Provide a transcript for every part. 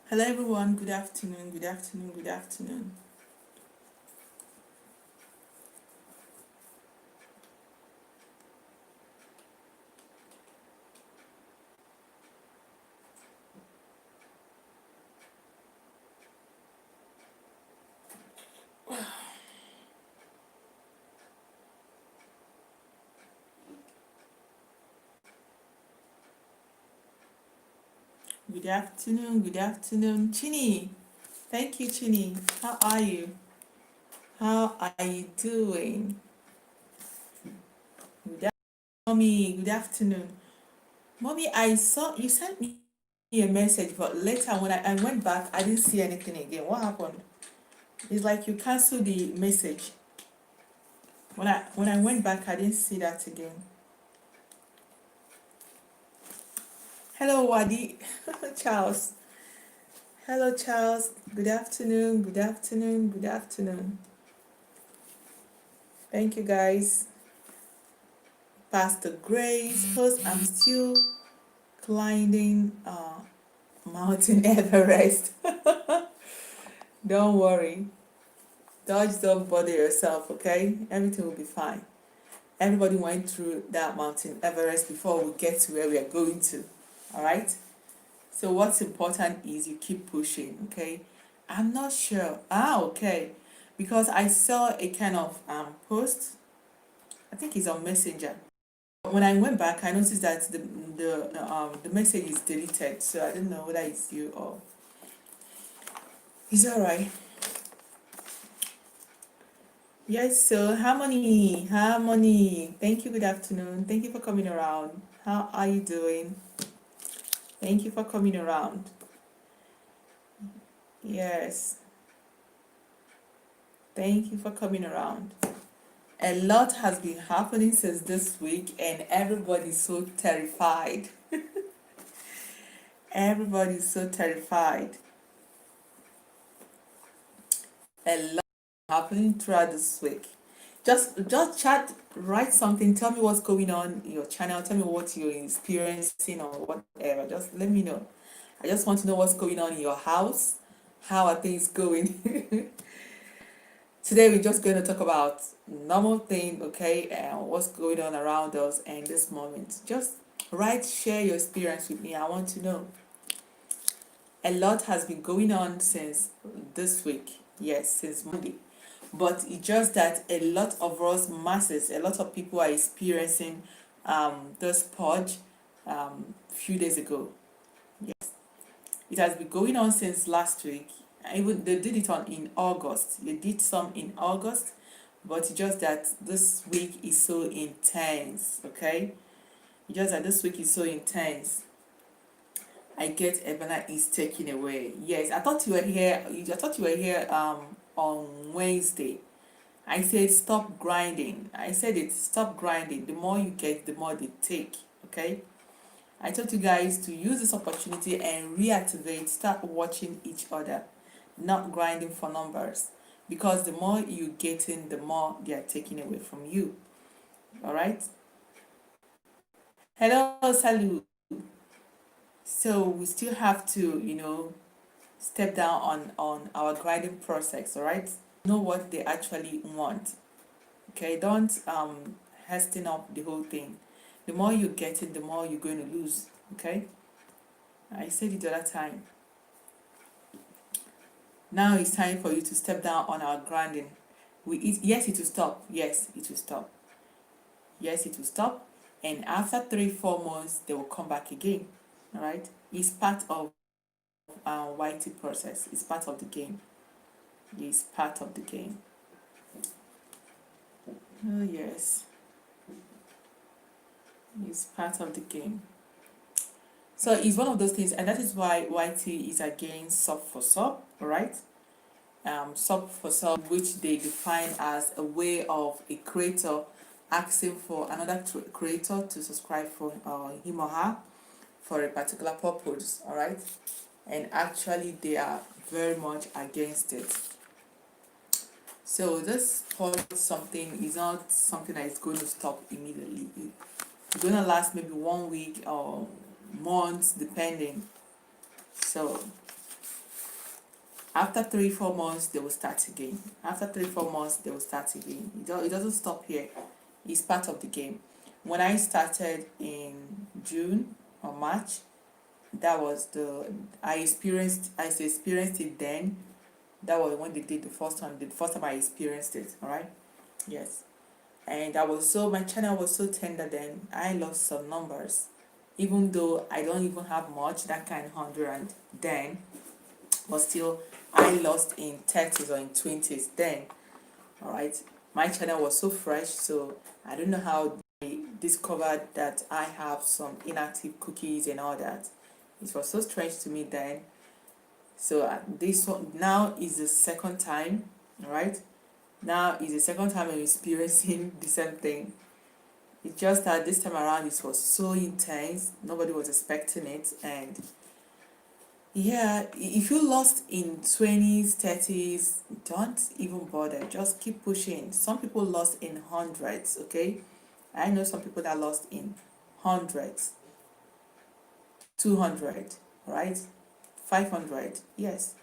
Hello everyone, good afternoon, good afternoon, good afternoon. Good afternoon, Chini. Thank you, Chini. How are you? How are you doing? Good afternoon, Mommy. Good afternoon. Mommy, I saw you sent me a message, but later when I went back, I didn't see anything again. What happened? It's like you canceled the message. When I went back, I didn't see that again. Hello, Wadi. Charles. Hello, Charles. Good afternoon, good afternoon, good afternoon. Thank you, guys. Pastor Grace, first, I'm still climbing Mountain Everest. Don't worry. Don't bother yourself, okay? Everything will be fine. Everybody went through that Mountain Everest before we get to where we are going to. All right? So what's important is you keep pushing, okay? I'm not sure. Okay. Because I saw a kind of post. I think it's on Messenger. When I went back, I noticed that the message is deleted. So I don't know whether it's you or it's alright. Yes. So harmony. Thank you. Good afternoon. Thank you for coming around. How are you doing? Thank you for coming around. Yes. Thank you for coming around. A lot has been happening since this week, and everybody's so terrified. Everybody's so terrified. A lot happening throughout this week. Just chat, write something, tell me what's going on in your channel, tell me what you're experiencing or whatever. Just let me know. I just want to know what's going on in your house. How are things going? Today we're just going to talk about normal thing, okay, and what's going on around us and this moment. Just write, share your experience with me. I want to know. A lot has been going on since this week. Yes, since Monday. But it's just that a lot of us masses, a lot of people are experiencing this purge few days ago. Yes, it has been going on since last week. Even they did it in August. They did some in August, but it's just that this week is so intense. Okay, it's just that this week is so intense. I get Ebona is taken away. Yes, I thought you were here. I thought you were here on Wednesday. I said stop grinding. I said it, stop grinding. The more you get, the more they take. Okay? I told you guys to use this opportunity and reactivate, start watching each other, not grinding for numbers. Because the more you get in, the more they are taking away from you. Alright? Hello, Salut. So we still have to, step down on our grinding process, alright? Know what they actually want. Okay, don't hasten up the whole thing. The more you get it, the more you're going to lose. Okay, I said it the other time. Now it's time for you to step down on our grinding. Yes, it will stop. Yes, it will stop. Yes, it will stop. And after 3-4 months, they will come back again. All right, it's part of YT process. It's part of the game. It's part of the game. Oh yes, it's part of the game. So it's one of those things, and that is why YT is against sub for sub, right? Sub for sub, which they define as a way of a creator asking for another creator to subscribe for him or her for a particular purpose, all right? And actually, they are very much against it. So this something is not something that is going to stop immediately. It's going to last maybe 1 week or months, depending. So After 3 4 months they will start again. After 3 4 months they will start again. It doesn't stop here. It's part of the game. When I started in June or March, that was I experienced it then. That was when they did the first time I experienced it. All right. Yes. And my channel was so tender then. I lost some numbers, even though I don't even have much, that kind of 100 then, but still I lost in 30s or in 20s then. All right. My channel was so fresh, so I don't know how they discovered that I have some inactive cookies and all that. It was so strange to me then. So this one now is the second time. All right. Now is the second time I'm experiencing the same thing. It's just that this time around it was so intense. Nobody was expecting it. And yeah, if you lost in 20s, 30s, don't even bother. Just keep pushing. Some people lost in hundreds, okay? I know some people that lost in hundreds, 200, right? 500, yes.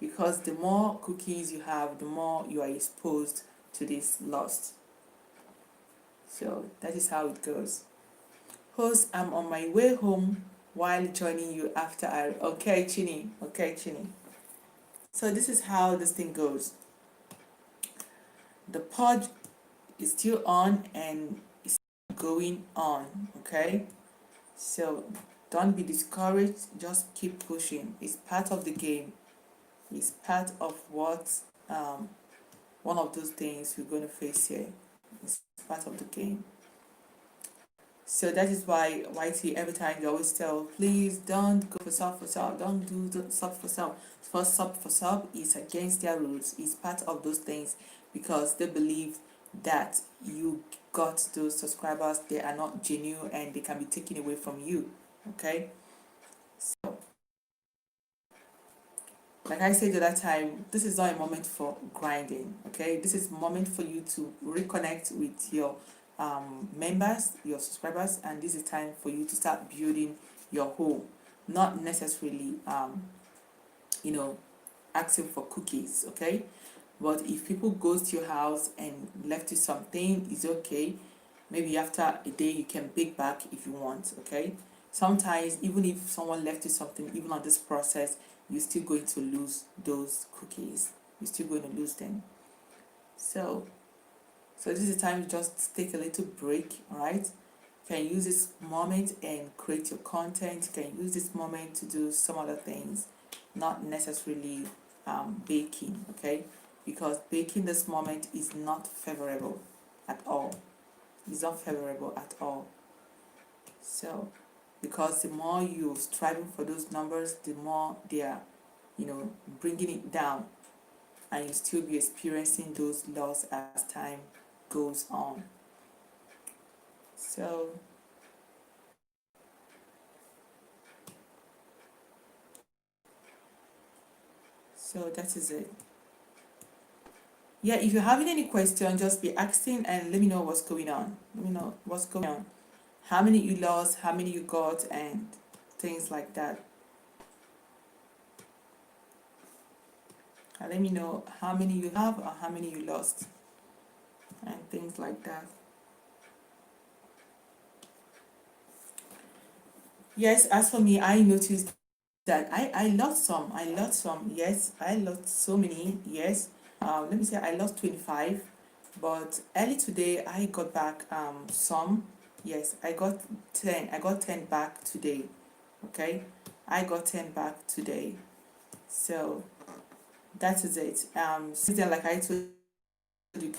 Because the more cookies you have, the more you are exposed to this loss. So that is how it goes. Host, I'm on my way home while joining you after I. Okay, Chini. Okay, Chini. So this is how this thing goes. The purge is still on and it's going on. Okay. So don't be discouraged. Just keep pushing. It's part of the game. It's part of what one of those things we're going to face here. It's part of the game. So that is why YT every time they always tell, please don't go for sub, don't do the sub for sub. First sub for sub is against their rules. It's part of those things because they believe that you got those subscribers, they are not genuine and they can be taken away from you. Okay? So like I said the other time, this is not a moment for grinding. Okay? This is a moment for you to reconnect with your members, your subscribers, and this is time for you to start building your home, not necessarily you know asking for cookies. Okay, but if people goes to your house and left you something, it's okay. Maybe after a day you can pick back if you want. Okay, sometimes even if someone left you something, even on this process, you're still going to lose those cookies. You're still going to lose them. So this is the time to just take a little break, all right? You can use this moment and create your content. You can use this moment to do some other things, not necessarily baking, okay? Because baking this moment is not favorable at all. It's not favorable at all. So, because the more you're striving for those numbers, the more they are, bringing it down, and you still be experiencing those loss as time goes on. So that is it. Yeah, if you're having any question, just be asking and let me know what's going on. Let me know what's going on. How many you lost, how many you got, and things like that. And let me know how many you have or how many you lost, and things like that. Yes, as for me, I noticed that I lost some. Yes, I lost so many. Yes. Let me say I lost 25, but early today I got back some. Yes, I got 10. I got 10 back today. Okay, I got 10 back today. So that is it. Since then, like I told you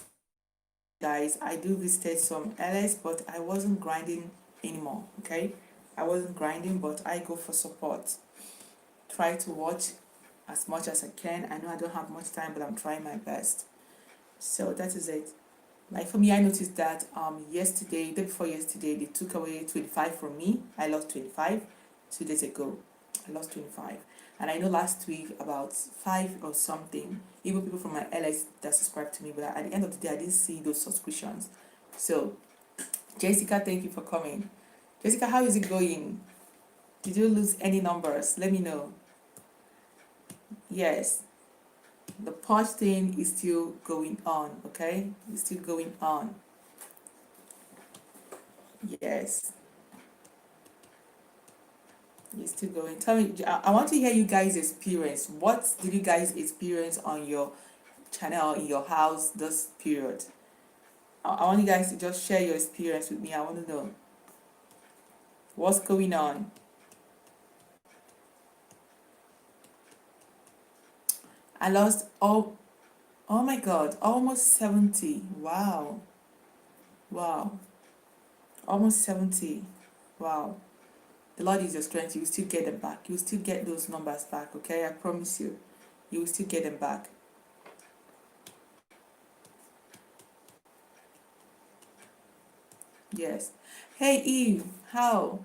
guys, I do visit some LS, but I wasn't grinding anymore. Okay, I wasn't grinding, but I go for support. Try to watch as much as I can. I know I don't have much time, but I'm trying my best. So that is it. Like for me, I noticed that yesterday, day before yesterday, they took away 25 from me. I lost 25 2 days ago. I lost 25. And I know last week about 5 or something, even people from my LS that subscribed to me, but at the end of the day, I didn't see those subscriptions. So, Jessica, thank you for coming. Jessica, how is it going? Did you lose any numbers? Let me know. Yes. The purge thing is still going on, okay? It's still going on. Yes, it's still going. Tell me, I want to hear you guys' experience. What did you guys experience on your channel, in your house this period? I want you guys to just share your experience with me. I want to know what's going on. I lost, oh my God, almost 70. Wow. Wow. Almost 70. Wow. The Lord is your strength. You will still get them back. You will still get those numbers back, okay? I promise you. You will still get them back. Yes. Hey Eve, how?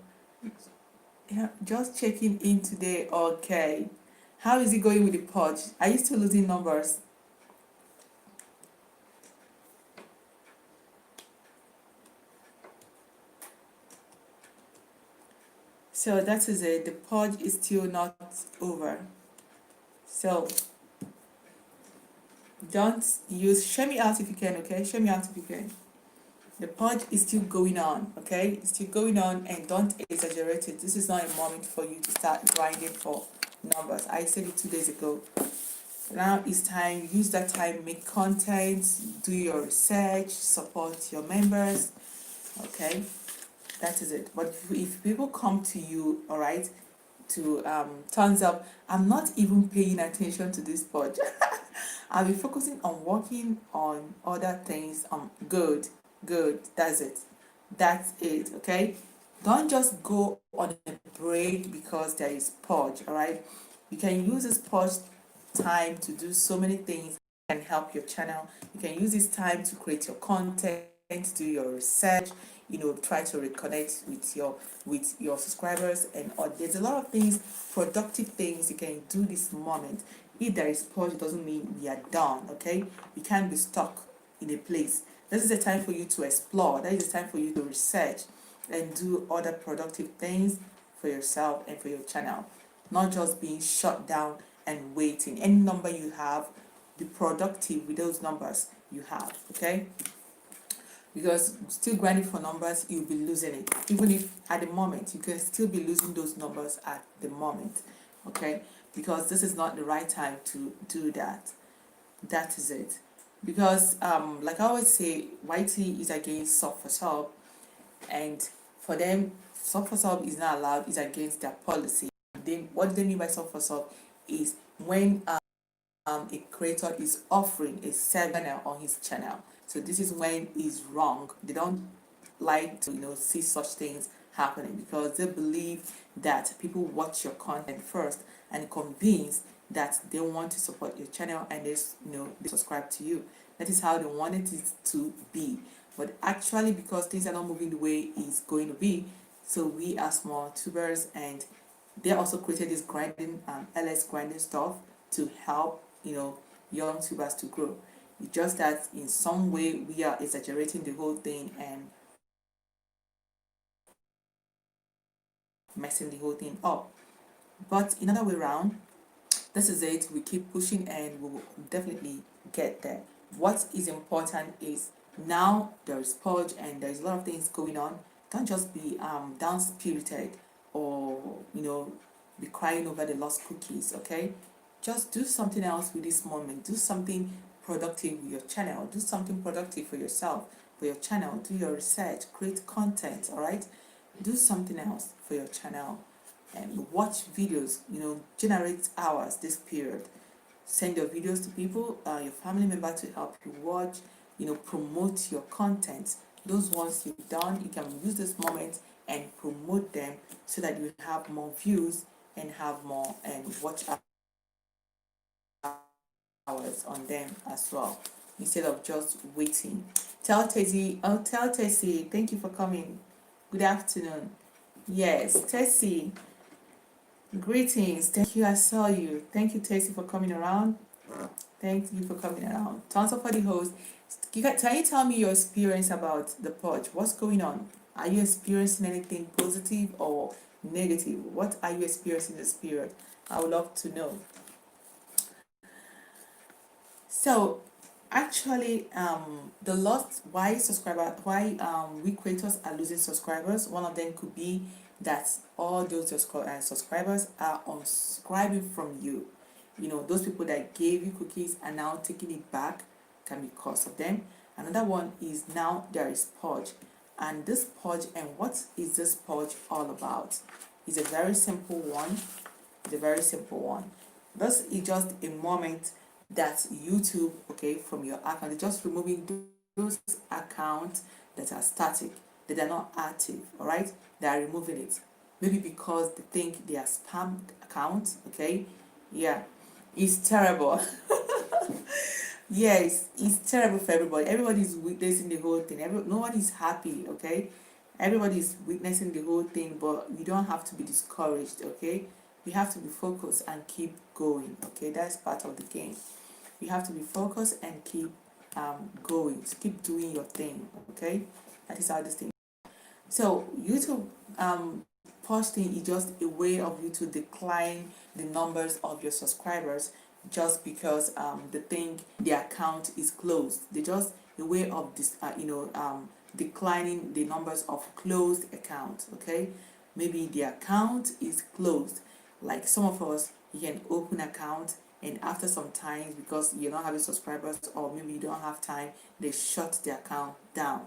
Yeah, just checking in today. Okay. How is it going with the purge? Are you still losing numbers? So that is it. The purge is still not over. So don't use, share me out if you can, okay? Share me out if you can. The purge is still going on, okay? It's still going on, and don't exaggerate it. This is not a moment for you to start grinding for numbers. I said it 2 days ago. Now it's time, use that time, make content, do your research, support your members, okay? That is it. But if people come to you, all right, to thumbs up, I'm not even paying attention to this purge. I'll be focusing on working on other things. Good, good. That's it. Okay. Don't just go on a break because there is purge. All right. You can use this purge time to do so many things that can help your channel. You can use this time to create your content, do your research. Try to reconnect with your subscribers, and there's a lot of things, productive things you can do this moment. If there is pause, it doesn't mean we are done, okay? We can't be stuck in a place. This is a time for you to explore. That is a time for you to research and do other productive things for yourself and for your channel. Not just being shut down and waiting. Any number you have, be productive with those numbers you have, okay? Because still grinding for numbers, you'll be losing it. Even if at the moment, you can still be losing those numbers at the moment, okay? Because this is not the right time to do that. That is it. Because like I always say, YT is against sub for sub, and for them, sub for sub is not allowed, is against their policy. What they mean by sub for sub is when a creator is offering a segment on his channel. So this is when it's wrong. They don't like to see such things happening, because they believe that people watch your content first and convinced that they want to support your channel, and they subscribe to you. That is how they wanted it to be. But actually, because things are not moving the way it's going to be, so we are small tubers, and they also created this grinding LS grinding stuff to help young tubers to grow. It's just that in some way we are exaggerating the whole thing and messing the whole thing up. But in other way around, this is it. We keep pushing and we will definitely get there. What is important is, now there is purge and there's a lot of things going on. Don't just be down spirited, or be crying over the lost cookies, okay? Just do something else with this moment. Do something productive with your channel. Do something productive for yourself, for your channel. Do your research, create content, all right? Do something else for your channel and watch videos, generate hours this period. Send your videos to people, your family member, to help you watch, promote your content. Those ones you've done, you can use this moment and promote them so that you have more views and have more and watch hours on them as well, instead of just waiting. Tell Tessie, thank you for coming. Good afternoon. Yes, Tessie, greetings. Thank you, I saw you. Thank you, Tessie, for coming around. Thank you for coming around. Tons of for the host. Can you tell me your experience about the purge? What's going on? Are you experiencing anything positive or negative? What are you experiencing this period? I would love to know. So actually, the lost why subscriber why we creators are losing subscribers. One of them could be that all those subscribers are unsubscribing from you. You know, those people that gave you cookies are now taking it back, can be cause of them. Another one is now there is purge, and this purge, and what is this purge all about? It's a very simple one. It's a very simple one. This is just a moment that YouTube, okay, from your account, they're just removing those accounts that are static, that are not active, all right? They are removing it. Maybe because they think they are spam accounts, okay? Yeah, it's terrible. Yes, it's terrible for everybody. Everybody's witnessing the whole thing. No one is happy, okay? Everybody's witnessing the whole thing, but you don't have to be discouraged, okay? You have to be focused and keep going, okay? That's part of the game. You have to be focused and keep going. Keep doing your thing, okay? That is how this thing. So YouTube posting is just a way of you to decline the numbers of your subscribers just because they think the account is closed. They just a way of this declining the numbers of closed accounts. Okay, maybe the account is closed. Like some of us, you can open account and after some time because you're not having subscribers or maybe you don't have time, they shut the account down.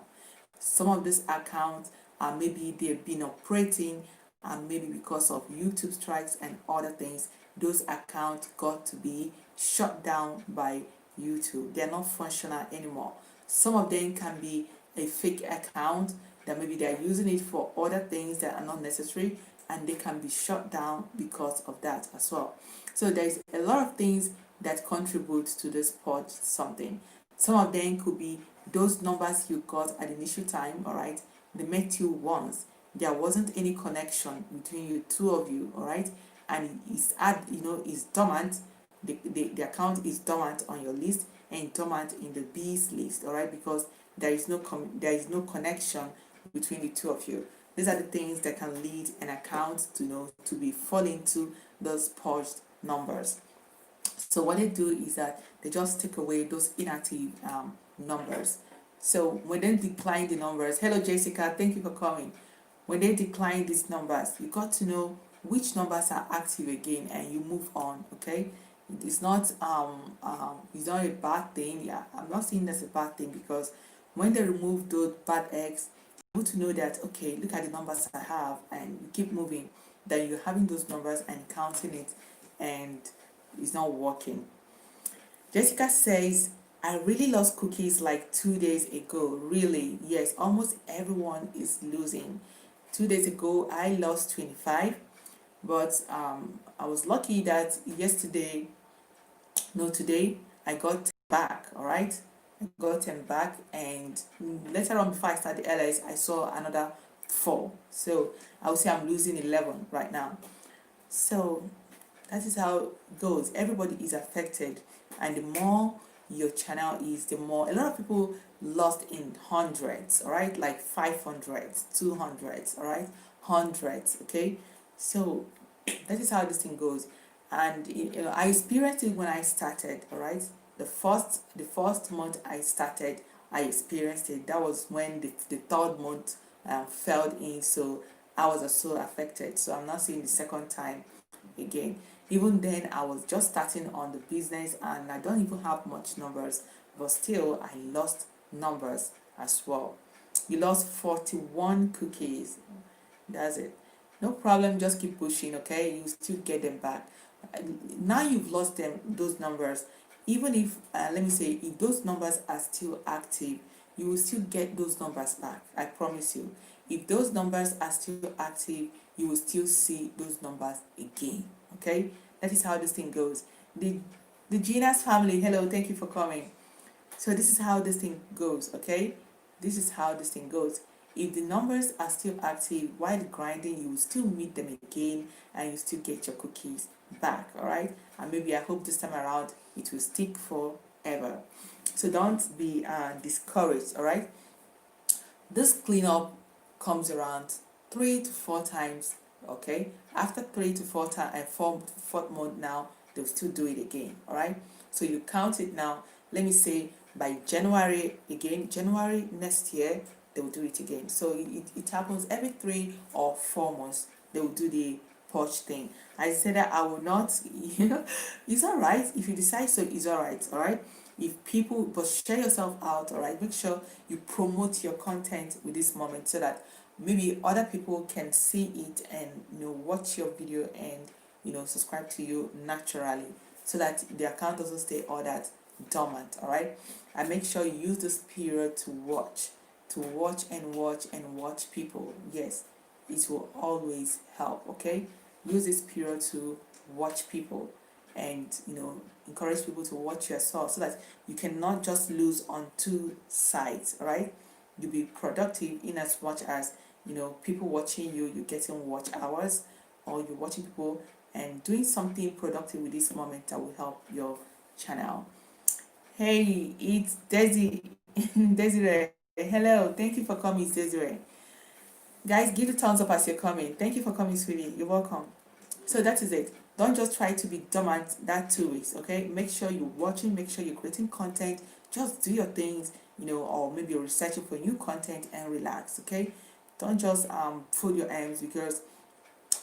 Some of these accounts are maybe they've been operating and maybe because of YouTube strikes and other things, those accounts got to be shut down by YouTube. They're not functional anymore. Some of them can be a fake account that maybe they're using it for other things that are not necessary and they can be shut down because of that as well. So there's a lot of things that contribute to this purge something. Some of them could be those numbers you got at the initial time, all right, they met you once. There wasn't any connection between you two of you, all right, and it's it's dormant. The account is dormant on your list and dormant in the B's list, all right, because there is no connection between the two of you. These are the things that can lead an account to to be fall into those purged numbers. So what they do is that they just take away those inactive numbers. So when they decline the numbers, hello Jessica, thank you for coming. When they decline these numbers, you got to know which numbers are active again, and you move on. Okay, it's not a bad thing. Yeah, I'm not saying that's a bad thing because when they remove those bad eggs, you to know that okay, look at the numbers I have, and you keep moving. Then you're having those numbers and counting it, and it's not working. Jessica says, I really lost cookies like 2 days ago. Really? Yes, almost everyone is losing. 2 days ago, I lost 25, but I was lucky that yesterday, no, today, I got back, all right? I got them back, and later on, before I started LS, I saw another 4. So I would say I'm losing 11 right now. So that is how it goes. Everybody is affected, and the more your channel is, the more a lot of people lost in hundreds, all right, like 500s, 200s, all right, hundreds. Okay, so that is how this thing goes. And I experienced it when I started, all right. The first month I started, I experienced it. That was when the third month fell in, so I was also affected. So I'm not seeing the second time again. Even then, I was just starting on the business and I don't even have much numbers, but still I lost numbers as well. You lost 41 cookies. That's it. No problem, just keep pushing, okay? You still get them back. Now you've lost them, those numbers. Even if, let me say, if those numbers are still active, you will still get those numbers back. I promise you. If those numbers are still active, you will still see those numbers again. Okay? That is how this thing goes. The Gina's family, hello, thank you for coming. So this is how this thing goes, okay? This is how this thing goes. If the numbers are still active while grinding, you will still meet them again and you still get your cookies back, all right? And maybe I hope this time around it will stick forever. So don't be discouraged, all right? This cleanup comes around 3 to 4 times, okay? After 3 to 4 times and fourth month now, they'll still do it again, all right? So you count it now. let me say by January again, January next year, they will do it again. So it happens every 3 or 4 months. They will do the purge thing. I said that I will not, it's all right. If you decide so, it's all right. If people, but share yourself out, all right. Make sure you promote your content with this moment so that maybe other people can see it and watch your video and subscribe to you naturally, so that the account doesn't stay all that dormant. All right, and make sure you use this period to watch and watch and watch people. Yes, it will always help. Okay, use this period to watch people and encourage people to watch your source, so that you cannot just lose on two sides. All right, you'll be productive in as much as people watching you, you're getting watch hours, or you're watching people and doing something productive with this moment that will help your channel. Hey, it's Desi. Desiree. Hello, thank you for coming, Desiree. Guys, give the thumbs up as you're coming. Thank you for coming, sweetie. You're welcome. So that is it. Don't just try to be dormant that 2 weeks, okay? Make sure you're watching, make sure you're creating content. Just do your things, or maybe you're researching for new content and relax, okay? Don't just fold your arms, because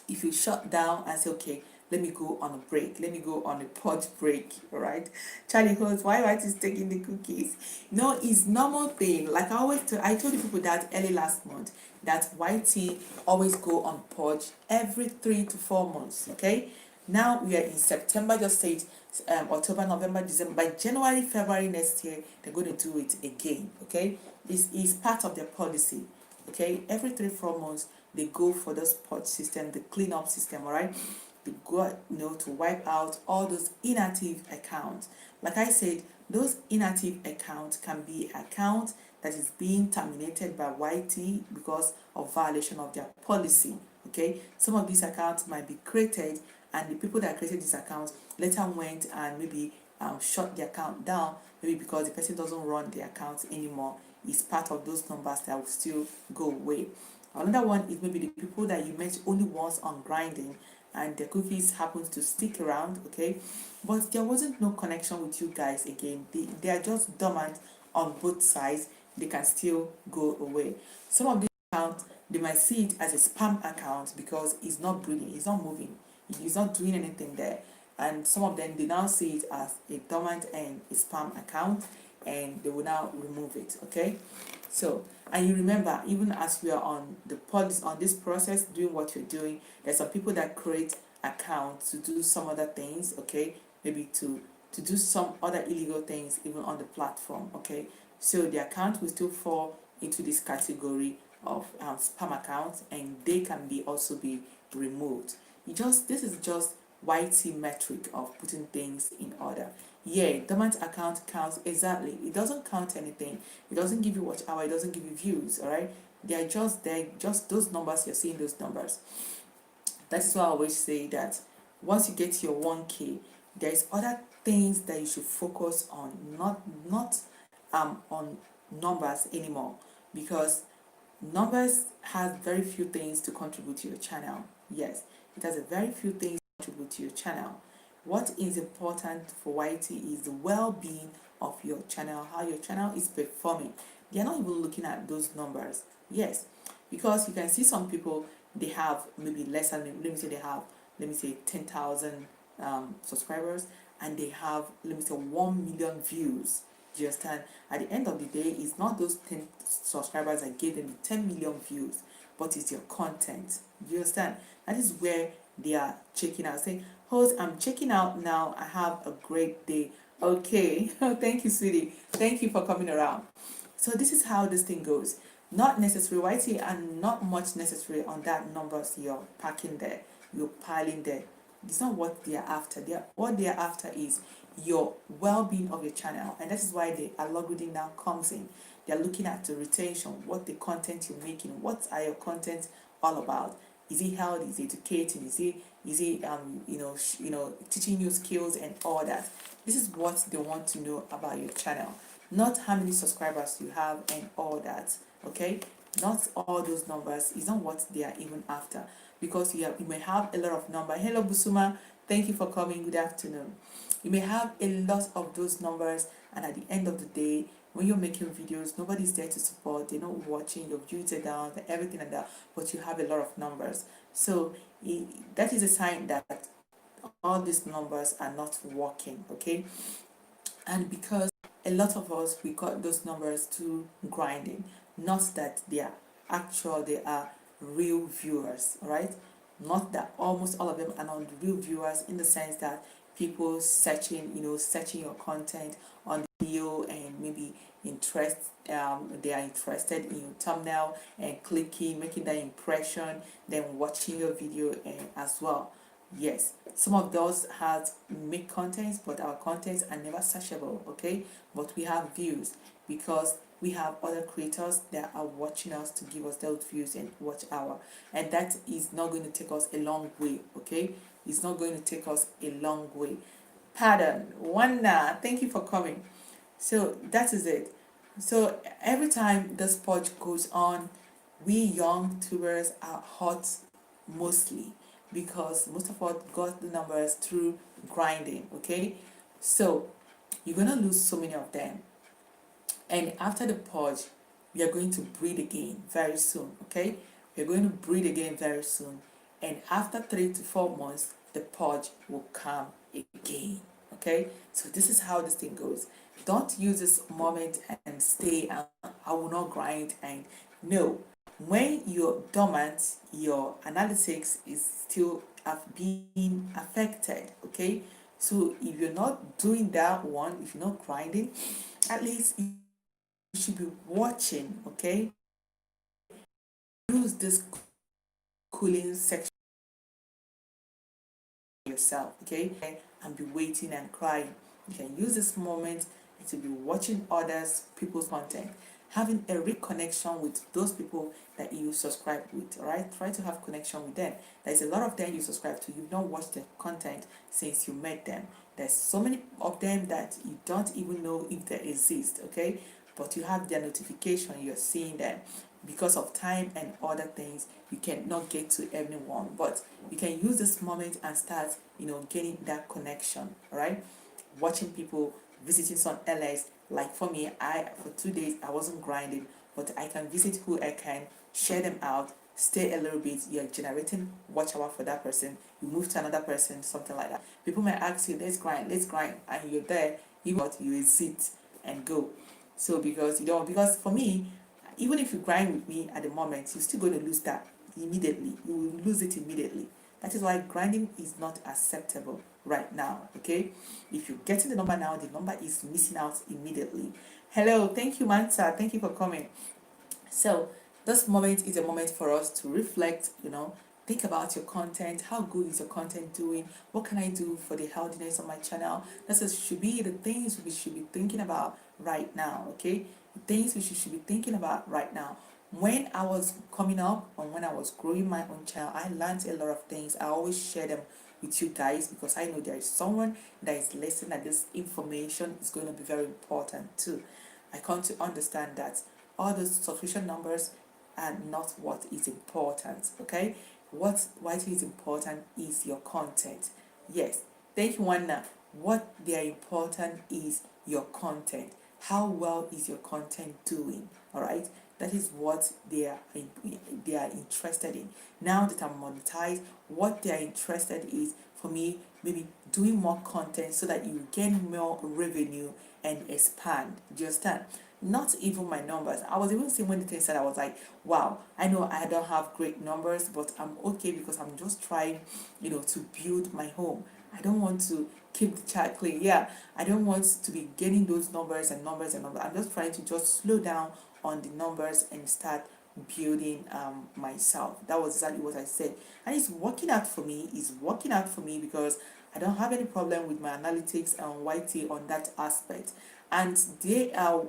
if you shut down and say, okay, let me go on a break, let me go on a pod break, all right? Charlie Holmes, why White is taking the cookies? No, it's normal thing. Like I told the people that early last month, that YT always go on purge every 3 to 4 months, okay? Now we are in September, just say it, October, November, December. By January, February next year, they're going to do it again, okay? This is part of their policy, okay? Every 3 4 months, they go for the purge system, the cleanup system, all right? They go, to wipe out all those inactive accounts. Like I said, those inactive accounts can be accounts that is being terminated by YT because of violation of their policy. Okay, some of these accounts might be created, and the people that created these accounts later went and maybe shut the account down, maybe because the person doesn't run the account anymore. It's part of those numbers that will still go away. Another one is maybe the people that you met only once on grinding, and the cookies happens to stick around, okay, but there wasn't no connection with you guys again. They are just dormant on both sides. They can still go away. Some of these accounts, they might see it as a spam account because it's not breathing, it's not moving, it's not doing anything there. And some of them, they now see it as a dormant and a spam account, and they will now remove it, okay? So, and you remember, even as we are on the policy, on this process, doing what you're doing, there's some people that create accounts to do some other things, okay? Maybe to do some other illegal things even on the platform, okay? So the account will still fall into this category of spam accounts, and they can be also be removed. This is just YT metric of putting things in order. Yeah, dormant account counts, exactly. It doesn't count anything. It doesn't give you watch hour, it doesn't give you views, all right? They're just those numbers, you're seeing those numbers. That is why I always say that once you get your 1K, there's other things that you should focus on, not on numbers anymore, because numbers has very few things to contribute to your channel. Yes, it has a very few things to contribute to your channel. What is important for YT is the well-being of your channel, how your channel is performing. They are not even looking at those numbers. Yes, because you can see some people, they have maybe less than, let me say 10,000 subscribers, and they have, let me say, 1 million views. Do you understand? At the end of the day, it's not those 10 subscribers that gave them the 10 million views, but it's your content. Do you understand? That is where they are checking out, saying, host, I'm checking out now, I have a great day. Okay. Thank you, sweetie. Thank you for coming around. So this is how this thing goes. Not necessary YT, and not much necessary on that numbers you're packing there, you're piling there. It's not what they are after. What they are after is your well-being of your channel, and that is why the algorithm now comes in. They're looking at the retention, what the content you're making, what are your content all about. Is it healthy? Is it educating? Is it teaching you skills and all that? This is what they want to know about your channel, not how many subscribers you have and all that. Okay, not all those numbers is not what they are even after, because you may have a lot of number. Hello Busuma, Thank you for coming. Good afternoon. You may have a lot of those numbers, and at the end of the day, when you're making videos, nobody's there to support. They're not watching. Your views are down, everything like that. But you have a lot of numbers, so that is a sign that all these numbers are not working. Okay, and because a lot of us, we got those numbers through grinding, not that they are real viewers, right? Not that almost all of them are not real viewers, in the sense that people searching, searching your content on the video, and maybe interest they are interested in your thumbnail and clicking, making that impression, then watching your video as well. Yes, some of those has make contents, but our contents are never searchable. Okay, but we have views because we have other creators that are watching us to give us those views and watch hour, and that is not going to take us a long way. Okay, it's not going to take us a long way. Pardon, Wanda, thank you for coming. So that is it. So every time the purge goes on, we young tubers are hot mostly, because most of us got the numbers through grinding. Okay, so you're gonna lose so many of them, and after the purge, we are going to breathe again very soon. Okay, we're going to breathe again very soon, and after 3 to 4 months, the purge will come again. Okay, so this is how this thing goes. Don't use this moment and stay and I will not grind, and no. When you're dormant, your analytics is still being affected. Okay, so if you're not doing that one, if you're not grinding, at least you should be watching. Okay, use this cooling section yourself. Okay, and be waiting and crying. You can use this moment to be watching others people's content, having a reconnection with those people that you subscribe with. All right, try to have connection with them. There's a lot of them you subscribe to, you've not watched their content since you met them. There's so many of them that you don't even know if they exist. Okay, but you have their notification, you're seeing them. Because of time and other things, you cannot get to everyone, but you can use this moment and start, getting that connection. All right, watching people, visiting some LS. Like for me, I for 2 days I wasn't grinding, but I can visit who I can, share them out, stay a little bit. You're generating watch hour for that person. You move to another person, something like that. People might ask you, let's grind, and you're there. Even what you exit and go. So because for me, even if you grind with me at the moment, you're still going to lose that immediately. You will lose it immediately. That is why grinding is not acceptable right now. Okay, if you're getting the number now, the number is missing out immediately. Hello, thank you, Mansa, thank you for coming. So this moment is a moment for us to reflect, think about your content. How good is your content doing? What can I do for the healthiness of my channel? Should be the things we should be thinking about right now. Okay, the things we should be thinking about right now. When I was coming up and when I was growing my own channel, I learned a lot of things. I always share them with you guys because I know there is someone that is listening, that this information is going to be very important too. I come to understand that all those subscription numbers are not what is important. Okay, what is important is your content. Yes, thank you, Wanda. What they are important is your content. How well is your content doing? All right, that is what they are interested in. Now that I'm monetized, what they are interested is, for me, maybe doing more content so that you gain more revenue and expand. Do you understand? Not even my numbers. I was even saying when the thing said, I was like, wow, I know I don't have great numbers, but I'm okay because I'm just trying, to build my home. I don't want to keep the chart clean. Yeah, I don't want to be getting those numbers and numbers and numbers. I'm just trying to just slow down on the numbers and start building myself. That was exactly what I said, and it's working out for me. It's working out for me because I don't have any problem with my analytics and YT on that aspect, and they are,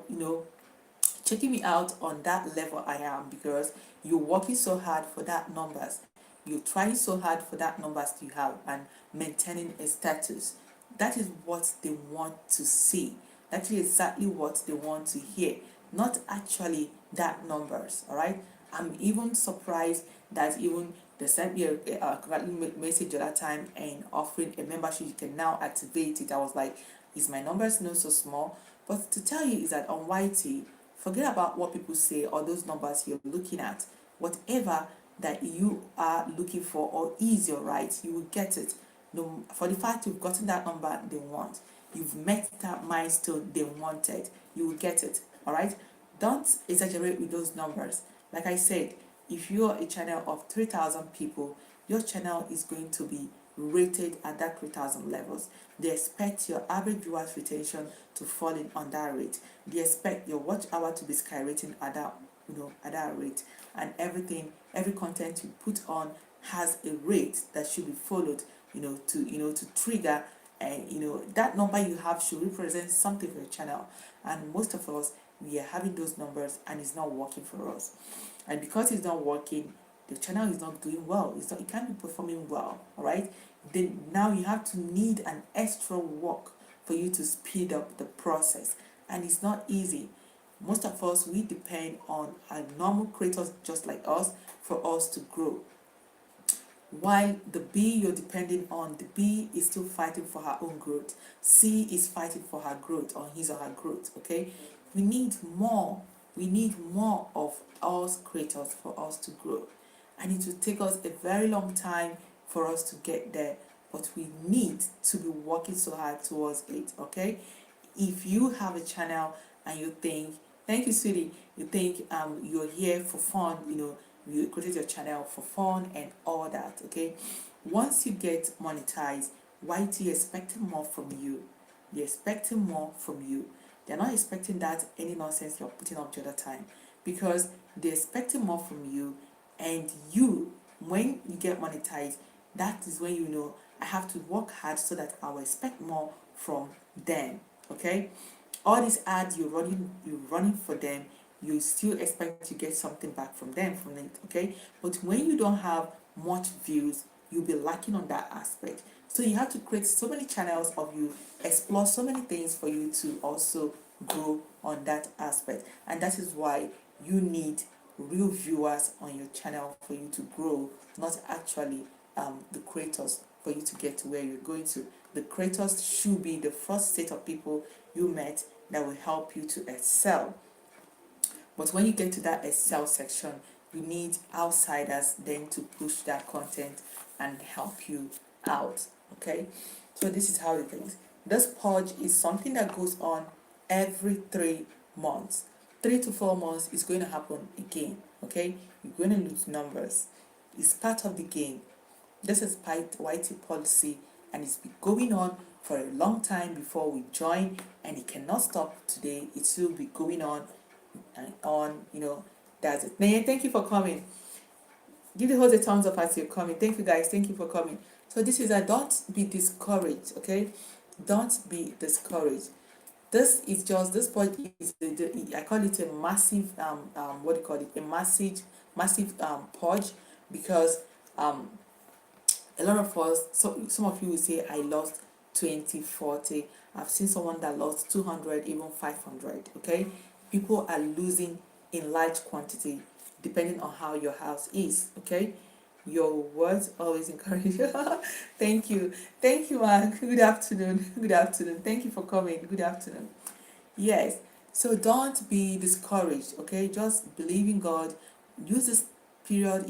checking me out on that level I am, because you're working so hard for that numbers. You're trying so hard for that numbers you have and maintaining a status. That is what they want to see. That is exactly what they want to hear. Not actually that numbers. All right. I'm even surprised that even they sent me a message at that time and offering a membership. You can now activate it. I was like, is my numbers not so small? But to tell you is that on YT, forget about what people say or those numbers you're looking at. Whatever that you are looking for or is your right, you will get it. No, for the fact you've gotten that number they want, you've met that milestone they wanted, you will get it. All right, don't exaggerate with those numbers. Like I said, if you're a channel of 3,000 people, your channel is going to be rated at that 3,000 levels. They expect your average viewers retention to fall in on that rate. They expect your watch hour to be sky rating at that, at that rate. And everything, every content you put on has a rate that should be followed, to trigger, and that number you have should represent something for your channel. And most of us, we are having those numbers and it's not working for us. And because it's not working, the channel is not doing well. It can't be performing well. All right, then now you have to need an extra work for you to speed up the process, and it's not easy. Most of us, we depend on our normal creators just like us for us to grow. While the B you're depending on, the B is still fighting for her own growth. C is fighting for her growth, or his or her growth. Okay, we need more. We need more of us creators for us to grow, and it will take us a very long time for us to get there. But we need to be working so hard towards it. Okay, if you have a channel and you think, thank you, sweetie, you think you're here for fun, you created your channel for fun and all that. Okay, once you get monetized, YT expecting more from you. They're expecting more from you. They're not expecting that any nonsense you're putting up the other time, because they're expecting more from you. And you, when you get monetized, that is when I have to work hard so that I will expect more from them. Okay, all these ads you're running for them, you still expect to get something back from them from it. Okay, but when you don't have much views, you'll be lacking on that aspect. So you have to create so many channels of you, explore so many things for you to also grow on that aspect. And that is why you need real viewers on your channel for you to grow, not actually the creators for you to get to where you're going to. The creators should be the first set of people you met that will help you to excel. But when you get to that excel section, you need outsiders then to push that content and help you out. Okay, so this is how it is. This purge is something that goes on every 3 months. 3 to 4 months is going to happen again. Okay, you're going to lose numbers. It's part of the game. This is YT policy, and it's been going on for a long time before we join, and it cannot stop today. It will be going on and on. That's it. Naya, thank you for coming. Give the host a thumbs up as you're coming. Thank you, guys. Thank you for coming. So this is a don't be discouraged. Okay, don't be discouraged. This point is I call it a massive what do you call it, a massive purge, because a lot of us, so some of you will say I lost 20, 40. I've seen someone that lost 200, even 500. Okay, people are losing in large quantity depending on how your house is. Okay, your words always encourage. Thank you, Mark. Good afternoon. Good afternoon. Thank you for coming. Good afternoon. Yes, so don't be discouraged. Okay, just believe in God. Use this period,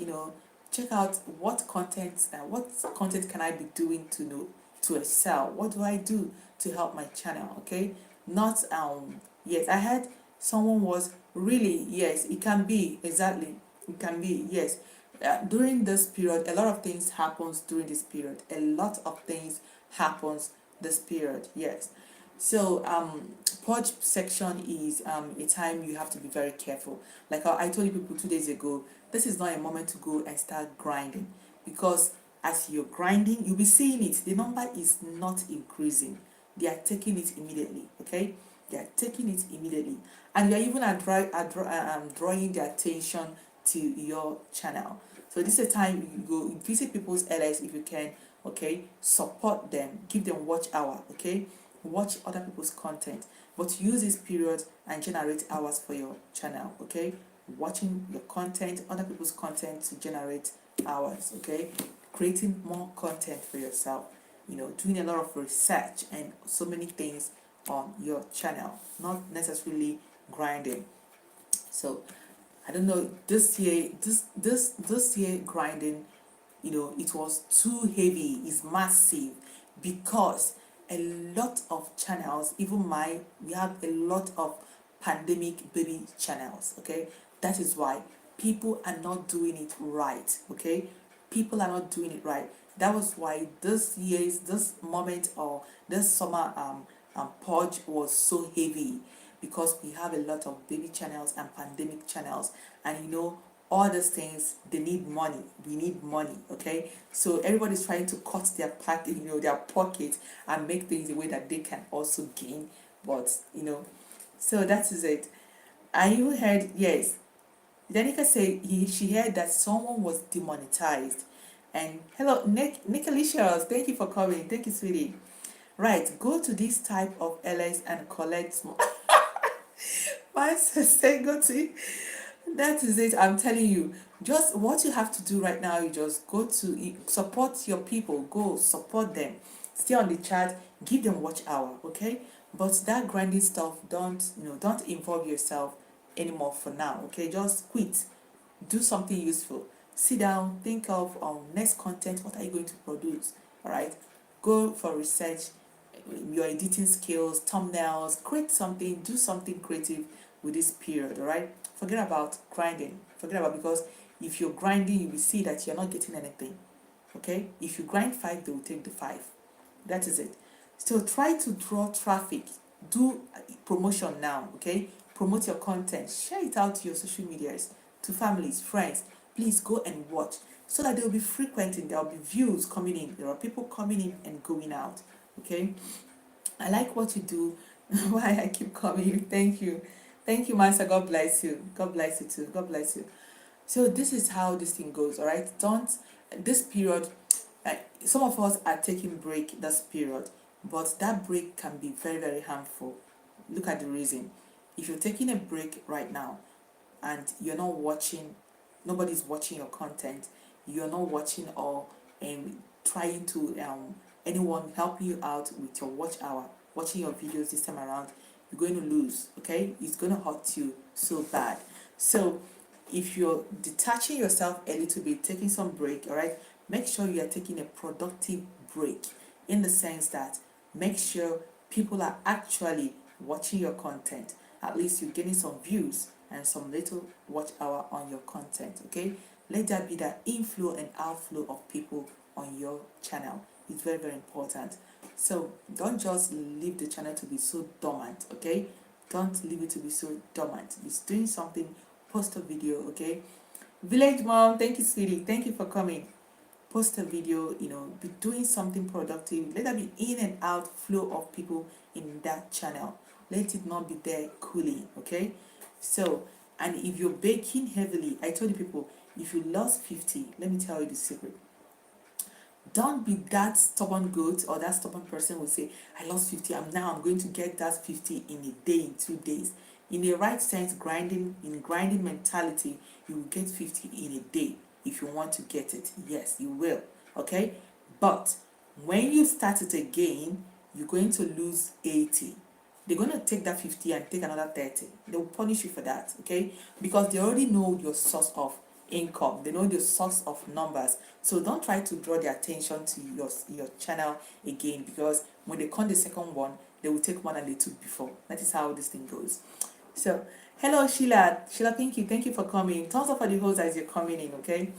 check out what content can I be doing to excel. What do I do to help my channel? Okay, not yes, I had someone was really, yes, it can be, exactly, it can be, yes. During this period, a lot of things happens during this period. A lot of things happens this period. Yes. So purge section is a time you have to be very careful. Like I told you people 2 days ago, this is not a moment to go and start grinding, because as you're grinding, you'll be seeing it. The number is not increasing. They are taking it immediately. Okay, they are taking it immediately, and you are even drawing their attention to your channel. So this is a time you go visit people's LS if you can. Okay, support them, give them watch hour. Okay, watch other people's content, but use this period and generate hours for your channel. Okay, watching your content, other people's content to generate hours, okay? Creating more content for yourself, doing a lot of research and so many things on your channel, not necessarily grinding. So I don't know, this year grinding, it was too heavy, it's massive, because a lot of channels, even we have a lot of pandemic baby channels, okay? That is why people are not doing it right, okay? People are not doing it right. That was why this moment, or this summer purge was so heavy, because we have a lot of baby channels and pandemic channels, and all these things, they need money, we need money, okay? So everybody's trying to cut their their pocket and make things the way that they can also gain. But so that is it. And you heard, yes, Danica said she heard that someone was demonetized. And hello, Nick Alicious, thank you for coming. Thank you, sweetie. Right, go to this type of LS and collect more. My sister, go to, that is it. I'm telling you, just what you have to do right now, you just go to support your people, go support them, stay on the chat, give them watch hour, okay? But that grinding stuff, don't involve yourself anymore for now, okay? Just quit, do something useful, sit down, think of next content, what are you going to produce, all right? Go for research, your editing skills, thumbnails, create something, do something creative with this period, all right? Forget about grinding, forget about, because if you're grinding, you will see that you're not getting anything, okay? If you grind 5, they will take the 5. That is it. So try to draw traffic, do promotion now, okay? Promote your content, share it out to your social medias, to families, friends. Please go and watch, so that there will be frequenting, there will be views coming in, there are people coming in and going out, okay? I like what you do. Why I keep coming. Thank you, Master. God bless you. God bless you too. God bless you. So this is how this thing goes, all right? Don't, this period, some of us are taking break this period, but that break can be very, very harmful. Look at the reason. If you're taking a break right now and you're not watching, nobody's watching your content, you're not watching, or trying to anyone helping you out with your watch hour, watching your videos this time around, you're going to lose, okay? It's going to hurt you so bad. So if you're detaching yourself a little bit, taking some break, all right, make sure you are taking a productive break, in the sense that make sure people are actually watching your content. At least you're getting some views and some little watch hour on your content, okay? Let that be the inflow and outflow of people on your channel. It's very, very important. So don't just leave the channel to be so dormant, okay? Don't leave it to be so dormant. It's doing something, post a video, okay? Village mom, thank you, sweetie. Thank you for coming. Post a video, be doing something productive. Let there be in and out flow of people in that channel. Let it not be there cooling, okay? So, and if you're baking heavily, I told you people, if you lost 50, let me tell you the secret. Don't be that stubborn goat, or that stubborn person will say, I lost 50, I'm going to get that 50 in a day, in 2 days. In the right sense, grinding mentality, you will get 50 in a day if you want to get it. Yes, you will, okay? But when you start it again, you're going to lose 80. They're going to take that 50 and take another 30. They will punish you for that, okay? Because they already know your source of income, they know the source of numbers. So don't try to draw their attention to your channel again, because when they come the second one, they will take one and they took before. That is how this thing goes. So hello Sheila, thank you for coming. Thumbs up for the host as you're coming in, okay?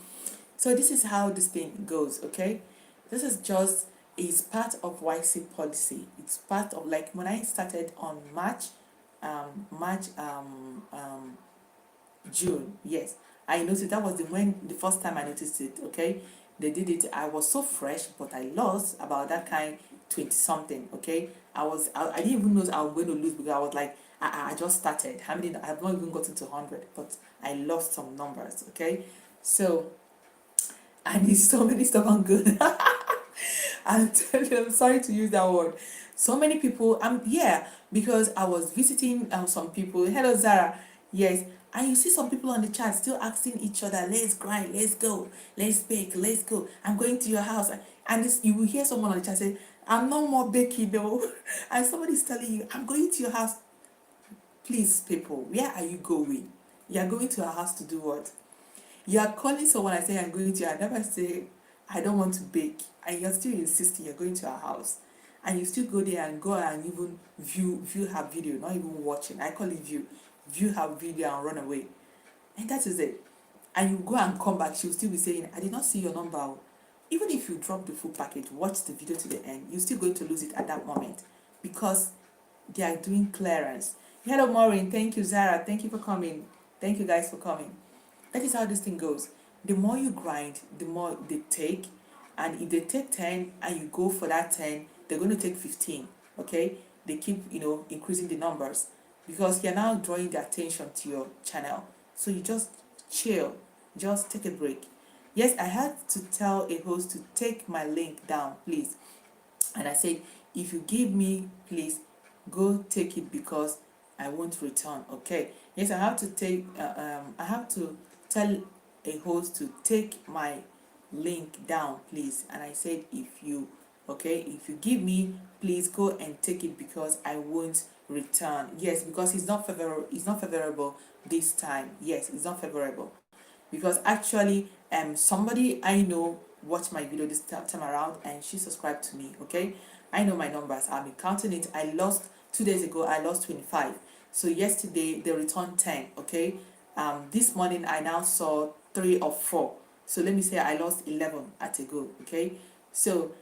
So this is how this thing goes, okay? This is just, is part of YC policy. It's part of, like, when I started on June, yes, I noticed. That was the first time I noticed it, okay? They did it. I was so fresh, but I lost about that kind 20 something, okay? I didn't even know I was going to lose, because I was like, I just started. How many? I've not even gotten to 100, but I lost some numbers, okay? So I need so many stuff on good. I'm telling you, I'm sorry to use that word. So many people, yeah, because I was visiting some people. Hello Zara. Yes, And you see some people on the chat still asking each other, let's grind, let's go, let's bake, let's go. I'm going to your house. And this, you will hear someone on the chat say, I'm no more baking though. And somebody's telling you, I'm going to your house. Please, people, where are you going? You are going to our house to do what? You are calling someone and saying, I'm going to, I never say, I don't want to bake. And you're still insisting you're going to our house. And you still go there and go and even view her video, not even watching. I call it view her video and run away. And that is it. And you go and come back, she'll still be saying, I did not see your number. Even if you drop the full package, watch the video to the end, you're still going to lose it at that moment because they are doing clearance. Hello, Maureen. Thank you, Zara. Thank you for coming. Thank you guys for coming. That is how this thing goes. The more you grind, the more they take. And if they take 10 and you go for that 10, they're going to take 15. Okay? They keep, increasing the numbers because you're now drawing the attention to your channel. So you just chill, just take a break. Yes, I had to tell a host to take my link down, please. And I said, if you give me, please go take it because I won't return. Okay. Yes, I have to I have to tell a host to take my link down, please. And I said, if you give me, please go and take it because I won't return. Yes, because it's not favorable this time. Yes, it's not favorable because actually somebody I know watched my video this time around and she subscribed to me. Okay, I know my numbers, I've been counting it. I lost 2 days ago, I lost 25. So yesterday they returned 10. Okay, this morning I now saw 3 or 4, so let me say I lost 11 at a go. Okay, so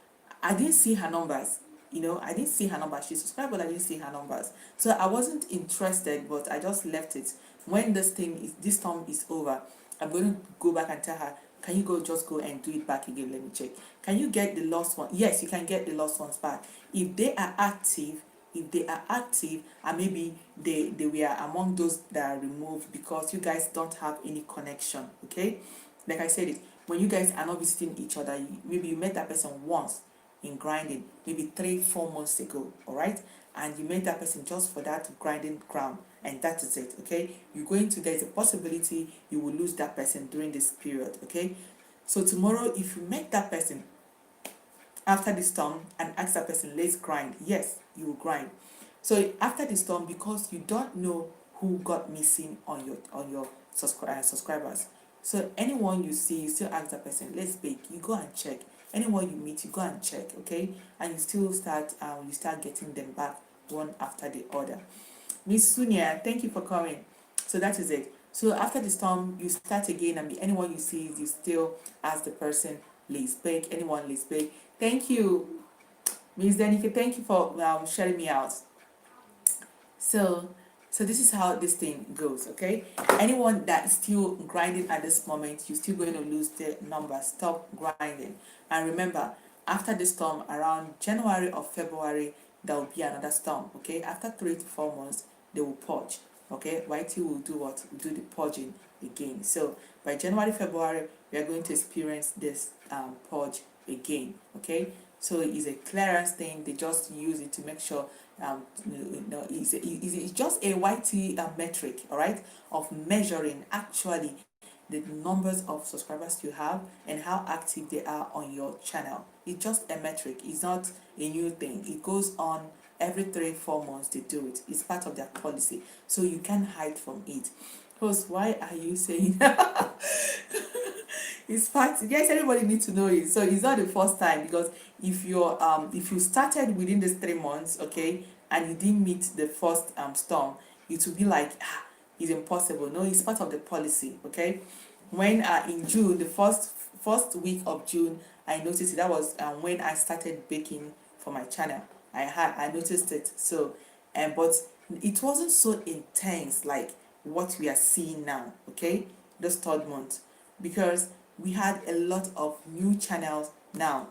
I didn't see her numbers. I didn't see her numbers. She subscribed, but I didn't see her numbers. So I wasn't interested, but I just left it. When this term is over, I'm going to go back and tell her, can you just go and do it back again? Let me check. Can you get the lost one? Yes, you can get the lost ones back. If they are active, and maybe they were among those that are removed because you guys don't have any connection. Okay, like I said, when you guys are not visiting each other, maybe you met that person once in grinding, maybe 3-4 months ago, all right, and you met that person just for that grinding ground, and that is it. Okay, there's a possibility you will lose that person during this period. Okay, so tomorrow if you met that person after the storm and ask that person, let's grind, yes, you will grind. So after the storm, because you don't know who got missing on your subscribers, so anyone you see, you still ask that person, let's bake, you go and check. Anyone you meet, you go and check. Okay, and you still start getting them back one after the other. Miss Sunia, thank you for coming. So that is it. So after the storm, you start again, and anyone you see, you still ask the person, let's bake. Anyone, let's bake. Thank you, Miss Danica. Thank you for sharing me out. So this is how this thing goes. Okay, anyone that is still grinding at this moment, you're still going to lose the number. Stop grinding, and remember, after the storm, around January or February, there will be another storm. Okay, after 3 to 4 months, they will purge. Okay, YT will do what? Do the purging again. So by January, February, we are going to experience this purge again. Okay, so it's a clearance thing. They just use it to make sure it's just a YT metric, all right, of measuring actually the numbers of subscribers you have and how active they are on your channel. It's just a metric. It's not a new thing. It goes on every 3-4 months. They do it. It's part of their policy, so you can't hide from it. Host, why are you saying it's part? Yes, everybody needs to know it. So it's not the first time, because if you started within these 3 months, okay, and you didn't meet the first storm, it will be like it's impossible. No, it's part of the policy. Okay, when in June, the first week of June, I noticed it. That was when I started baking for my channel. I noticed it. So but it wasn't so intense like what we are seeing now. Okay, this 3rd month, because we had a lot of new channels now.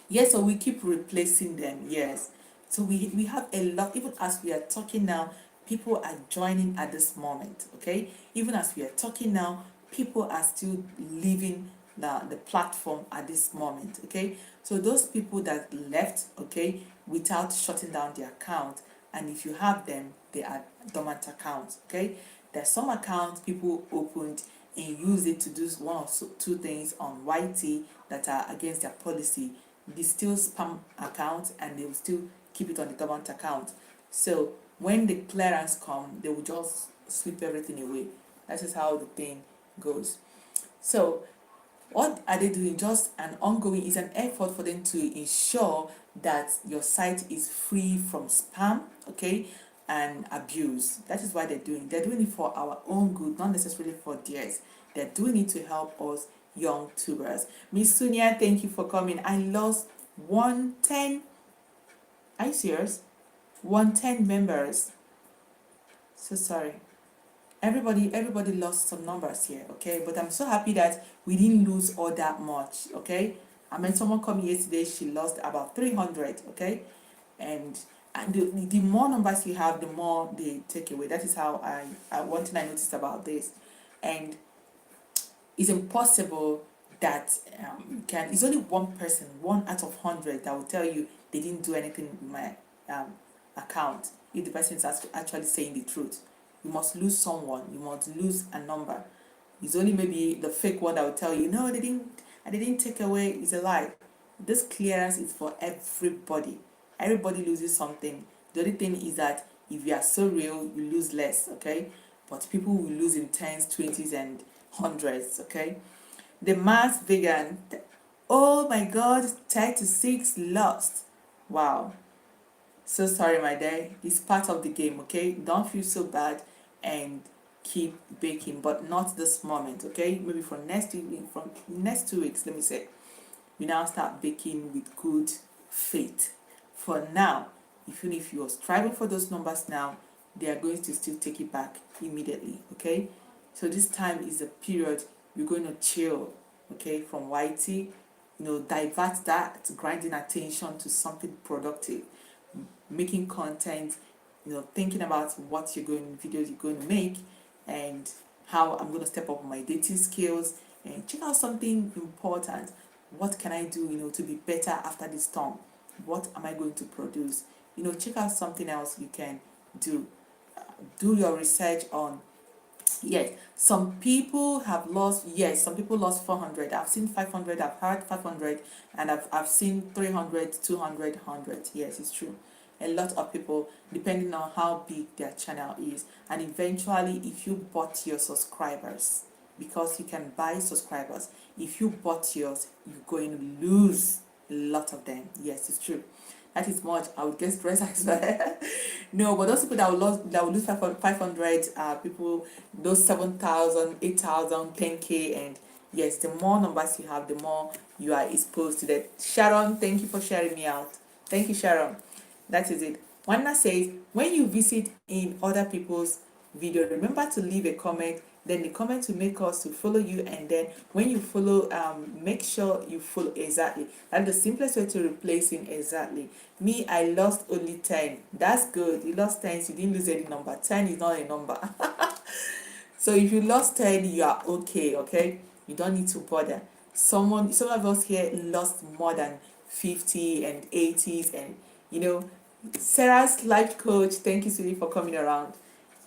Yes, so we keep replacing them. Yes, so we have a lot. Even as we are talking now, people are joining at this moment. Okay, even as we are talking now, people are still leaving the platform at this moment. Okay, so those people that left, okay, without shutting down their account, and if you have them, they are dormant accounts. Okay, There's some accounts people opened and use it to do one or two things on YT that are against their policy. They still spam accounts and they will still keep it on the dormant account. So when the clearance come, they will just sweep everything away. That is how the thing goes. So what are they doing? Just an ongoing, is an effort for them to ensure that your site is free from spam, okay, and abuse. That is why they're doing it for our own good, not necessarily for theirs. They're doing it to help us young tubers. Miss Sunia, thank you for coming. I lost 110. Are you serious? 110 members. So sorry. Everybody lost some numbers here, okay, but I'm so happy that we didn't lose all that much, okay. I met someone come yesterday, she lost about 300, okay, and the more numbers you have, the more they take away. That is how I one thing I noticed about this. And it's impossible that it's only one person, 1 out of 100, that will tell you they didn't do anything with my account if the person is actually saying the truth. You must lose someone, you must lose a number. It's only maybe the fake one that will tell you, no, I didn't take away. It's a lie. This clearance is for everybody. Everybody loses something. The only thing is that if you are so real, you lose less, okay? But people will lose in tens, 20s, and hundreds, okay? The mass vegan, oh my God, 36 lost. Wow. So sorry, my dear. It's part of the game, okay? Don't feel so bad and keep baking, but not this moment, okay? Maybe from next 2 weeks, let me say, we now start baking with good faith. For now, even if you're striving for those numbers now, they are going to still take it back immediately, okay? So this time is a period you're going to chill, okay, from YT, divert that grinding attention to something productive, making content, thinking about videos you're going to make, and how I'm going to step up my dating skills, and check out something important. What can I do, to be better after this storm? What am I going to produce? Check out something else you can do. Do your research on. Yes, some people have lost. Yes, some people lost 400. I've seen 500. I've heard 500, and I've seen 300, 200, 100. Yes, it's true. A lot of people, depending on how big their channel is, and eventually, if you bought your subscribers, because you can buy subscribers. If you bought yours, you're going to lose a lot of them. Yes, it's true. That is much. I would get stressed as well. No, but those people that will lose 500 people, those 7,000, 8,000, 10K, and yes, the more numbers you have, the more you are exposed to that. Sharon, thank you for sharing me out. Thank you, Sharon. That is it. Wanda says, when you visit in other people's video, remember to leave a comment. Then the comment will make us to follow you, and then when you follow, make sure you follow exactly. That's the simplest way to replace him. Exactly. Me, I lost only 10. That's good. You lost 10, so you didn't lose any number. 10 is not a number. So if you lost 10, you are okay. You don't need to bother. Some of us here lost more than 50 and 80s, and Sarah's life coach, thank you, sweetie, for coming around.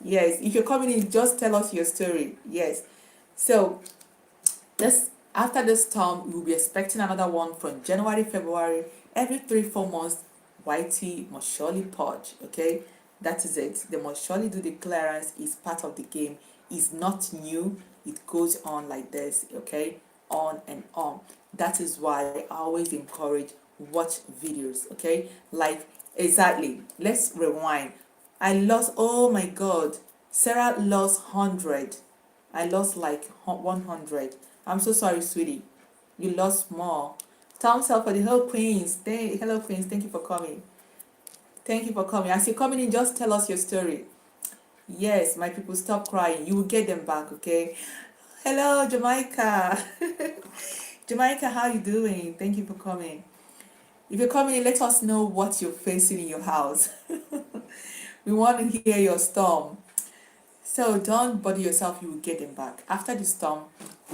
Yes, if you're coming in, just tell us your story. Yes. So this after this storm, we'll be expecting another one from January, February. Every 3-4 months, YT must surely purge. Okay, that is it. They must surely do the clearance. Is part of the game. It's not new. It goes on like this. Okay, on and on. That is why I always encourage watch videos. Okay, like exactly. Let's rewind. I lost. Oh my God, Sarah lost 100. I lost like 100. I'm so sorry, sweetie. You lost more. Thumbs up for the whole Queens. Hello, Queens. Thank you for coming. Thank you for coming. As you're coming in, just tell us your story. Yes, my people, stop crying. You will get them back, okay? Hello, Jamaica. Jamaica, how you doing? Thank you for coming. If you're coming in, let us know what you're facing in your house. We want to hear your storm. So don't bother yourself, you will get them back. After the storm,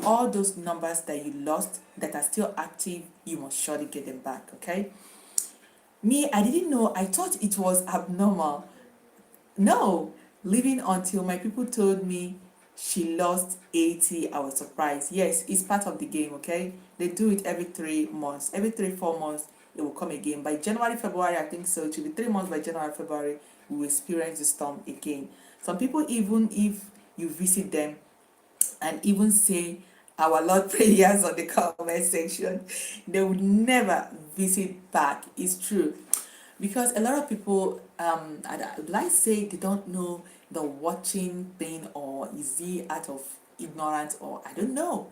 all those numbers that you lost that are still active, you must surely get them back, okay? Me, I didn't know, I thought it was abnormal. No, Living until my people told me she lost 80. I was surprised. Yes, it's part of the game, okay? They do it every 3 months. Every 3, 4 months, it will come again. By January, February, I think so. It will be 3 months by January, February, we will experience the storm again. Some people, even if you visit them and even say our Lord prayers on the comment section, they would never visit back. It's true, because a lot of people, would I say they don't know the watching thing, or is he out of ignorance, or I don't know.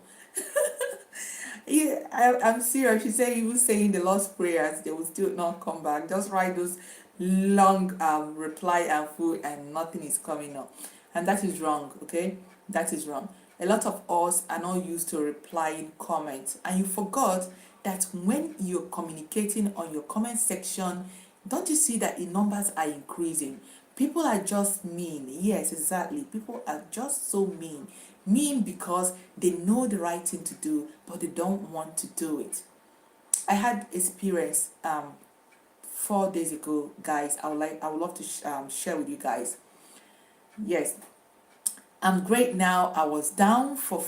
Yeah, I'm serious. She said even saying the Lord's prayers, they will still not come back. Just write those long reply and food, and nothing is coming up, and that is wrong. Okay, that is wrong. A lot of us are not used to replying comments, and you forgot that when you're communicating on your comment section, don't you see that the numbers are increasing? People are just mean. Yes, exactly. People are just so mean. Mean because they know the right thing to do, but they don't want to do it. I had experience 4 days ago, guys. I would love to share with you guys. Yes, I'm great now. I was down for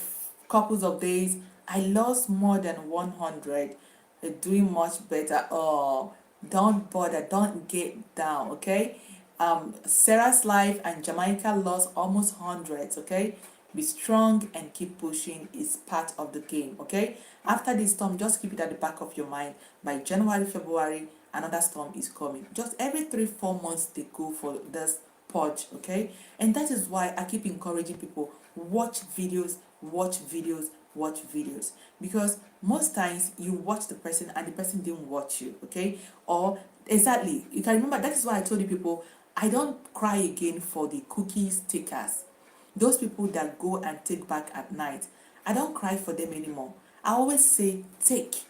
couples of days. I lost more than 100. Doing much better. Oh, don't bother. Don't get down, okay? Sarah's life and Jamaica lost almost hundreds, okay? Be strong and keep pushing is part of the game, okay? After this storm, just keep it at the back of your mind. By January, February, another storm is coming. Just every 3, 4 months they go for this purge, okay? And that is why I keep encouraging people, watch videos, watch videos, watch videos, because most times you watch the person and the person didn't watch you, okay? Or exactly, you can remember, that is why I told you people, I don't cry again for the cookie stickers, those people that go and take back at night. I don't cry for them anymore. I always say take,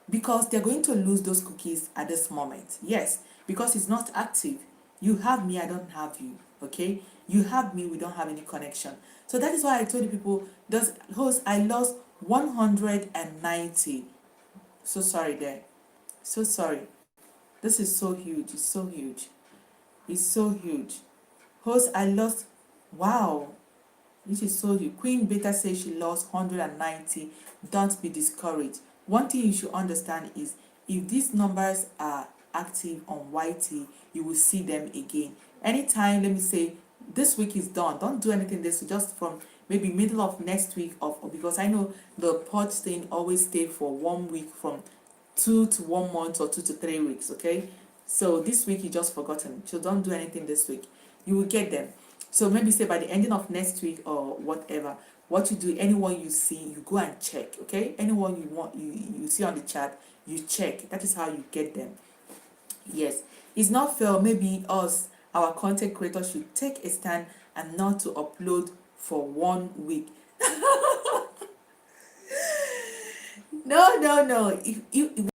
because they're going to lose those cookies at this moment. Yes, because it's not active. You have me, I don't have you. Okay, you have me, we don't have any connection. So that is why I told you people, those host, I lost 190. So sorry there, so sorry. This is so huge, it's so huge, it's so huge. Host, I lost, wow, this is so huge. Queen Beta says she lost 190. Don't be discouraged. One thing you should understand is, if these numbers are active on YT, you will see them again. Anytime, let me say, this week is done. Don't do anything this week, just from maybe middle of next week, because I know the pod thing always stay for 1 week, from 2 to 1 month, or 2 to 3 weeks, okay? So this week you just forgotten. So don't do anything this week. You will get them. So maybe say by the ending of next week or whatever, what you do, anyone you see, you go and check, okay? Anyone you want, you see on the chat, you check. That is how you get them. Yes, it's not fair. Maybe us, our content creators, should take a stand and not to upload for 1 week. No, no, no. If you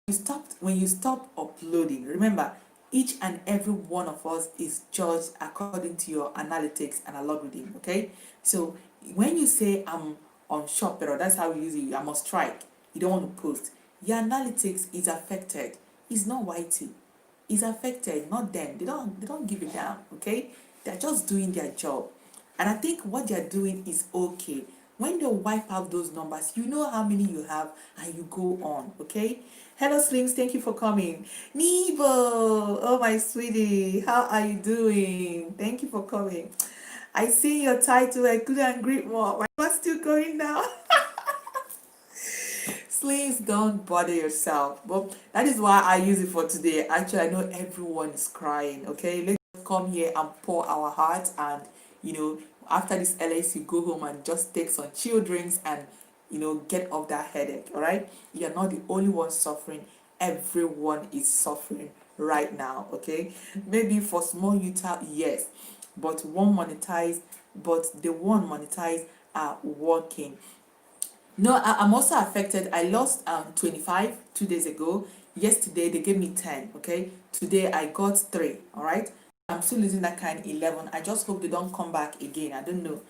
stopped, when you stop uploading, remember, each and every one of us is judged according to your analytics and algorithm, okay? So when you say I'm on short period, that's how you use it, I'm on strike, you don't want to post, your analytics is affected. It's not YT, it's affected, not them. They don't give a damn, okay? They're just doing their job, and I think what they're doing is okay. When they wipe out those numbers, you know how many you have, and you go on, okay? Hello Slims, thank you for coming. Nebo, oh my sweetie, how are you doing? Thank you for coming. I see your title, I couldn't greet more. Why am I still going now? Please don't bother yourself. But that is why I use it for today. Actually, I know everyone is crying. Okay, let's come here and pour our hearts, and after this LAC, go home and just take some chill drinks and get off that headache. All right, you're not the only one suffering. Everyone is suffering right now. Okay, maybe for small Utah, yes, but the one monetized are working. No, I'm also affected. I lost 25 2 days ago. Yesterday they gave me 10. Okay, today I got 3. All right, I'm still losing that kind 11. I just hope they don't come back again. I don't know.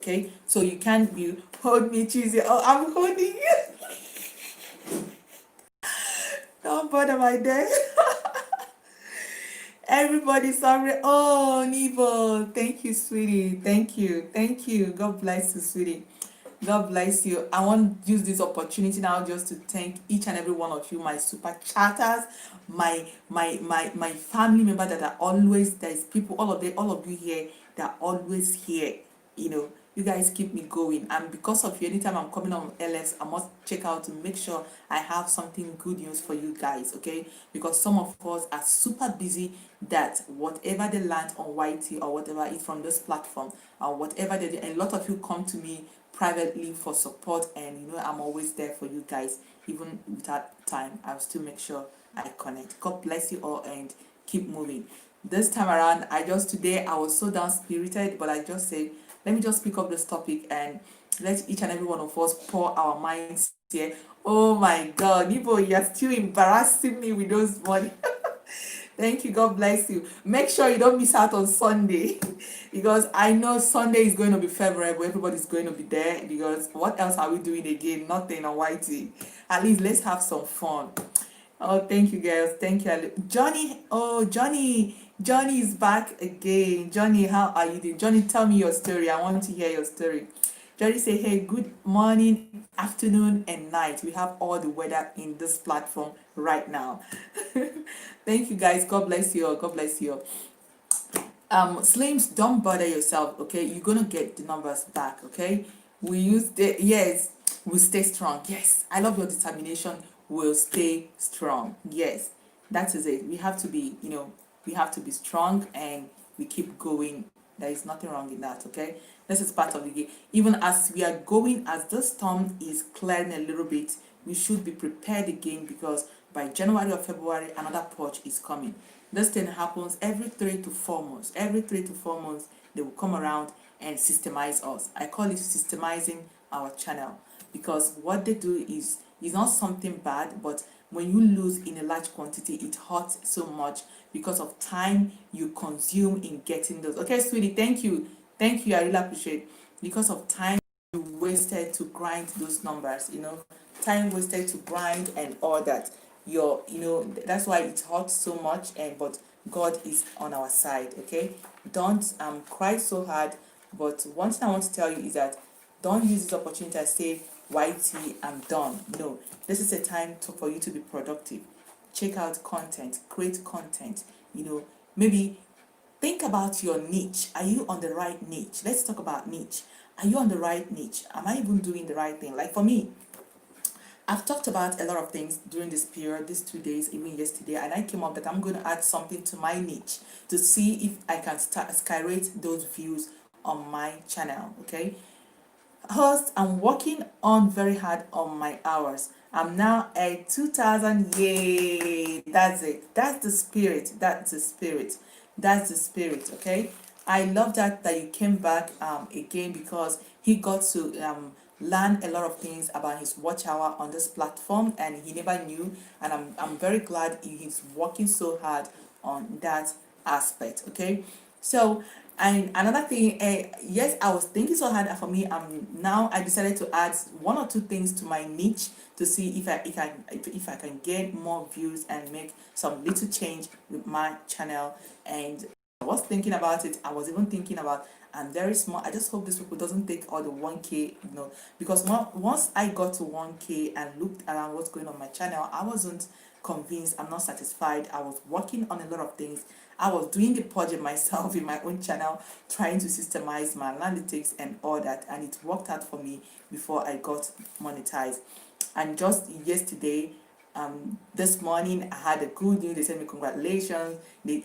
Okay, so you hold me, Chizzy. Oh, I'm holding you. Don't bother my day. Everybody, sorry. Oh, Nivo, thank you, sweetie. Thank you. Thank you. God bless you, sweetie. God bless you. I want to use this opportunity now just to thank each and every one of you, my super chatters, my family member that are always, there's people, all of you here that are always here. You know, you guys keep me going. And because of you, anytime I'm coming on LS, I must check out to make sure I have something good news for you guys, okay? Because some of us are super busy that whatever they land on YT or whatever is from this platform or whatever they do, and a lot of you come to me privately for support, and you know I'm always there for you guys. Even without time, I'll still make sure I connect. God bless you all and keep moving. This time around, today I was so down spirited, but I just said, let me just pick up this topic and let each and every one of us pour our minds here. Oh my God, Nibo, you're still embarrassing me with those money. Thank you. God bless you. Make sure you don't miss out on Sunday because I know Sunday is going to be favorable. Everybody's going to be there because what else are we doing again? Nothing on YT. At least let's have some fun. Oh, thank you, girls. Thank you. Johnny. Oh, Johnny. Johnny is back again. Johnny, how are you doing? Johnny, tell me your story. I want to hear your story. Johnny say, hey, good morning, afternoon, and night. We have all the weather in this platform right now. Thank you, guys. God bless you all. God bless you all. Slims, don't bother yourself, okay? You're gonna get the numbers back, okay? We use the yes, we stay strong. Yes, I love your determination. We'll stay strong. Yes, that is it. We have to be, we have to be strong and we keep going. There is nothing wrong in that, okay? This is part of the game. Even as we are going, as the storm is clearing a little bit, we should be prepared again because by January or February, another purge is coming. This thing happens every 3 to 4 months. Every 3 to 4 months, they will come around and systemize us. I call it systemizing our channel because what they do is not something bad, but when you lose in a large quantity, it hurts so much because of time you consume in getting those. Okay, sweetie, thank you. Thank you. I really appreciate it. Because of time you wasted to grind those numbers, time wasted to grind and all that. That's why it hurts so much, and but God is on our side, okay? Don't cry so hard. But one thing I want to tell you is that don't use this opportunity to say, YT, I'm done. No, this is a time for you to be productive. Check out content, create content, maybe think about your niche. Are you on the right niche? Let's talk about niche. Are you on the right niche? Am I even doing the right thing? Like for me, I've talked about a lot of things during this period, these 2 days, even yesterday, and I came up that I'm going to add something to my niche to see if I can start skyrate those views on my channel, okay? First, I'm working on very hard on my hours. I'm now at 2,000. Yay! That's it. That's the spirit. That's the spirit. That's the spirit. Okay. I love that you came back again because he got to learn a lot of things about his watch hour on this platform and he never knew. And I'm very glad he's working so hard on that aspect. Okay. So, and another thing, yes, I was thinking so hard for me. Now I decided to add 1 or 2 things to my niche to see if I can get more views and make some little change with my channel. And I was thinking about it. I was even thinking about, I'm very small. I just hope this people doesn't take all the 1K, because once I got to 1K and looked around what's going on my channel, I wasn't convinced. I'm not satisfied. I was working on a lot of things. I was doing the project myself in my own channel, trying to systemize my analytics and all that, and it worked out for me before I got monetized. And just yesterday, this morning, I had a good news. They sent me congratulations. They,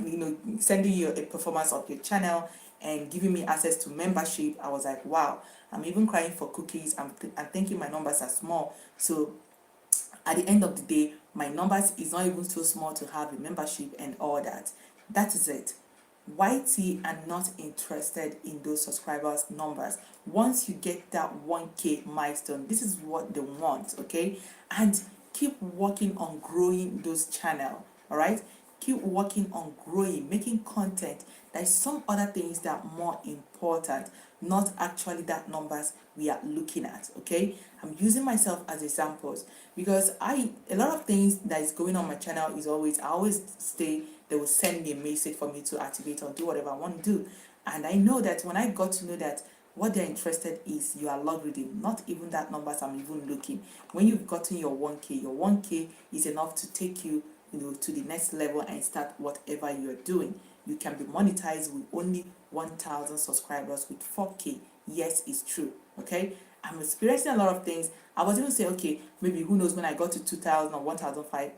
sending you a performance of your channel and giving me access to membership. I was like, wow. I'm even crying for cookies. I'm thinking my numbers are small. So at the end of the day, my numbers is not even so small to have a membership and all that. That is it. YT are not interested in those subscribers numbers. Once you get that 1K milestone, this is what they want, okay? And keep working on growing those channel, all right? keep working on growing, making content. There's some other things that are more important, not actually that numbers we are looking at. Okay, I'm using myself as examples because a lot of things that is going on my channel is always, I always stay, they will send me a message for me to activate or do whatever I want to do. And I know that when I got to know that what they're interested is your algorithm, not even that numbers I'm even looking. When you've gotten your 1K, your 1K is enough to take you, to the next level and start whatever you're doing. You can be monetized with only 1,000 subscribers with 4K. Yes, it's true. Okay, I'm experiencing a lot of things. I was even saying, okay, maybe who knows when I got to 2,000 or 1,005.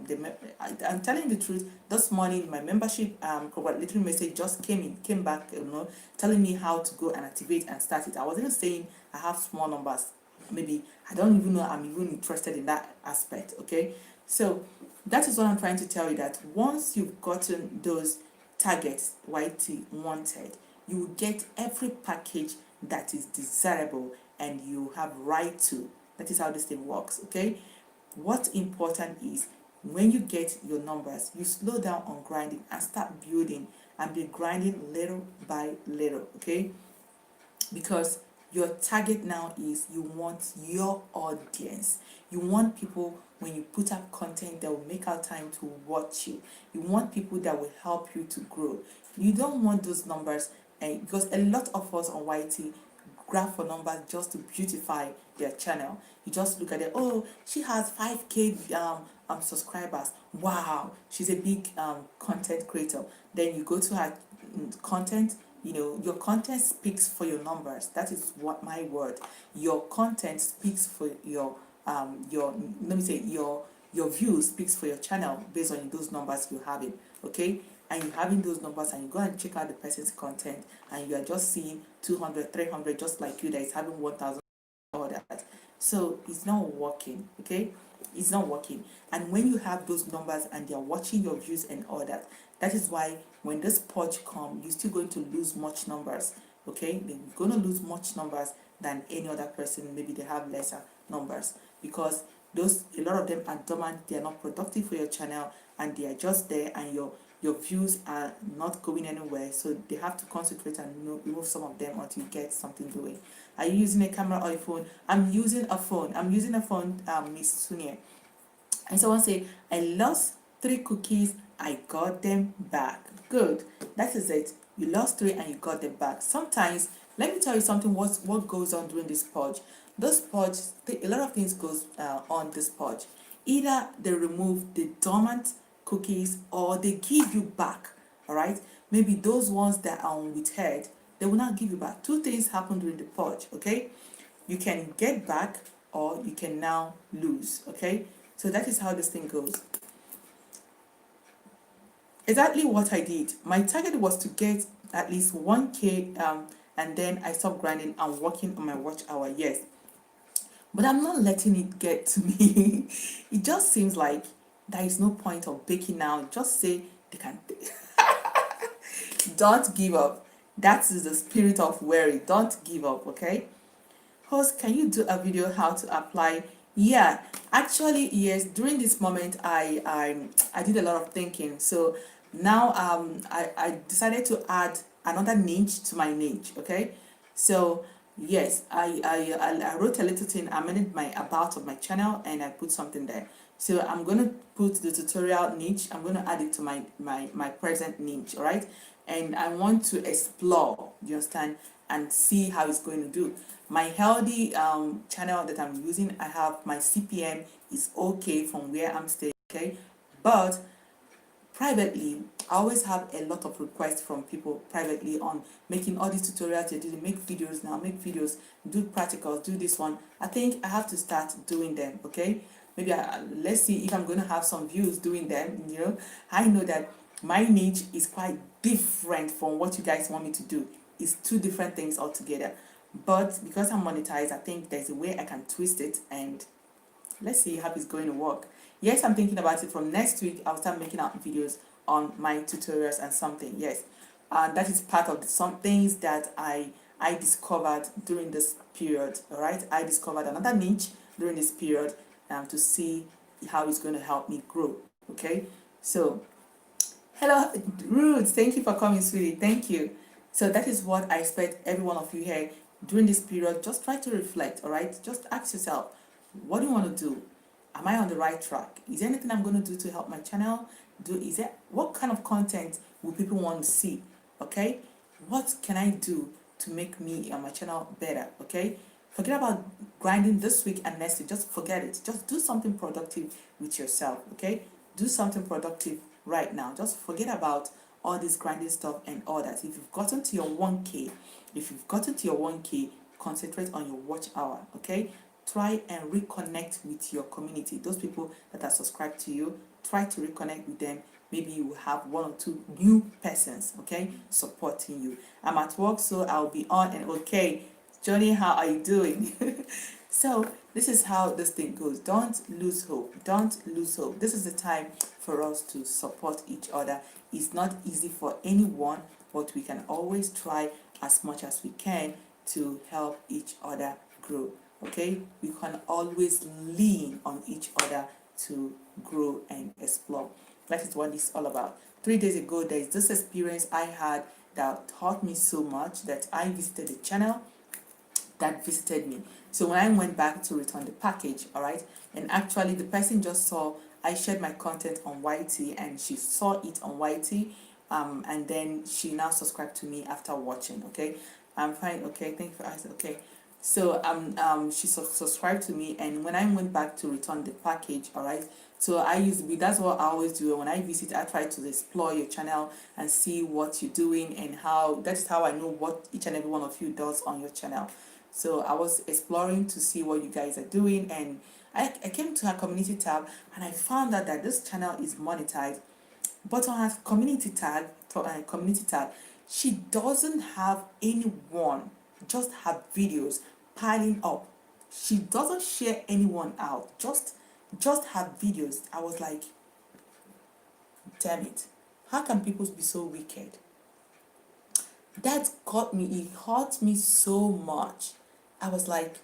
I'm telling you the truth. This morning, my membership congratulatory message just came back, telling me how to go and activate and start it. I was even saying I have small numbers. Maybe I don't even know I'm even interested in that aspect. Okay, so that is what I'm trying to tell you, that once you've gotten those targets YT wanted, you will get every package that is desirable and you have right to. That is how this thing works. Okay, what's important is when you get your numbers, you slow down on grinding and start building, and be grinding little by little. Okay, because your target now is, you want your audience. You want people, when you put up content, that will make out time to watch you. You want people that will help you to grow. You don't want those numbers, and because a lot of us on YT grab for numbers just to beautify their channel. You just look at it, oh, she has 5K subscribers. Wow, she's a big content creator. Then you go to her content. Your content speaks for your numbers. That is what my word. Your content speaks for your let me say your views, speaks for your channel based on those numbers you have it. Okay, and you having those numbers, and you go and check out the person's content, and you are just seeing 200, 300, just like you, that is having 1,000, all that. So it's not working. Okay, it's not working. And when you have those numbers and they're watching your views and all that, that is why when this purge come, you're still going to lose much numbers. Okay, you're going to lose much numbers than any other person. Maybe they have lesser numbers, because a lot of them are dormant, they are not productive for your channel, and they are just there, and your views are not going anywhere. So they have to concentrate and remove some of them until you get something going. Are you using a camera or a phone? I'm using a phone. Miss Sunia. And someone say, I lost 3 cookies, I got them back. Good. That is it. You lost 3 and you got them back. Sometimes, let me tell you something, what goes on during this purge. This purge, a lot of things goes on this purge. Either they remove the dormant cookies, or they give you back. All right, maybe those ones that are on withheld, they will not give you back. 2 things happen during the purge. Okay, you can get back, or you can now lose. Okay, so that is how this thing goes. Exactly what I did. My target was to get at least 1K, and then I stopped grinding and working on my watch hour. Yes, but I'm not letting it get to me. It just seems like there is no point of baking now. Just say they can. Don't give up. That is the spirit of worry. Don't give up. Okay. Host, can you do a video how to apply? Yeah, actually, yes. During this moment, I did a lot of thinking. So now I decided to add another niche to my niche. Okay, so yes, I wrote a little thing. I made my about of my channel, and I put something there. So I'm gonna put the tutorial niche. I'm gonna add it to my present niche. All right, and I want to explore. You understand? And see how it's going to do. My healthy channel that I'm using, I have my CPM is okay from where I'm staying. Okay, but privately, I always have a lot of requests from people privately on making all these tutorials. They do make videos now, make videos, do practicals, do this one. I think I have to start doing them. Okay, maybe let's see if I'm going to have some views doing them. I know that my niche is quite different from what you guys want me to do. It's 2 different things altogether. But because I'm monetized, I think there's a way I can twist it, and let's see how it's going to work. Yes, I'm thinking about it. From next week, I'll start making out videos on my tutorials and something. Yes, that is part of some things that I discovered during this period. All right, I discovered another niche during this period to see how it's going to help me grow. Okay, so Hello, Ruth. Thank you for coming, sweetie. Thank you. So that is what I expect every one of you here during this period. Just try to reflect, all right? Just ask yourself, what do you want to do? Am I on the right track? Is there anything I'm going to do to help my channel? Is there what kind of content will people want to see? Okay? What can I do to make me and my channel better? Okay? Forget about grinding this week and next week. Just forget it. Just do something productive with yourself. Okay? Do something productive right now. Just forget about all this grinding stuff and all that. If you've gotten to your 1K, concentrate on your watch hour. Okay? Try and reconnect with your community. Those people that are subscribed to you, try to reconnect with them. Maybe you will have one or two new persons, okay, supporting you. I'm at work, so I'll be on and okay. Johnny, how are you doing? So this is how this thing goes. Don't lose hope. Don't lose hope. This is the time for us to support each other. It's not easy for anyone, but we can always try as much as we can to help each other grow. Okay, we can always lean on each other to grow and explore. That is what it's all about. 3 days ago, there is this experience I had that taught me so much that I visited the channel that visited me. So when I went back to return the package, all right, and actually the person just saw I shared my content on YT and she saw it on YT, and then she now subscribed to me after watching. Okay, I'm fine. Okay, thank you for asking. Okay, so she subscribed to me, and when I went back to return the package, all right. So that's what I always do when I visit. I try to explore your channel and see what you're doing and how. That's how I know what each and every one of you does on your channel. So I was exploring to see what you guys are doing, and I came to her community tab and I found out that this channel is monetized, but on her community tab, she doesn't have anyone, just her videos piling up. She doesn't share anyone out, just her videos. I was like, damn it, how can people be so wicked? That got me, it hurt me so much. I was like,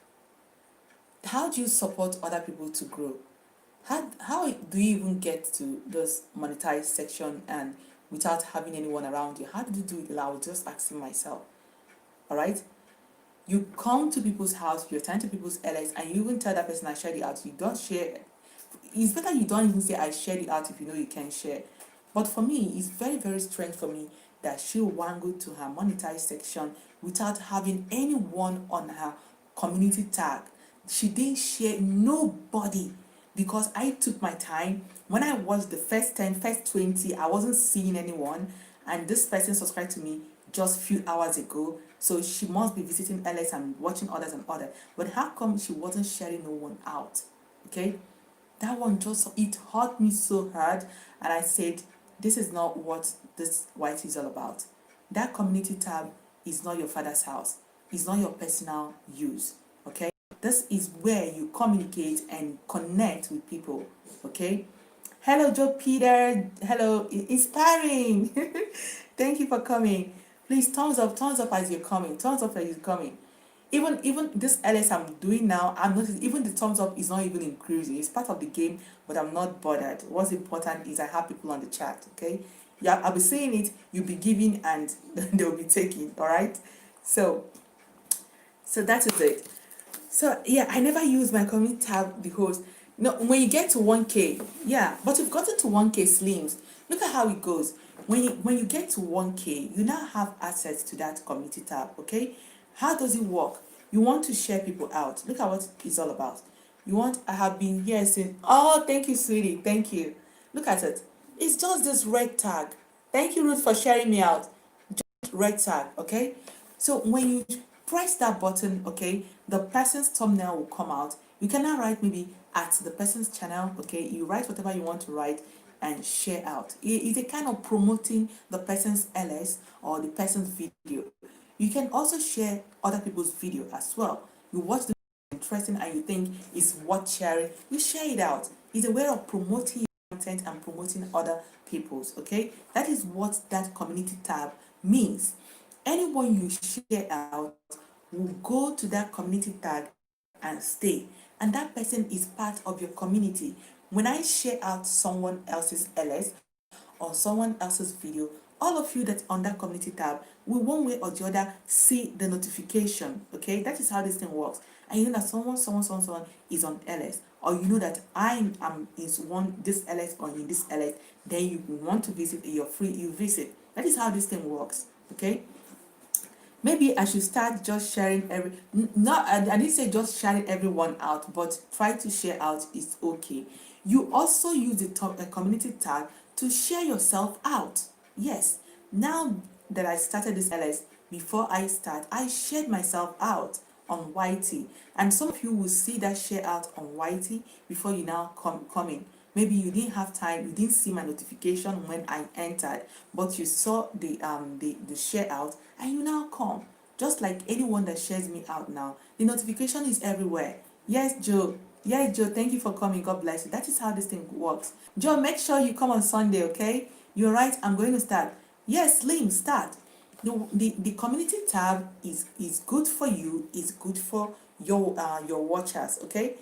how do you support other people to grow? How do you even get to this monetized section and without having anyone around you? How did you do it? I was just asking myself. All right? You come to people's house, you attend to people's LS, and you even tell that person I shared it out. You don't share. It's better you don't even say I shared it out if you know you can share. But for me, it's very, very strange for me that she wangled to her monetized section without having anyone on her community tag. She didn't share nobody because I took my time. When I watched the first 10, first 20, I wasn't seeing anyone, and this person subscribed to me just a few hours ago. So she must be visiting LS and watching others and others. But how come she wasn't sharing no one out? Okay? That one just, it hurt me so hard, and I said, this is not what this YT is all about. That community tab is not your father's house. It's not your personal use. Okay? This is where you communicate and connect with people. Okay? Hello, Joe Peter. Hello, inspiring. Thank you for coming. Please thumbs up as you're coming. Thumbs up as you're coming. Even this LS I'm doing now, I'm not even the thumbs up is not even increasing. It's part of the game, but I'm not bothered. What's important is I have people on the chat. Okay, yeah, I'll be saying it, you'll be giving, and they'll be taking. All right, so that is it. So yeah, I never use my community tab because no, when you get to 1K, yeah, but you've gotten to 1K slims. Look at how it goes. When you get to 1K, you now have access to that community tab. Okay, how does it work? You want to share people out. Look at what it's all about. You want, I have been here since, oh, thank you, sweetie, thank you. Look at it. It's just this red tag. Thank you, Ruth, for sharing me out. Red tag, okay? So when you press that button, okay, the person's thumbnail will come out. You can now write maybe at the person's channel, okay? You write whatever you want to write and share out. It's a kind of promoting the person's LS or the person's video. You can also share other people's video as well. You watch the interesting and you think it's worth sharing, you share it out. It's a way of promoting your content and promoting other people's. Okay, that is what that community tab means. Anyone you share out will go to that community tag and stay, and that person is part of your community. When I share out someone else's LS or someone else's video, all of you that's on that community tab will one way or the other see the notification. Okay, that is how this thing works. And you know that someone is on LS, or you know that I am is one this LS or in this LS, then you want to visit, you're free, you visit. That is how this thing works. Okay, maybe I should start just sharing not, I didn't say just sharing everyone out, but try to share out is okay. You also use the community tag to share yourself out. Yes, now that I started this LS, before I start, I shared myself out on YT, and some of you will see that share out on YT before you now come in. Maybe you didn't have time, you didn't see my notification when I entered, but you saw the share out and you now come. Just like anyone that shares me out now, the notification is everywhere. Yes, Joe. Yes, Joe, thank you for coming. God bless you. That is how this thing works. Joe, make sure you come on Sunday, okay? You're right, I'm going to start. Yes, Slim, start. The community tab is good for you, is good for your watchers, okay?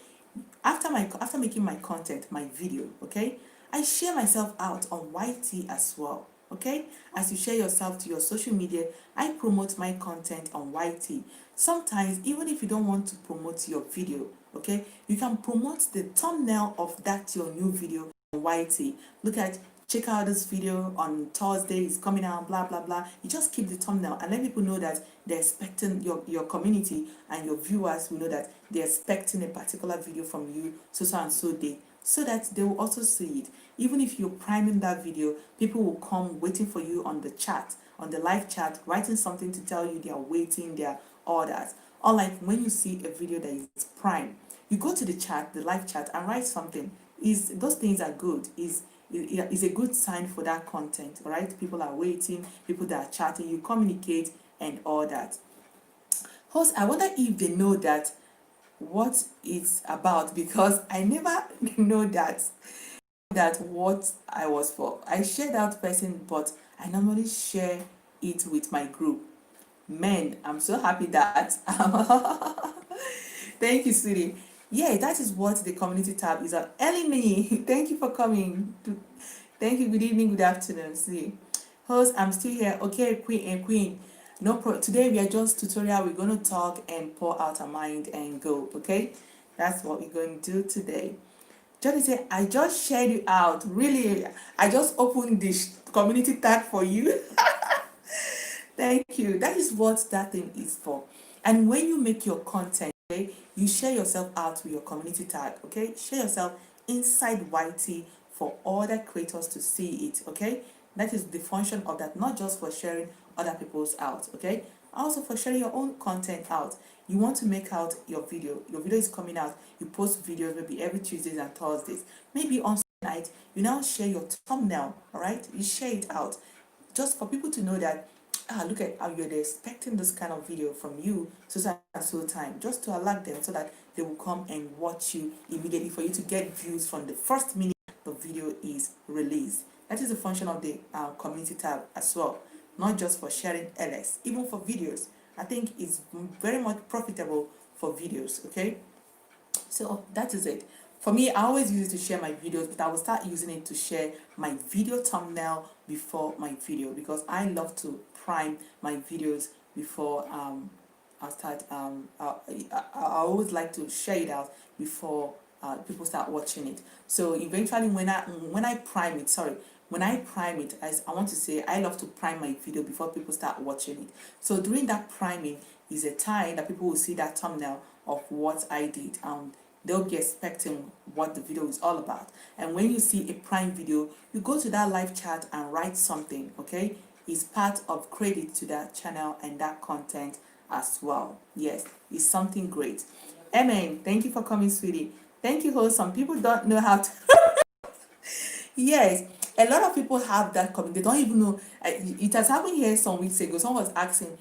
After making my content, my video, okay, I share myself out on YT as well. Okay, as you share yourself to your social media, I promote my content on YT. Sometimes even if you don't want to promote your video, okay, you can promote the thumbnail of that your new video on YT. Look at, check out this video on Thursday, it's coming out, blah blah blah. You just keep the thumbnail and let people know that they're expecting, your community and your viewers will know that they're expecting a particular video from you so and so day, so that they will also see it. Even if you're priming that video, people will come waiting for you on the chat, on the live chat, writing something to tell you they are waiting, their orders. Unlike when you see a video that is prime, you go to the chat, the live chat, and write something. Those things are good. Is a good sign for that content, all right? People are waiting, people that are chatting, you communicate and all that. Host, I wonder if they know that what it's about, because I never know that what I was for. I share that person, but I normally share it with my group. Men, I'm so happy that thank you, sweetie. Yeah, that is what the community tab is. Eleni, thank you for coming. Thank you. Good evening, good afternoon. See, host, I'm still here. Okay, queen. No pro. Today we are just tutorial. We're going to talk and pour out our mind and go. Okay, that's what we're going to do today. Johnny said, I just shared you out. Really, I just opened this community tag for you. Thank you. That is what that thing is for. And when you make your content, okay, you share yourself out with your community tag, okay? Share yourself inside YT for other creators to see it, okay? That is the function of that, not just for sharing other people's out, okay? Also for sharing your own content out. You want to make out your video is coming out, you post videos maybe every Tuesdays and Thursdays. Maybe on night, you now share your thumbnail, all right? You share it out just for people to know that, look at how you're expecting this kind of video from you so and so time, just to alert them so that they will come and watch you immediately, for you to get views from the first minute the video is released. That is the function of the community tab as well, not just for sharing LS, even for videos. I think it's very much profitable for videos, okay? So that is it. For me, I always use it to share my videos, but I will start using it to share my video thumbnail before my video, because I love to prime my videos before I'll start. I always like to share it out before people start watching it. So eventually, when I prime it, as I want to say, I love to prime my video before people start watching it. So during that priming is a time that people will see that thumbnail of what I did, and they'll be expecting what the video is all about. And when you see a prime video, you go to that live chat and write something, okay? It's part of credit to that channel and that content as well. Yes, it's something great. Amen. Thank you for coming, sweetie. Thank you, host. Some people don't know how to. Yes, a lot of people have that community. They don't even know. It has happened here some weeks ago. Someone was asking,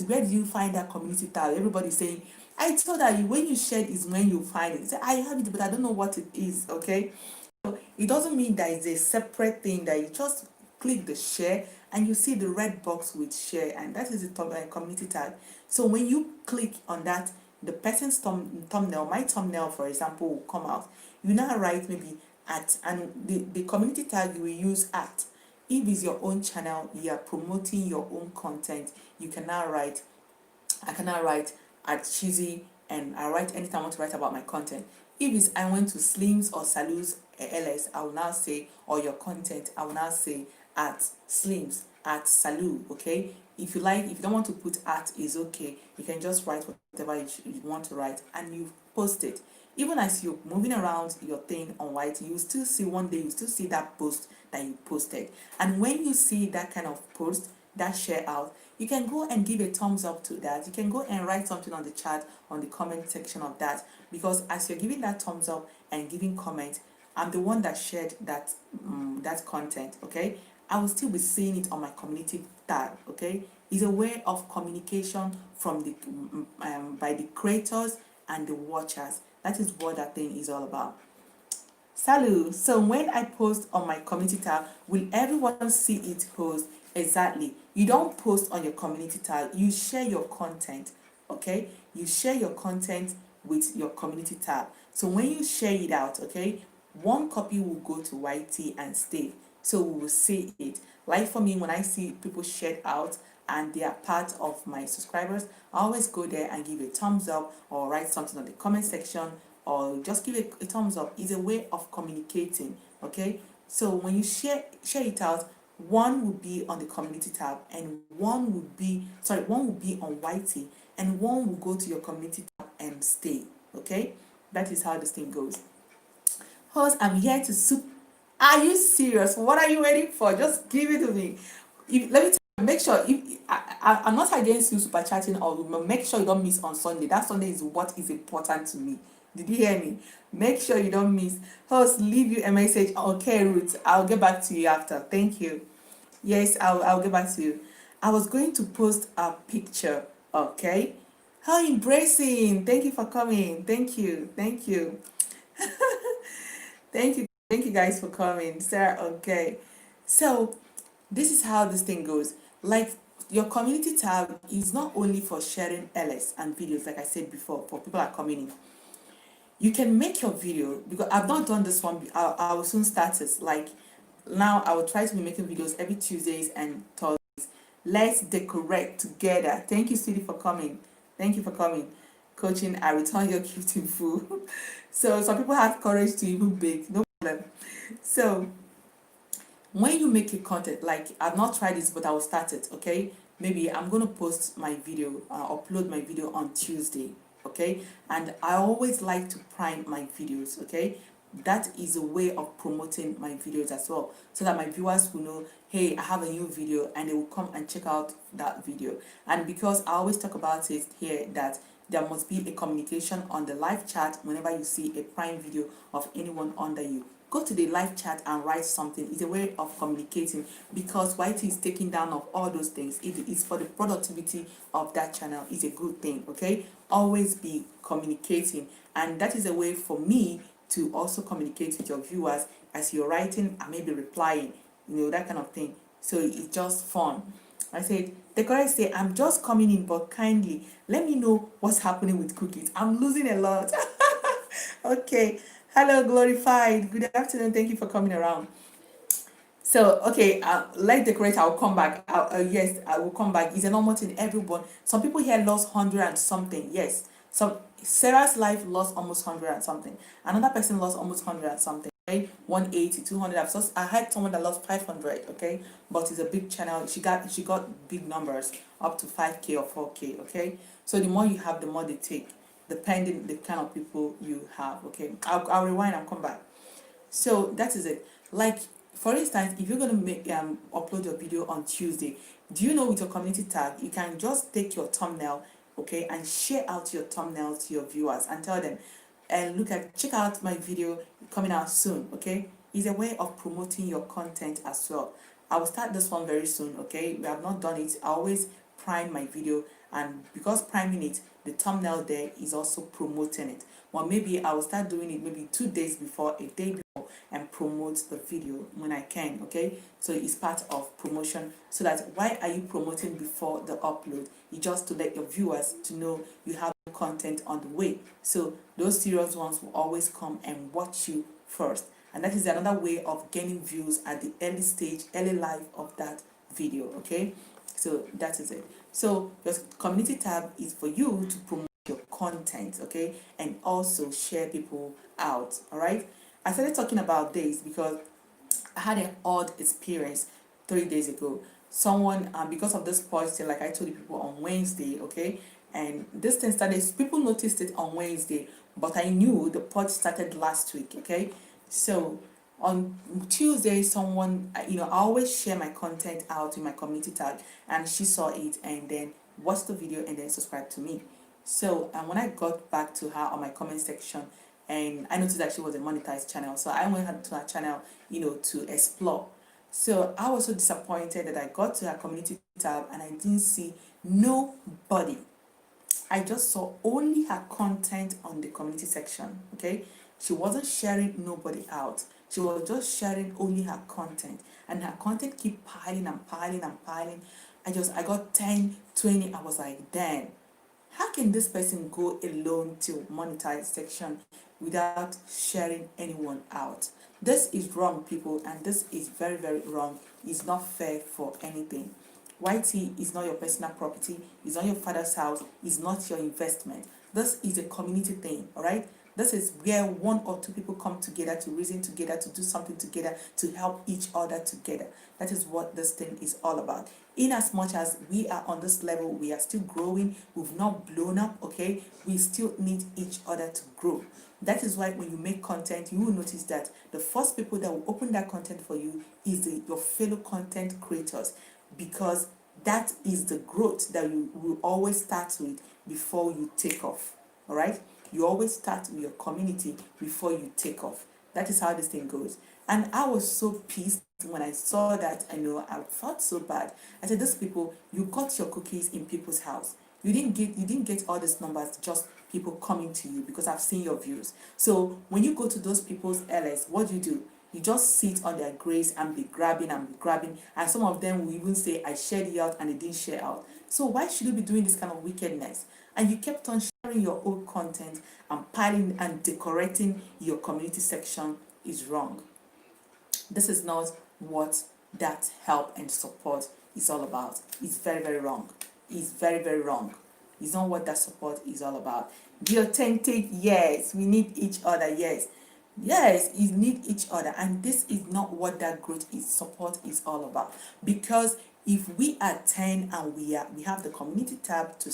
where did you find that community tab? Everybody's saying, I told that when you share is when you find it. Say, I have it, but I don't know what it is, okay? So it doesn't mean that it's a separate thing, that you just click the share and you see the red box with share, and that is the community tag. So when you click on that, the person's thumbnail, my thumbnail, for example, will come out. You now write maybe at, and the community tag you will use at. if it's your own channel, you are promoting your own content, you can now write, I can now write at Chizzy, and I write anything I want to write about my content. If it's I went to Slims or Salus LS, I will now say, or your content, I will now say at Slims, at Salu, okay? If you like, if you don't want to put at, is okay. You can just write whatever you want to write, and you post it. Even as you're moving around your thing on white, you still see one day, you still see that post that you posted. And when you see that kind of post, that share out, you can go and give a thumbs up to that. You can go and write something on the chat, on the comment section of that, because as you're giving that thumbs up and giving comment, I'm the one that shared that content, okay? I will still be seeing it on my community tab, okay? It's a way of communication from the by the creators and the watchers. That is what that thing is all about. Salut. So when I post on my community tab, will everyone see it post? Exactly. You don't post on your community tab, you share your content, okay? You share your content with your community tab. So when you share it out, okay, one copy will go to YT and stay. So we will see it. Like for me, when I see people shared out and they are part of my subscribers, I always go there and give a thumbs up or write something on the comment section, or just give a thumbs up. Is a way of communicating, okay? So when you share it out, one will be on the community tab, and one will be on YT, and one will go to your community tab and stay, okay? That is how this thing goes. Host, I'm here to soup. Are you serious? What are you waiting for? Just give it to me. Let me tell you, make sure, if I'm not against you super chatting, or make sure you don't miss on Sunday. That Sunday is what is important to me. Did you hear me? Make sure you don't miss. Host, leave you a message. Okay, Ruth, I'll get back to you after. Thank you. Yes, I'll get back to you. I was going to post a picture, okay? How embracing. Thank you for coming. Thank you. Thank you. Thank you guys for coming. Sarah, okay. So this is how this thing goes. Like, your community tab is not only for sharing LS and videos, like I said before, for people that are coming in. You can make your video, because I've not done this one. I will soon start it. Like, now I will try to be making videos every Tuesdays and Thursdays. Let's decorate together. Thank you, Sweetie, for coming. Thank you for coming. Coaching, I return your gift in full. So some people have courage to even bake, no problem. So when you make a content, like, I've not tried this, but I will start it, okay? Maybe I'm going to post my video, upload my video on Tuesday, okay? And I always like to prime my videos, okay? That is a way of promoting my videos as well, so that my viewers will know, hey, I have a new video, and they will come and check out that video. And because I always talk about it here, that there must be a communication on the live chat whenever you see a prime video of anyone under you. Go to the live chat and write something. It's a way of communicating, because YT is taking down of all those things. It is for the productivity of that channel. It's a good thing, okay? Always be communicating, and that is a way for me to also communicate with your viewers as you're writing and maybe replying, that kind of thing. So it's just fun. I said, the correct say, I'm just coming in, but kindly let me know what's happening with cookies. I'm losing a lot. Okay. Hello, Glorified. Good afternoon. Thank you for coming around. So, okay, let's decorate. I'll come back. Yes, I will come back. It's a normal thing. Everyone, some people here lost 100 and something. Yes. So, Sarah's life lost almost 100 and something. Another person lost almost 100 and something. Okay, 180, 200. I had someone that lost 500. Okay, but it's a big channel. She got big numbers, up to 5K or 4K. Okay, so the more you have, the more they take, depending the kind of people you have. Okay, I'll rewind and come back. So that is it. Like, for instance, if you're gonna make upload your video on Tuesday, do you know, with your community tag, you can just take your thumbnail, okay, and share out your thumbnail to your viewers and tell them, and check out my video coming out soon, okay? It's a way of promoting your content as well. I will start this one very soon, okay? We have not done it. I always prime my video, and because priming it, the thumbnail there is also promoting it. Well, maybe I will start doing it maybe 2 days before, a day before, and promote the video when I can, okay? So it's part of promotion, so that why are you promoting before the upload? It's just to let your viewers to know you have content on the way. So those serious ones will always come and watch you first. and that is another way of gaining views at the early stage, early life of that video. Okay, so that is it. So your community tab is for you to promote your content, okay, and also share people out. All right, I started talking about this because I had an odd experience 3 days ago. Someone, because of this purge thing, like I told you people on Wednesday, okay, and this thing started, people noticed it on Wednesday, but I knew the purge started last week, okay. So on Tuesday, someone, I always share my content out in my community tag, and she saw it and then watched the video and then subscribed to me. So, and when I got back to her on my comment section, and I noticed that she was a monetized channel, so I went to her channel, to explore. So I was so disappointed that I got to her community tab and I didn't see nobody. I just saw only her content on the community section, okay? She wasn't sharing nobody out. She was just sharing only her content, and her content keep piling and piling and piling. I got 10, 20. I was like, damn, how can this person go alone to monetize section without sharing anyone out? This is wrong, people, and this is very, very wrong. It's not fair for anything. YT is not your personal property, it's not your father's house, it's not your investment. This is a community thing, all right? This is where one or two people come together to reason together, to do something together, to help each other together. That is what this thing is all about. In as much as we are on this level, we are still growing, we've not blown up, okay? We still need each other to grow. That is why when you make content, you will notice that the first people that will open that content for you is your fellow content creators, because that is the growth that you will always start with before you take off. All right, you always start with your community before you take off. That is how this thing goes. And I was so pissed when I saw that. I felt so bad. I said, these people, you got your cookies in people's house. You didn't get all these numbers, just people coming to you, because I've seen your views. So when you go to those people's LS, what do? You just sit on their grace and be grabbing and be grabbing, and some of them will even say, I shared it out and they didn't share out. So why should you be doing this kind of wickedness? And you kept on sharing your own content and piling and decorating your community section is wrong. This is not what that help and support is all about. It's very, very wrong. It's very, very wrong. It's not what that support is all about. Be authentic, yes. We need each other, yes. Yes, you need each other, and this is not what that growth is support is all about. Because if we are 10 and we have the community tab to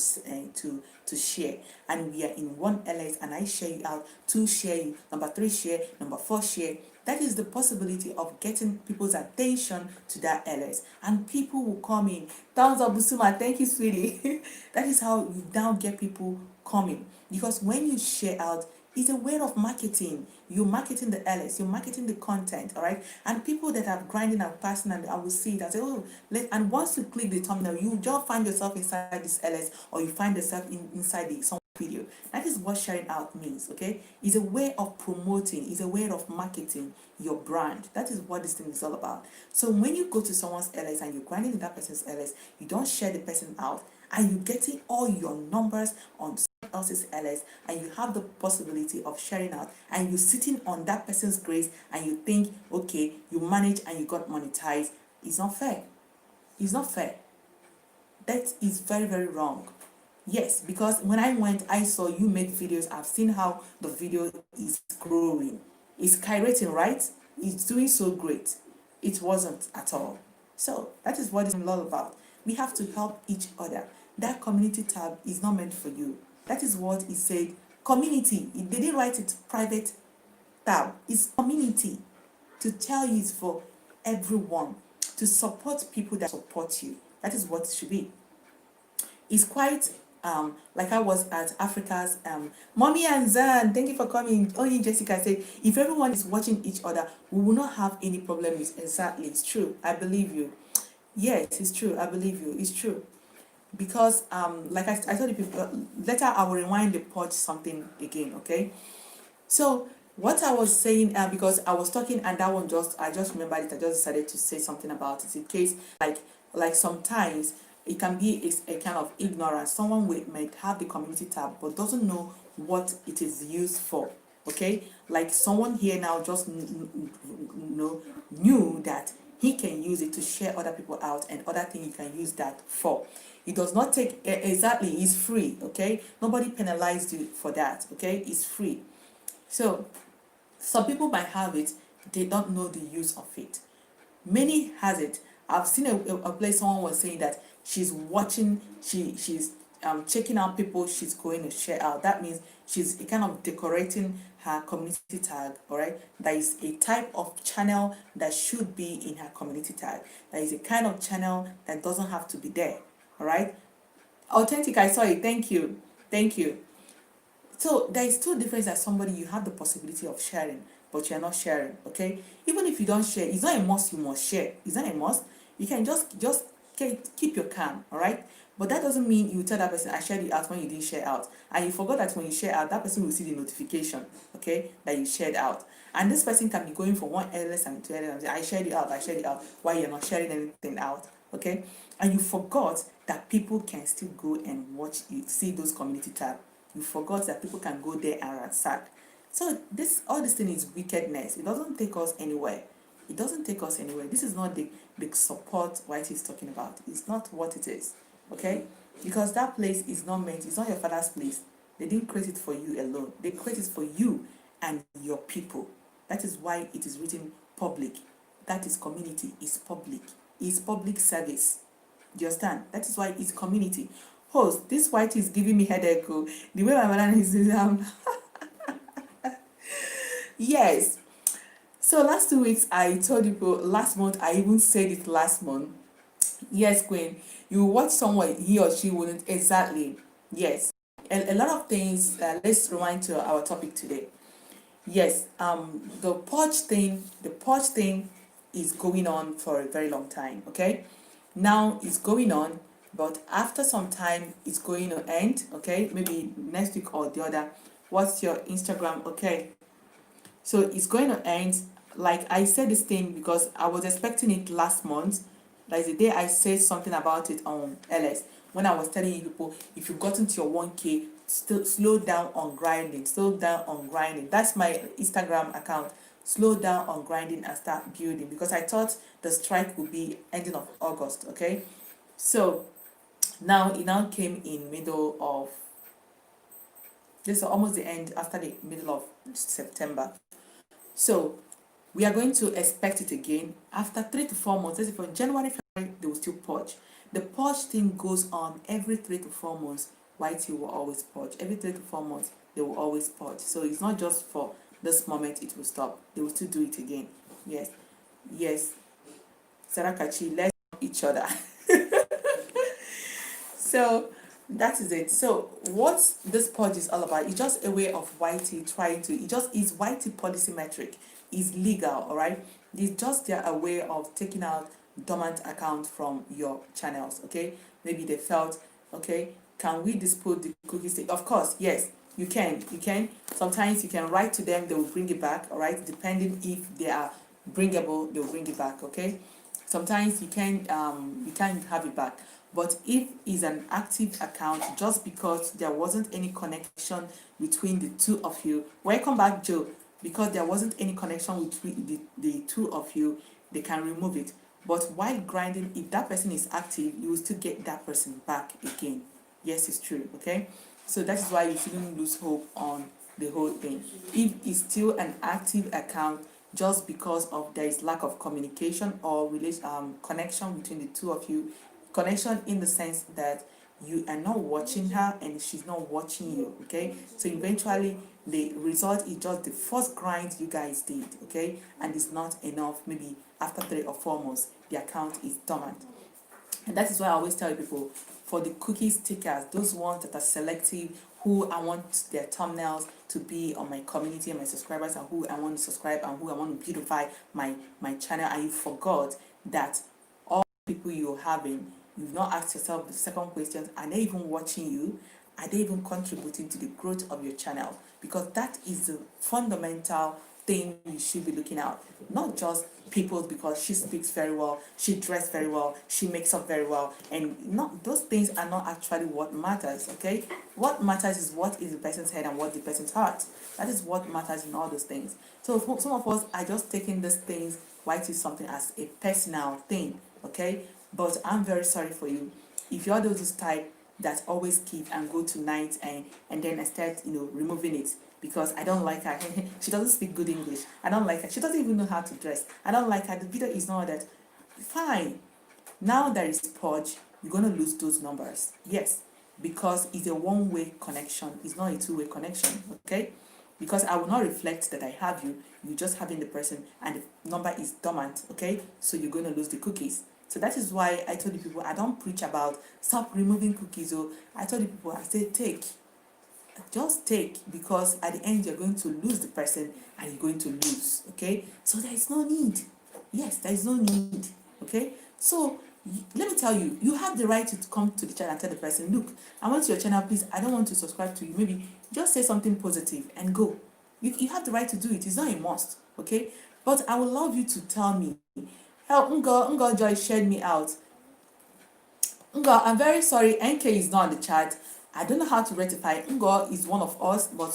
share, and we are in one LS and I share you out, 2 share you, number 3 share, number 4 share, that is the possibility of getting people's attention to that LS, and people will come in. Thumbs up, Busuma, thank you, sweetie. That is how you now get people coming, because when you share out, it's a way of marketing. You're marketing the LS, you're marketing the content, all right? And people that are grinding and passing, and I will see it, I say, oh, and once you click the thumbnail, you just find yourself inside this LS, or you find yourself inside some video. That is what sharing out means, okay? It's a way of promoting, it's a way of marketing your brand. That is what this thing is all about. So when you go to someone's LS and you're grinding in that person's LS, you don't share the person out, and you're getting all your numbers on someone else's LS, and you have the possibility of sharing out, and you're sitting on that person's grace, and you think, okay, you manage and you got monetized. It's not fair. It's not fair. That is very, very wrong. Yes, because when I went, I saw you make videos. I've seen how the video is growing. It's skyrocketing, right? It's doing so great. It wasn't at all. So that is what it's all about. We have to help each other. That community tab is not meant for you. That is what it said. Community. They didn't write it private tab. It's community. To tell you it's for everyone. To support people that support you. That is what it should be. It's quite like I was at Africa's Mommy and Zan, thank you for coming. Only Jessica said, if everyone is watching each other, we will not have any problems. Exactly, it's true. I believe you. Yes, it's true. I believe you. It's true. Because like I told you people, later I will rewind the purge something again, okay? So what I was saying, because I was talking and that one I just remembered it, I just decided to say something about it in case, like sometimes it can be a kind of ignorance. Someone might have the community tab but doesn't know what it is used for, okay? Like someone here now just knew that he can use it to share other people out, and other things you can use that for. It does not take exactly, it's free, okay? Nobody penalized you for that, okay? It's free. So some people might have it, they don't know the use of it. Many has it. I've seen a place someone was saying that she's watching, she's checking out people she's going to share out. That means she's kind of decorating her community tag, all right? That is a type of channel that should be in her community tag. That is a kind of channel that doesn't have to be there, all right? Authentic, I saw it. Thank you. Thank you. So there is two difference that somebody you have the possibility of sharing, but you're not sharing, okay? Even if you don't share, it's not a must you must share. It's not a must. You can just keep your calm, all right? But that doesn't mean you tell that person, I shared it out when you didn't share out. And you forgot that when you share out, that person will see the notification, okay, that you shared out. And this person can be going from one LS and to LS and say, I shared it out, I shared it out, while you're not sharing anything out, okay? And you forgot that people can still go and watch you, see those community tabs. You forgot that people can go there and ransack. So all this thing is wickedness. It doesn't take us anywhere. It doesn't take us anywhere. This is not the support White is talking about. It's not what it is. Okay? Because that place is not meant, it's not your father's place. They didn't create it for you alone. They created it for you and your people. That is why it is written public. That is community, is public. It's public service. Do you understand? That is why it's community. Host, this white is giving me headache. Oh. The way my mother is yes. So last 2 weeks I told you, last month I even said it last month. Yes, Queen. You watch someone, he or she wouldn't exactly. Yes. A lot of things. Let's rewind to our topic today. Yes. The purge thing is going on for a very long time. Okay. Now it's going on, but after some time it's going to end, okay, maybe next week or the other. What's your Instagram? Okay, so it's going to end. Like I said this thing because I was expecting it last month. Like the day I said something about it on LS, when I was telling you people, if you've gotten to your 1K, still slow down on grinding, that's my Instagram account. Slow down on grinding and start building, because I thought the strike would be ending of August, okay? So now it now came in middle of, this is almost the end, after the middle of September. So we are going to expect it again after 3 to 4 months. Let's say from January, February, they will still purge. The purge thing goes on every 3 to 4 months. YT will always purge. Every 3 to 4 months, they will always purge. So it's not just for this moment it will stop. They will still do it again. Yes. Yes. Sarakachi, let's help each other. So that is it. So what this purge is all about, it's just a way of YT trying to, it just is YT policy metric, is legal, all right? It's just a way of taking out dormant account from your channels, okay? Maybe they felt, okay, can we dispute the cookies? Of course, yes, you can. Sometimes you can write to them, they will bring it back, all right? Depending if they are bringable, they'll bring it back, okay? Sometimes you can't have it back. But if it's an active account, just because there wasn't any connection between the two of you, welcome back, Joe, because there wasn't any connection between the two of you, they can remove it. But while grinding, if that person is active, you will still get that person back again. Yes, it's true, okay? So that is why you shouldn't lose hope on the whole thing. If it's still an active account, just because of there is lack of communication or connection between the two of you, connection in the sense that you are not watching her and she's not watching you, okay? So eventually the result is just the first grind you guys did, okay? And it's not enough. Maybe after 3 or 4 months the account is dormant. And that is why I always tell people, for the cookie stickers, those ones that are selective, who I want their thumbnails to be on my community and my subscribers, and who I want to subscribe and who I want to beautify my channel, and you forgot that all people you're having, you've not asked yourself the second question, are they even watching you? Are they even contributing to the growth of your channel? Because that is the fundamental thing you should be looking at. Not just people because she speaks very well, she dresses very well, she makes up very well, and not those things are not actually what matters. Okay, what matters is what is the person's head and what the person's heart. That is what matters in all those things. So some of us are just taking these things, white is something as a personal thing. Okay, but I'm very sorry for you if you're those type that always give and go to night and then I start removing it because I don't like her. She doesn't speak good English. I don't like her. She doesn't even know how to dress. I don't like her. The video is not that. Fine. Now there is purge. You're gonna lose those numbers. Yes, because it's a one-way connection. It's not a two-way connection. Okay. Because I will not reflect that I have you. You just having the person and the number is dormant. Okay. So you're gonna lose the cookies. So that is why I told the people I don't preach about stop removing cookies. Or I told the people I say take. Just take, because at the end you're going to lose the person and you're going to lose. Okay, so there is no need. Yes, there is no need. Okay, so let me tell you, you have the right to come to the channel and tell the person, look, I want your channel, please, I don't want to subscribe to you. Maybe just say something positive and go. You have the right to do it. It's not a must. Okay, but I would love you to tell me, hell, Ngo Joy shared me out. Ngo, I'm very sorry, NK is not on the chat. I don't know how to rectify. Ngo is one of us, but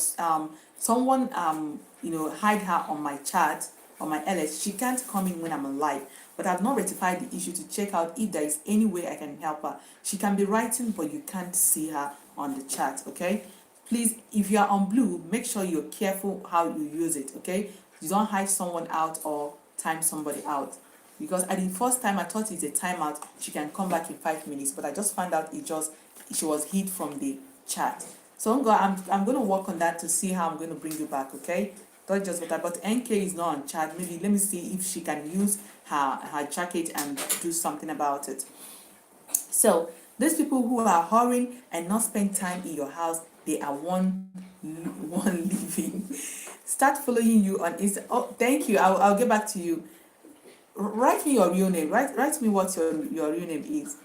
someone hide her on my chat, on my LS. She can't come in when I'm alive. But I've not rectified the issue to check out if there is any way I can help her. She can be writing, but you can't see her on the chat, okay? Please, if you are on blue, make sure you're careful how you use it, okay? You don't hide someone out or time somebody out. Because at the first time I thought it's a timeout, she can come back in 5 minutes, but I just found out she was hid from the chat. So I'm going to work on that to see how I'm going to bring you back, okay? Not just that, but NK is not on chat. Maybe let me see if she can use her jacket and do something about it. So these people who are hurrying and not spend time in your house, they are one living. Start following you on Insta. Oh, thank you. I'll get back to you. Write me your real name. Write me what your real name is.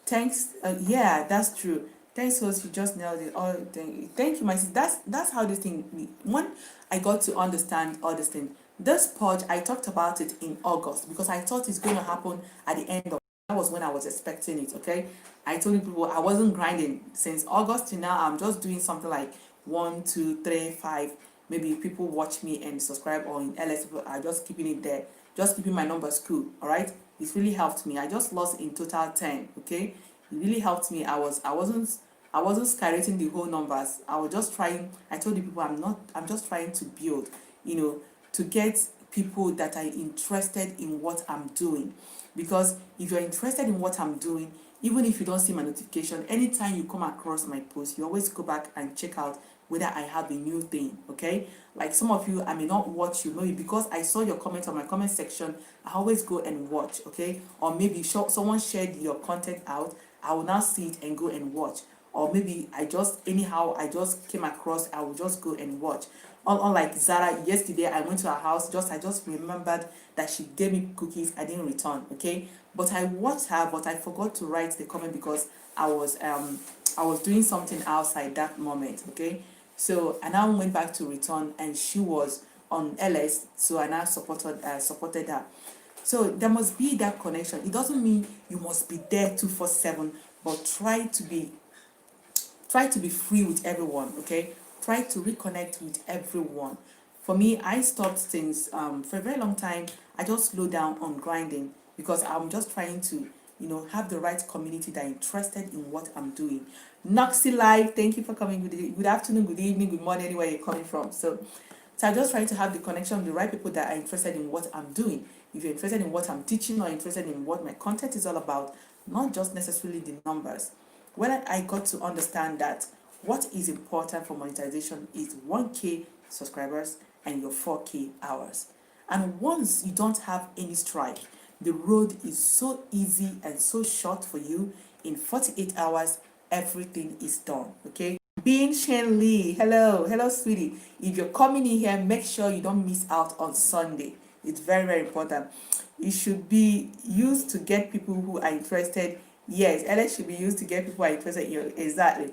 Thanks. Yeah, that's true. Thanks, host. You just nailed it. Oh, thank you, my sister. That's how this thing. When I got to understand all this thing, this purge, I talked about it in August because I thought it's going to happen at the end of. That was when I was expecting it. Okay, I told people I wasn't grinding since August to now. I'm just doing something like 1, 2, 3, 5. Maybe people watch me and subscribe, or in LS, people are just keeping it there, just keeping my numbers cool. All right, it's really helped me. I just lost in total 10. Okay, it really helped me. I wasn't skyrocketing the whole numbers. I was just trying. I told the people I'm just trying to build, to get people that are interested in what I'm doing. Because if you're interested in what I'm doing, even if you don't see my notification, anytime you come across my post, you always go back and check out whether I have a new thing. Okay, like some of you, I may not watch you, maybe because I saw your comment on my comment section, I always go and watch. Okay, or maybe someone shared your content out, I will now see it and go and watch. Or maybe I just came across, I will just go and watch. Unlike Zara, yesterday I went to her house, I just remembered that she gave me cookies, I didn't return. Okay, but I watched her, but I forgot to write the comment because I was doing something outside that moment. Okay, so I now went back to return and she was on LS, so I now supported her. So there must be that connection. It doesn't mean you must be there 247, but try to be free with everyone. Okay, try to reconnect with everyone. For me, I stopped things for a very long time. I just slowed down on grinding because I'm just trying to have the right community that are interested in what I'm doing. Noxy Live, thank you for coming. Good afternoon, good evening, good morning, anywhere you're coming from. So I'm just trying to have the connection with the right people that are interested in what I'm doing. If you're interested in what I'm teaching or interested in what my content is all about, not just necessarily the numbers. When I got to understand that what is important for monetization is 1K subscribers and your 4K hours. And once you don't have any strike, the road is so easy and so short for you. In 48 hours, everything is done. Okay. Being Shen Lee, hello sweetie. If you're coming in here, make sure you don't miss out on Sunday. It's very, very important. It should be used to get people who are interested. Yes, LS should be used to get people who are interested in you. Exactly.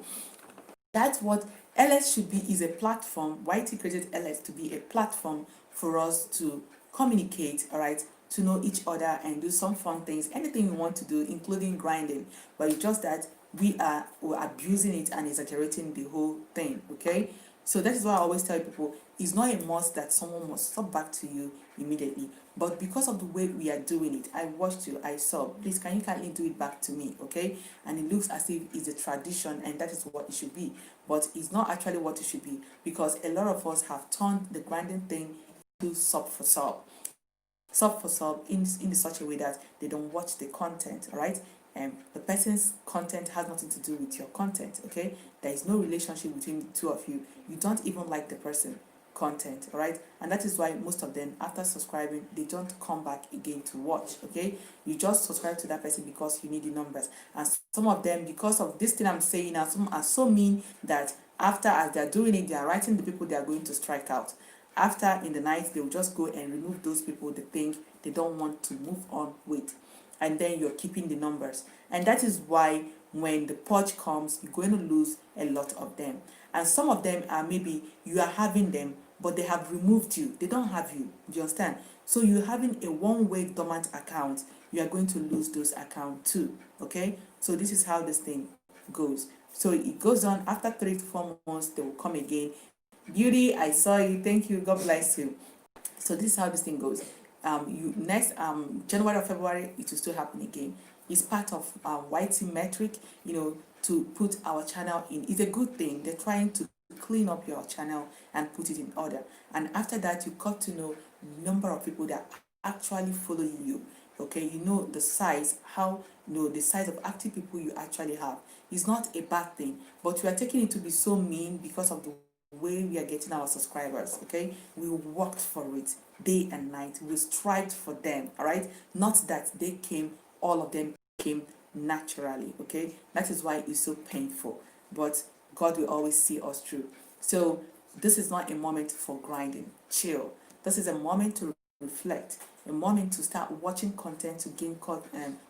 That's what LS should be, is a platform. YT created LS to be a platform for us to communicate, all right, to know each other and do some fun things, anything we want to do, including grinding. But it's just that we're abusing it and exaggerating the whole thing, okay? So that is why I always tell people, it's not a must that someone must stop back to you immediately. But because of the way we are doing it, I watched you, I saw, please can you kindly do it back to me, okay? And it looks as if it's a tradition and that is what it should be. But it's not actually what it should be, because a lot of us have turned the grinding thing into sub for sub in such a way that they don't watch the content, all right? And the person's content has nothing to do with your content, okay? There is no relationship between the two of you. You don't even like the person content, all right? And that is why most of them, after subscribing, they don't come back again to watch, okay? You just subscribe to that person because you need the numbers. And some of them, because of this thing I'm saying now, some are so mean that after, as they're doing it, they are writing the people they are going to strike out. After, in the night, they will just go and remove those people they think they don't want to move on with. And then you're keeping the numbers. And that is why when the purge comes, you're going to lose a lot of them. And some of them are, maybe you are having them, but they have removed you. They don't have you. Do you understand? So you're having a one-way dormant account. You are going to lose those accounts too. Okay? So this is how this thing goes. So it goes on. After 3 to 4 months, they will come again. Beauty, I saw you. Thank you. God bless you. So this is how this thing goes. You next January or February, it will still happen again. It's part of YT metric, to put our channel in. It's a good thing. They're trying to clean up your channel and put it in order. And after that, you got to know the number of people that are actually following you. Okay, you know the size, the size of active people you actually have. It's not a bad thing, but we are taking it to be so mean because of the way we are getting our subscribers. Okay, we worked for it day and night. We strived for them, all right? Not that they came, all of them came naturally. Okay, that is why it's so painful, but God will always see us through. So this is not a moment for grinding. Chill. This is a moment to reflect, a moment to start watching content to gain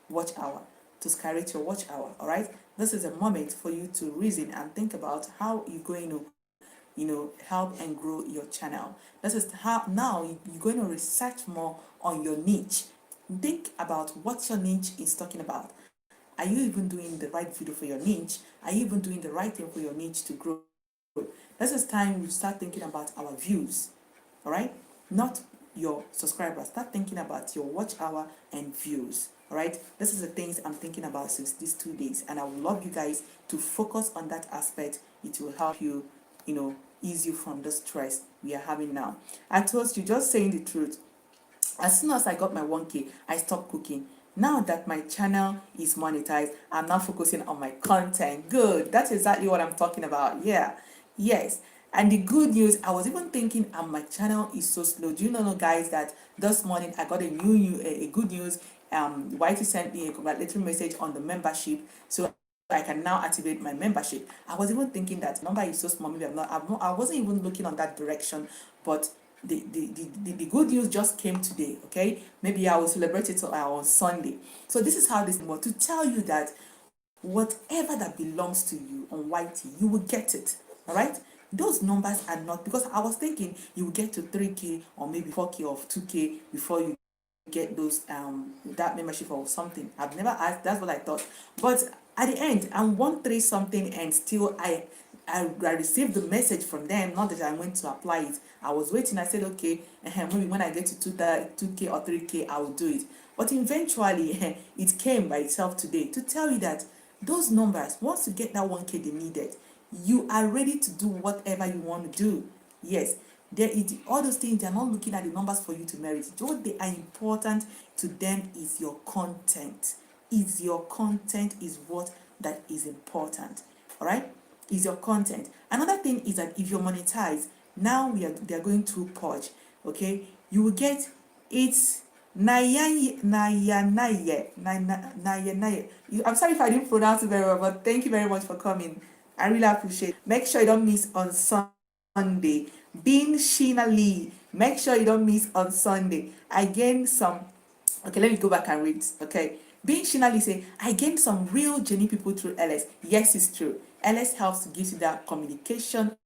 watch hour, to skyrocket your watch hour. All right, this is a moment for you to reason and think about how you're going to help and grow your channel. This is how now you're going to research more on your niche. Think about what your niche is talking about. Are you even doing the right video for your niche? Are you even doing the right thing for your niche to grow? This is time you start thinking about our views, all right? Not your subscribers. Start thinking about your watch hour and views, all right? This is the things I'm thinking about since these 2 days, and I would love you guys to focus on that aspect. It will help you, ease you from the stress we are having now. I told you, just saying the truth. As soon as I got my 1K, I stopped cooking. Now that my channel is monetized, I'm now focusing on my content. Good. That's exactly what I'm talking about. Yeah. Yes. And the good news, I was even thinking, my channel is so slow. Do you know, guys, that this morning I got a good news. YT sent me a congratulatory message on the membership. So I can now activate my membership. I was even thinking that number is so small, maybe I wasn't even looking on that direction, but the good news just came today. Okay, maybe I will celebrate it on Sunday. So this is how this was, to tell you that whatever that belongs to you on YT, you will get it. All right, those numbers are not, because I was thinking you will get to 3K or maybe 4K or 2K before you get those that membership or something. I've never asked. That's what I thought. But at the end, I'm 1-3 something, and still I received the message from them. Not that I went to apply it. I was waiting. I said, okay, maybe when I get to 2K or 3K, I will do it. But eventually, it came by itself today to tell you that those numbers, once you get that 1K they needed, you are ready to do whatever you want to do. Yes, all those things, they're not looking at the numbers for you to merit. What they are important to them is your content. Your content is what that is important. All right, is your content. Another thing is that if you're monetized, now they're going through purge. Okay, you will get it's Naya. I'm sorry if I didn't pronounce it very well, but thank you very much for coming. I really appreciate it. Make sure you don't miss on Sunday. Being Sheena Lee. Make sure you don't miss on Sunday. I gained some. Okay, let me go back and read. Okay. Being Sheena Lee say, I gained some real genuine people through LS. Yes, it's true. LS helps to give you that communication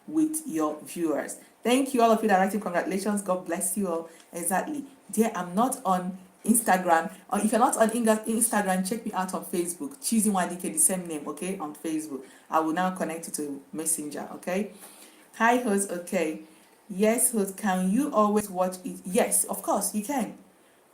with your viewers. Thank you, all of you that are writing congratulations. God bless you all. Exactly. Dear, I'm not on Instagram. Or if you're not on Instagram, check me out on Facebook. Chizzy Wadike, the same name, okay, on Facebook. I will now connect you to Messenger, okay? Hi, host. Okay. Yes, host. Can you always watch it? Yes, of course you can.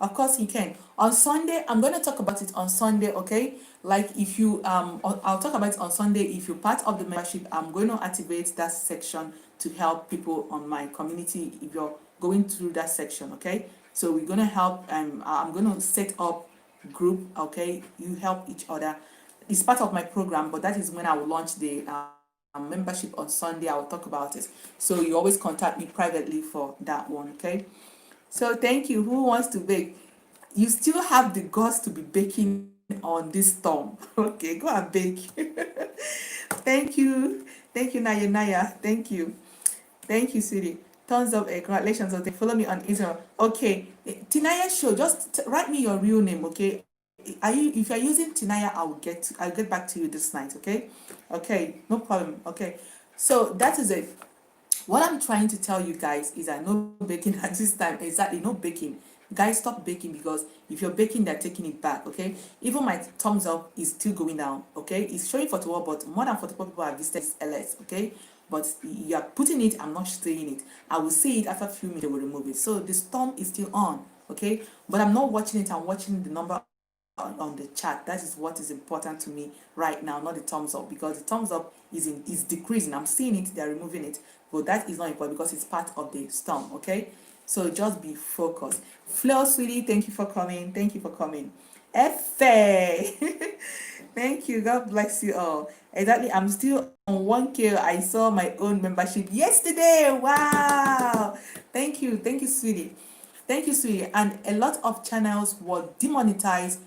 Of course you can. On Sunday, I'm going to talk about it on Sunday, okay? Like if you I'll talk about it on Sunday. If you're part of the membership, I'm going to activate that section to help people on my community if you're going through that section, okay? So we're going to help I'm going to set up group, okay? You help each other. It's part of my program, but that is when I will launch the membership on Sunday. I will talk about it. So you always contact me privately for that one, okay? So thank you. Who wants to bake? You still have the guts to be baking on this storm. Okay, go and bake. Thank you. Thank you, Naya Naya. Thank you. Thank you, sweetie. Thumbs up, congratulations. Okay, follow me on Instagram. Okay, Tinaya Show. Just write me your real name. Okay, are you? If you're using Tinaya, I'll get back to you this night. Okay, okay, no problem. Okay, so that is it. What I'm trying to tell you guys is that no baking at this time. Exactly, no baking. Guys, stop baking, because if you're baking, they're taking it back, okay? Even my thumbs up is still going down, okay? It's showing 41, but more than 44 people have visited LS, okay? But you're putting it, I'm not saying it. I will see it after a few minutes, they will remove it. So the storm is still on, okay? But I'm not watching it, I'm watching the number on the chat. That is what is important to me right now, not the thumbs up, because the thumbs up is decreasing. I'm seeing it, they're removing it, but that is not important because it's part of the storm, okay? So just be focused. Flo, sweetie, thank you for coming. Thank you for coming. Efe, thank you. God bless you all. Exactly, I'm still on 1K. I saw my own membership yesterday. Wow. Thank you, sweetie. Thank you, sweetie. And a lot of channels were demonetized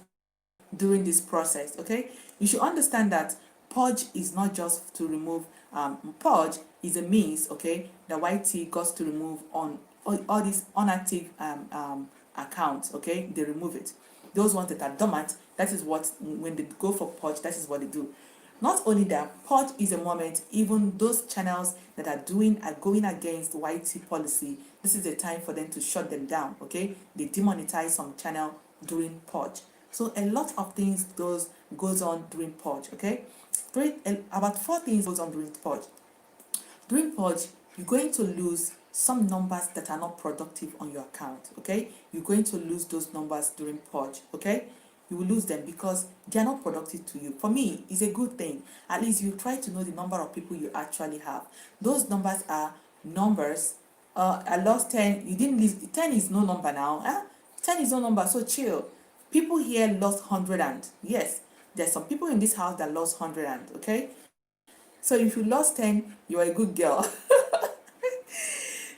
during this process, okay? You should understand that purge is not just to remove, purge is a means, okay, the YT goes to remove on all these inactive accounts, okay? They remove it. Those ones that are dormant, that is what, when they go for purge, that is what they do. Not only that, purge is a moment, even those channels that are going against YT policy, this is a time for them to shut them down, okay? They demonetize some channel during purge. So a lot of things goes on during purge, okay? About 4 things goes on during purge. During purge, you're going to lose some numbers that are not productive on your account, okay? You're going to lose those numbers during purge, okay? You will lose them because they are not productive to you. For me, it's a good thing. At least you try to know the number of people you actually have. Those numbers are numbers. I lost 10. You didn't lose. 10 is no number now. 10 is no number, so chill. People here lost 100 and, yes, there's some people in this house that lost 100 and, okay? So if you lost 10, you're a good girl.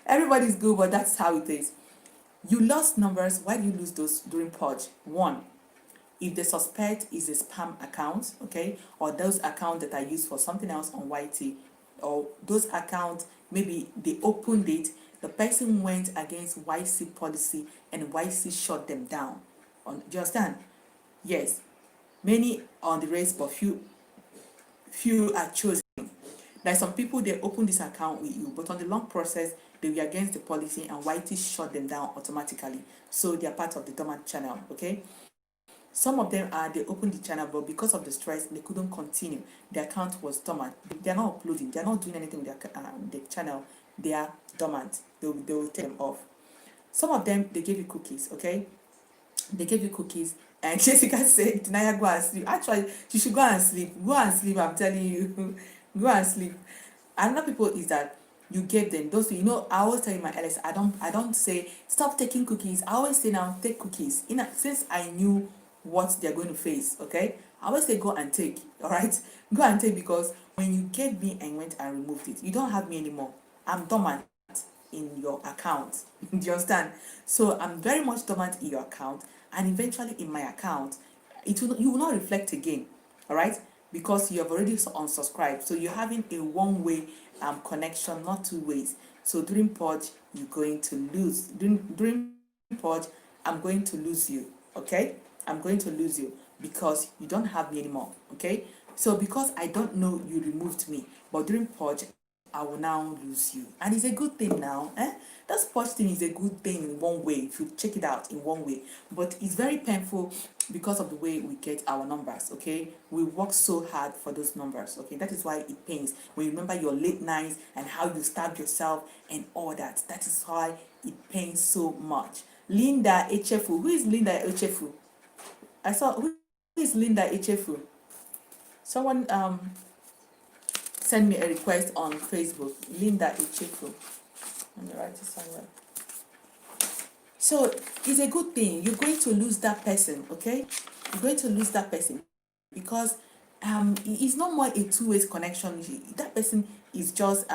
Everybody's good, but that's how it is. You lost numbers. Why do you lose those during purge? One, if the suspect is a spam account, okay, or those accounts that are used for something else on YT, or those accounts, maybe they opened it, the person went against YC policy and YC shut them down. Do you understand? Yes, many on the race, but few are chosen. Like some people, they open this account with you, but on the long process, they were against the policy and YT shut them down automatically. So they are part of the dormant channel, okay? Some of them they opened the channel, but because of the stress, they couldn't continue. The account was dormant. They're not uploading, they're not doing anything with the channel. They are dormant. They will take them off. Some of them, they give you cookies, okay? They gave you cookies, and Jessica said, Naya, go and sleep. Actually, you should go and sleep. Go and sleep, I'm telling you. Go and sleep. Another people is that you gave them those, I always tell you my LS, I don't say stop taking cookies. I always say now take cookies. Since I knew what they're going to face, okay? I always say go and take, all right? Go and take, because when you gave me and went and removed it, you don't have me anymore. I'm dormant in your account. Do you understand? So I'm very much dormant in your account, and eventually in my account, you will not reflect again, all right? Because you have already unsubscribed, so you're having a one-way connection, not two ways. So during purge, you're going to lose. During purge, I'm going to lose you, okay? I'm going to lose you because you don't have me anymore, okay? So because I don't know you removed me, but during purge, I will now lose you. And it's a good thing now. That sports thing is a good thing in one way, if you check it out in one way. But it's very painful because of the way we get our numbers, okay? We work so hard for those numbers, okay? That is why it pains. When you remember your late nights and how you stabbed yourself and all that, that is why it pains so much. Linda Echefu. Who is Linda Echefu? I saw, who is Linda Echefu? Someone send me a request on Facebook. Linda Echefu. Let me write it somewhere. So it's a good thing. You're going to lose that person, okay? You're going to lose that person because it's not more a two-way connection. That person is just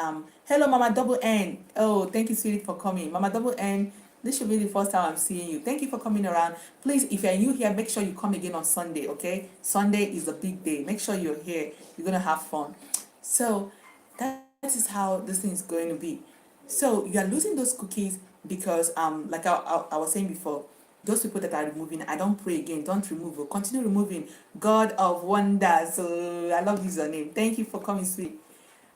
hello Mama Double N. Oh, thank you, sweetie, for coming. Mama Double N. This should be the first time I'm seeing you. Thank you for coming around. Please, if you're new here, make sure you come again on Sunday, okay? Sunday is a big day. Make sure you're here. You're gonna have fun. So that is how this thing is going to be. So you are losing those cookies because like I was saying before, those people that are removing, I don't pray again, don't remove, continue removing. God of wonders. So I love this your name. Thank you for coming, sweet.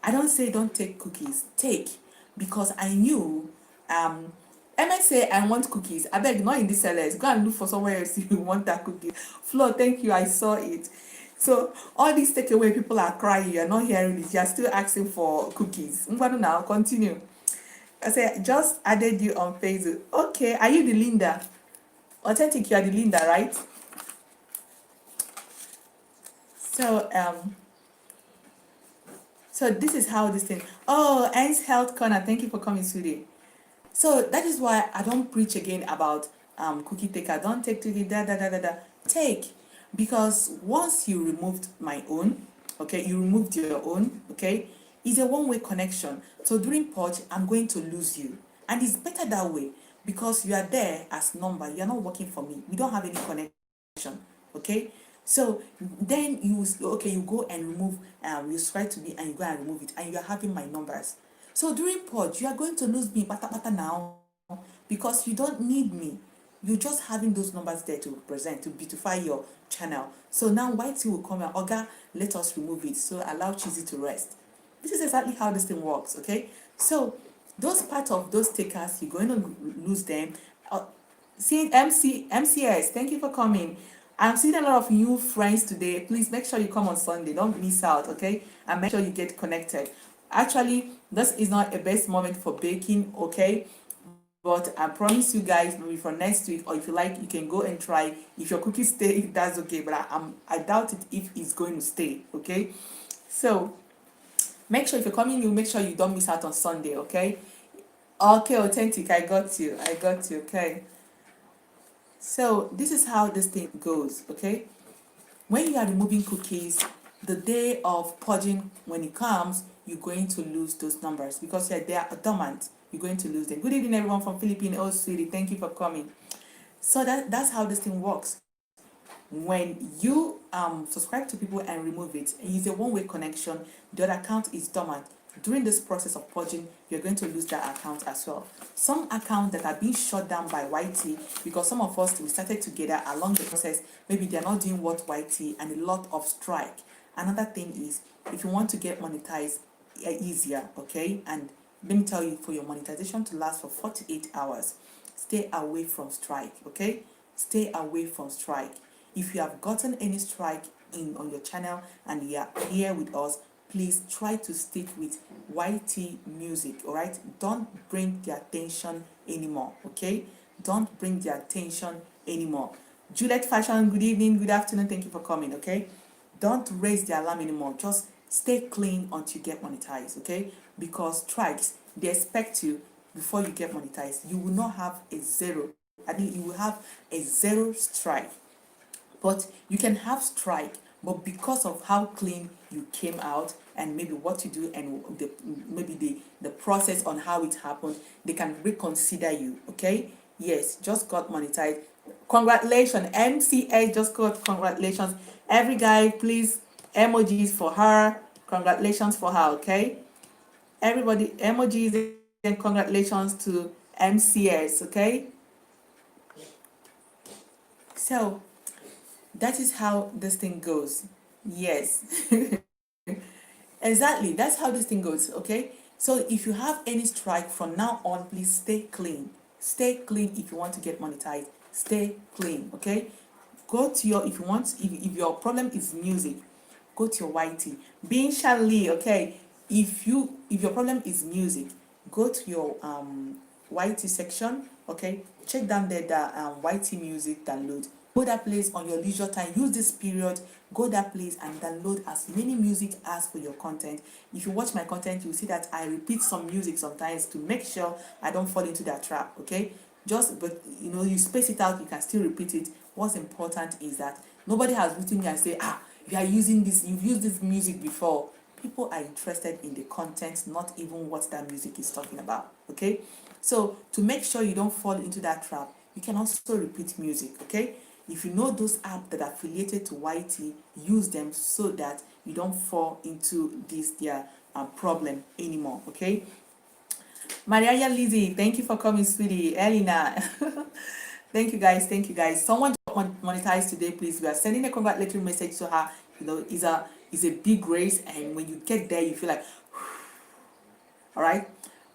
I don't say don't take cookies, take, because I knew Emma say I want cookies. I beg, not in this sellers. Go and look for somewhere else if you want that cookie. Flo, thank you, I saw it. So all these takeaway people are crying, you're not hearing it, you're still asking for cookies. Now continue. I said, just added you on Facebook. Okay, are you the Linda? Authentic, you are the Linda, right? So so this is how this thing. Oh, Ends Health Corner, thank you for coming today. So that is why I don't preach again about cookie taker. Don't take cookie, da da da da da. Take, because once you removed my own, okay, you removed your own, okay, it's a one-way connection. So during purge, I'm going to lose you, and it's better that way because you are there as number. You are not working for me. We don't have any connection, okay. So then you go and remove you subscribe to me and you go and remove it and you are having my numbers. So during purge, you are going to lose me pata now because you don't need me. You're just having those numbers there to represent, to beautify your channel. So now YT will come and Oga, let us remove it. So allow Chizzy to rest. This is exactly how this thing works, okay? So those part of those takers, you're going to lose them. See MCS, thank you for coming. I'm seeing a lot of new friends today. Please make sure you come on Sunday. Don't miss out, okay? And make sure you get connected. Actually, this is not a best moment for baking, okay? But I promise you guys, maybe for next week, or if you like, you can go and try. If your cookies stay, that's okay. But I doubt it if it's going to stay, okay? So make sure if you're coming, you make sure you don't miss out on Sunday, okay? Okay, Authentic, I got you, okay? So this is how this thing goes, okay? When you are removing cookies, the day of purging, when it comes, you're going to lose those numbers because they are dormant. You're going to lose them. Good evening, everyone from Philippines. Oh, sweetie, thank you for coming. So that's how this thing works. When you subscribe to people and remove it, it's a one-way connection. The other account is dormant. During this process of purging, you're going to lose that account as well. Some accounts that are being shut down by YT, because some of us, we started together along the process, maybe they're not doing what YT and a lot of strike. Another thing is, if you want to get monetized easier, okay, and let me tell you, for your monetization to last for 48 hours, stay away from strike, okay? Stay away from strike. If you have gotten any strike on your channel and you are here with us, please try to stick with YT music, all right? Don't bring the attention anymore, okay? Don't bring the attention anymore. Juliet Fashion, good evening, good afternoon, thank you for coming, okay? Don't raise the alarm anymore. Just stay clean until you get monetized, okay? Because strikes, they expect you before you get monetized. You will not have a zero. I think you will have a zero strike. But you can have strike, but because of how clean you came out and maybe what you do and maybe the process on how it happened, they can reconsider you, okay? Yes, just got monetized. Congratulations, MCA just got congratulations. Every guy, please, emojis for her. Congratulations for her, okay? Everybody, emojis and congratulations to MCS, okay? So that is how this thing goes. Yes. Exactly. That's how this thing goes, okay? So if you have any strike from now on, please stay clean. Stay clean if you want to get monetized. Stay clean, okay? Go to your, if you want, if your problem is music, go to your YT. Being Shanley, okay? If your problem is music, go to your YT section, okay? Check down there the YT music download. Go that place on your leisure time. Use this period. Go that place and download as many music as for your content. If you watch my content, you'll see that I repeat some music sometimes to make sure I don't fall into that trap, okay? But you space it out, you can still repeat it. What's important is that nobody has written me and say, you are using this, you've used this music before. People are interested in the content, not even what that music is talking about, okay? So to make sure you don't fall into that trap, you can also repeat music, okay? If you know those apps that are affiliated to YT, use them so that you don't fall into this their problem anymore, okay? Maria Lizzie, thank you for coming, sweetie. Elena, thank you guys, thank you guys. Someone monetized today, please. We are sending a congratulatory message to her. It's a big race, and when you get there, you feel like, all right.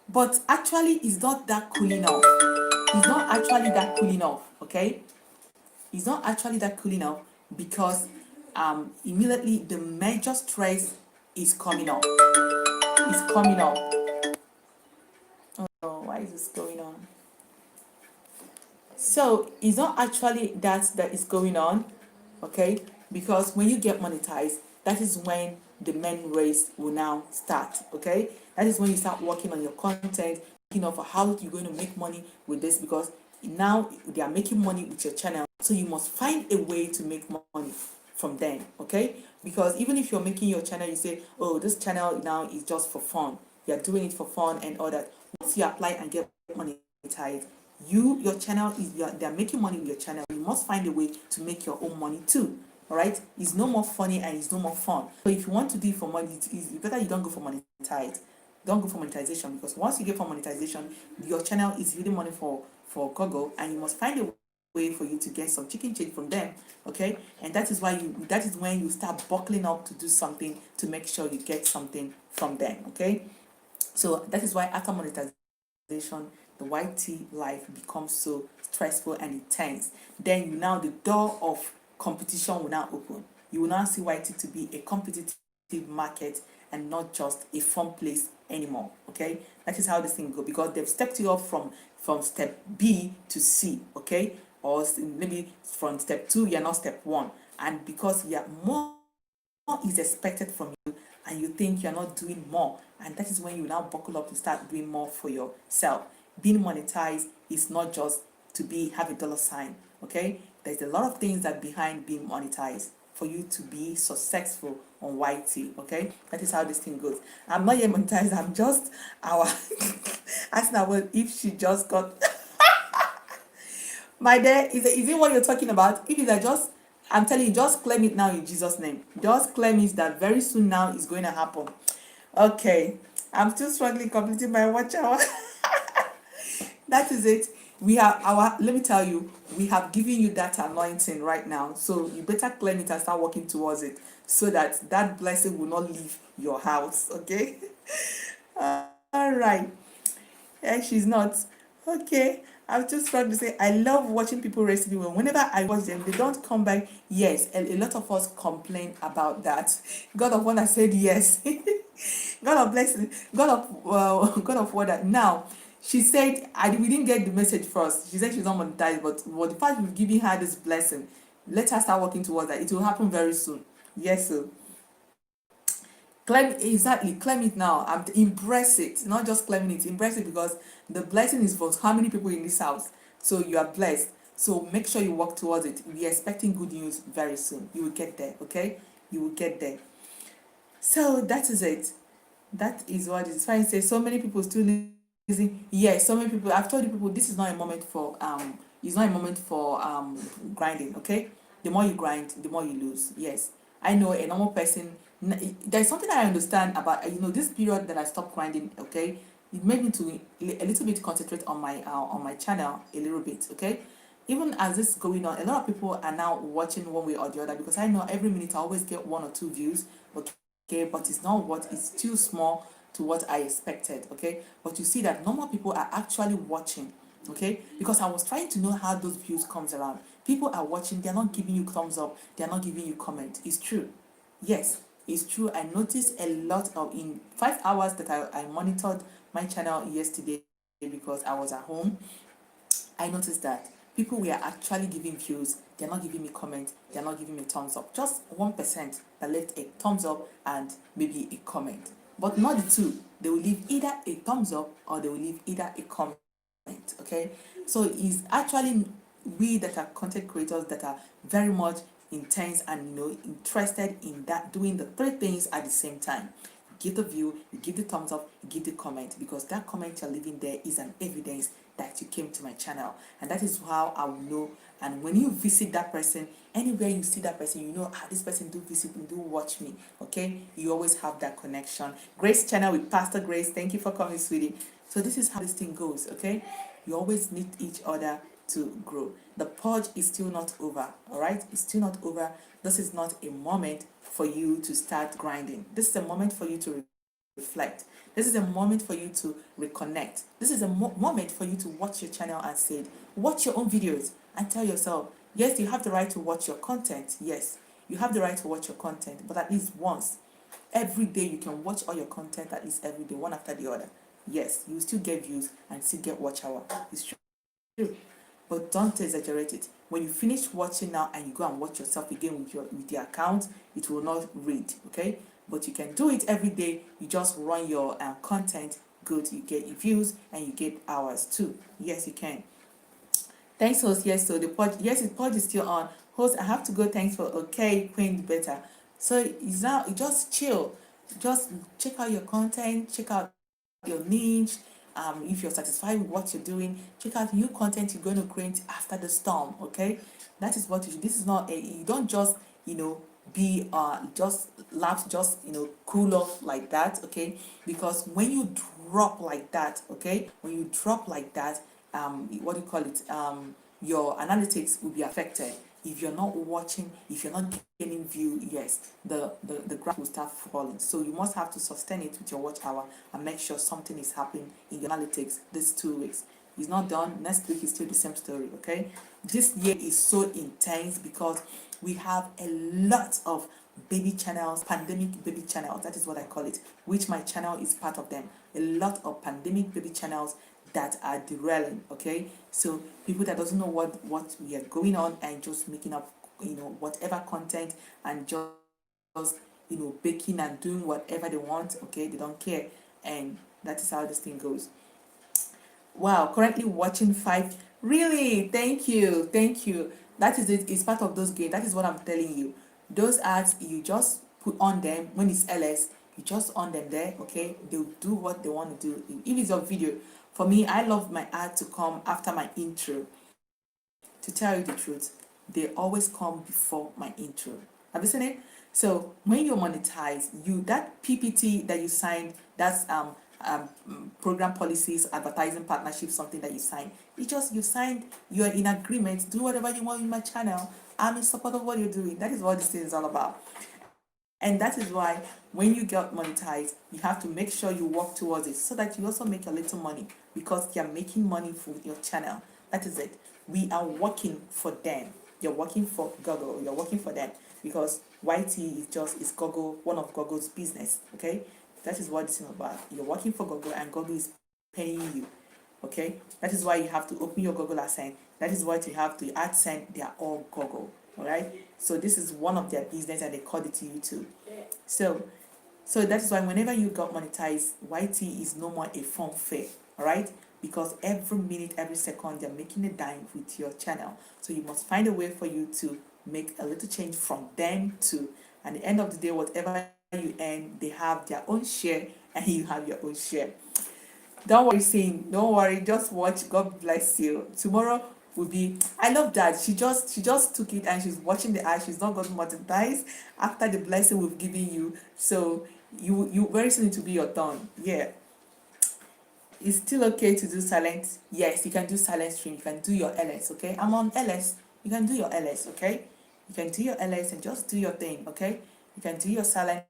But actually, it's not that cool enough. It's not actually that cool enough, okay? It's not actually that cool enough because immediately the major stress is coming up. It's coming up. Oh, why is this going on? So it's not actually that is going on, okay? Because when you get monetized, that is when the main race will now start, okay? That is when you start working on your content, thinking of how you're going to make money with this, because now they are making money with your channel, so you must find a way to make money from them, okay? Because even if you're making your channel, you say, oh, this channel now is just for fun, you're doing it for fun and all that. Once you apply and get monetized, your channel is they're making money with your channel. You must find a way to make your own money too. All right, it's no more funny and it's no more fun. So if you want to do it for money, it's better you don't go for monetized. Don't go for monetization, because once you get for monetization, your channel is really money for Google, and you must find a way for you to get some chicken change from them, okay? And that is when you start buckling up to do something to make sure you get something from them, okay? So that is why after monetization, the YT life becomes so stressful and intense. Then the door of competition will now open. You will now see YT to be a competitive market and not just a fun place anymore, okay? That is how this thing goes, because they've stepped you up from step B to C, okay? Or maybe from step 2 you're not step 1, and because you're more is expected from you and you think you're not doing more, and that is when you now buckle up to start doing more for yourself. Being monetized is not just to have a dollar sign, okay? There's a lot of things that behind being monetized for you to be successful on YT, okay? That is how this thing goes. I'm not yet monetized, I'm just our asking her if she just got my dear, is it what you're talking about? If it's just, I'm telling you, just claim it now in Jesus' name. Just claim it that very soon now is going to happen. Okay, I'm still struggling completing my watch hour. That is it. We have let me tell you, we have given you that anointing right now. So you better claim it and start working towards it, so that that blessing will not leave your house, okay? All right. Yeah, she's not. Okay. I was just trying to say, I love watching people recipe. Whenever I watch them, they don't come back. Yes, a lot of us complain about that. God of Wonder said yes. God of blessing, God of Wonder. Now, she said, we didn't get the message first. She said she's not monetized, but the fact we've given her this blessing, let her start working towards that. It will happen very soon. Yes, sir. Claim it now. Embrace it, not just claiming it, embrace it, because the blessing is for how many people in this house. So you are blessed, so make sure you work towards it. We are expecting good news very soon. You will get there, okay? You will get there. So that is it. That is what it's fine. Say so many people still lazy. Yes, so many people, I've told you people, this is not a moment for it's not a moment for grinding, okay? The more you grind, the more you lose. Yes, I know a normal person. There's something I understand about this period that I stopped grinding, okay? It made me to a little bit concentrate on my channel a little bit, okay? Even as this is going on, a lot of people are now watching one way or the other, because I know every minute I always get 1 or 2 views, okay? But it's not what, it's too small to what I expected, okay? But you see that normal people are actually watching, okay? Because I was trying to know how those views comes around. People are watching, they're not giving you thumbs up, they're not giving you comment. It's true. Yes, it's true. I noticed a lot of, in 5 hours that I monitored my channel yesterday because I was at home, I noticed that people were actually giving views, they're not giving me comments, they're not giving me thumbs up. Just 1% that left a thumbs up and maybe a comment. But not the two. They will leave either a thumbs up or they will leave either a comment. Okay? So it's actually we that are content creators that are very much intense and interested in that doing the three things at the same time. Give the view, you give the thumbs up, you give the comment, because that comment you're leaving there is an evidence that you came to my channel, and that is how I will know. And when you visit that person, anywhere you see that person, you know, this person do visit me, do watch me. Okay, you always have that connection. Grace channel with Pastor Grace, thank you for coming, sweetie. So this is how this thing goes. Okay, you always need each other to grow. The purge is still not over. All right, it's still not over. This is not a moment for you to start grinding. This is a moment for you to reflect. This is a moment for you to reconnect. This is a moment for you to watch your channel and say, watch your own videos and tell yourself, yes, you have the right to watch your content. Yes, you have the right to watch your content, but at least once. Every day you can watch all your content, at least every day, one after the other. Yes, you will still get views and still get watch hour. It's true. But don't exaggerate it. When you finish watching now and you go and watch yourself again with your account, it will not read, okay? But you can do it every day. You just run your content good, you get your views and you get hours too. Yes, you can. Thanks, host. Yes, so the pod, yes, the pod is still on. Host, I have to go. Thanks for okay, Queen better. So it's now just chill. Just check out your content, check out your niche. If you're satisfied with what you're doing, check out new content you're going to create after the storm. Okay, that is what you should. This is not a, you don't just be just lapse, just cool off like that. Okay, because when you drop like that, okay, when you drop like that, what do you call it, your analytics will be affected. If you're not watching, if you're not getting view, yes, the graph will start falling. So you must have to sustain it with your watch hour and make sure something is happening in your analytics these 2 weeks. It's not done. Next week is still the same story, okay? This year is so intense because we have a lot of baby channels, pandemic baby channels, that is what I call it, which my channel is part of them. A lot of pandemic baby channels that are derailing, okay? So people that doesn't know what we are going on and just making up whatever content and just baking and doing whatever they want, okay? They don't care, and that is how this thing goes. Wow, currently watching 5. Really? Thank you. That is it. It's part of those games. That is what I'm telling you. Those ads, you just put on them when it's LS. You just on them there, okay? They'll do what they want to do. If it's a video, for me, I love my ad to come after my intro. To tell you the truth, they always come before my intro. Have you seen it? So when you monetize, that PPT that you signed, that's program policies, advertising partnerships, something that you signed. It's just you signed, you're in agreement, do whatever you want in my channel. I'm in support of what you're doing. That is what this thing is all about. And that is why when you get monetized, you have to make sure you work towards it so that you also make a little money, because you're making money for your channel. That is it. We are working for them. You're working for Google. You're working for them, because YT is Google, one of Google's business. Okay, that is what it's about. You're working for Google and Google is paying you. Okay, that is why you have to open your Google AdSense. That is what you have to AdSense. They are all Google. All right. So this is one of their business, and they call it to you too. So that is why whenever you got monetized, YT is no more a fun fair. All right. Because every minute, every second, they're making a dime with your channel. So you must find a way for you to make a little change from them to, at the end of the day, whatever you earn, they have their own share and you have your own share. Don't worry, Sing. Don't worry. Just watch. God bless you. Tomorrow will be. I love that. She just took it and she's watching the ad. She's not going to monetize after the blessing we've given you. So you very soon to be your turn. Yeah. It's still okay to do silent. Yes, you can do silent stream. You can do your LS. Okay. I'm on LS. You can do your LS. Okay. You can do your LS and just do your thing. Okay. You can do your silent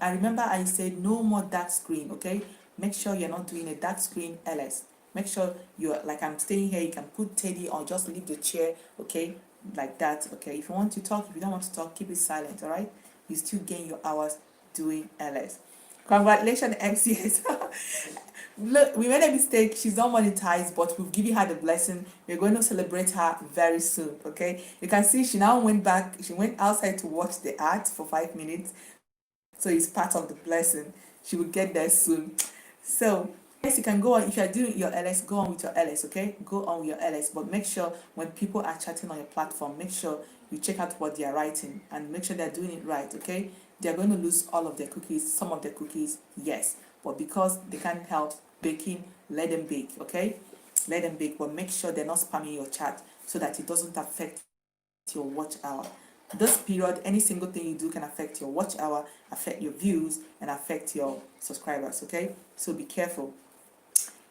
I remember I said no more dark screen, okay? Make sure you're not doing a dark screen LS. Make sure you're like I'm staying here, you can put Teddy or just leave the chair, okay? Like that, okay? If you want to talk, if you don't want to talk, keep it silent, all right? You still gain your hours doing LS. Congratulations, MCS. Look, we made a mistake. She's not monetized, but we've given her the blessing. We're going to celebrate her very soon, okay? You can see she now went back. She went outside to watch the art for 5 minutes. So it's part of the blessing. She will get there soon. So yes, you can go on. If you're doing your LS, go on with your LS, okay? Go on with your LS, but make sure when people are chatting on your platform, make sure you check out what they are writing and make sure they're doing it right, okay? They're going to lose all of their cookies, some of their cookies, yes, but because they can't help baking, let them bake, okay? Let them bake, but make sure they're not spamming your chat so that it doesn't affect your watch hour. This period, any single thing you do can affect your watch hour, affect your views, and affect your subscribers, okay? So be careful.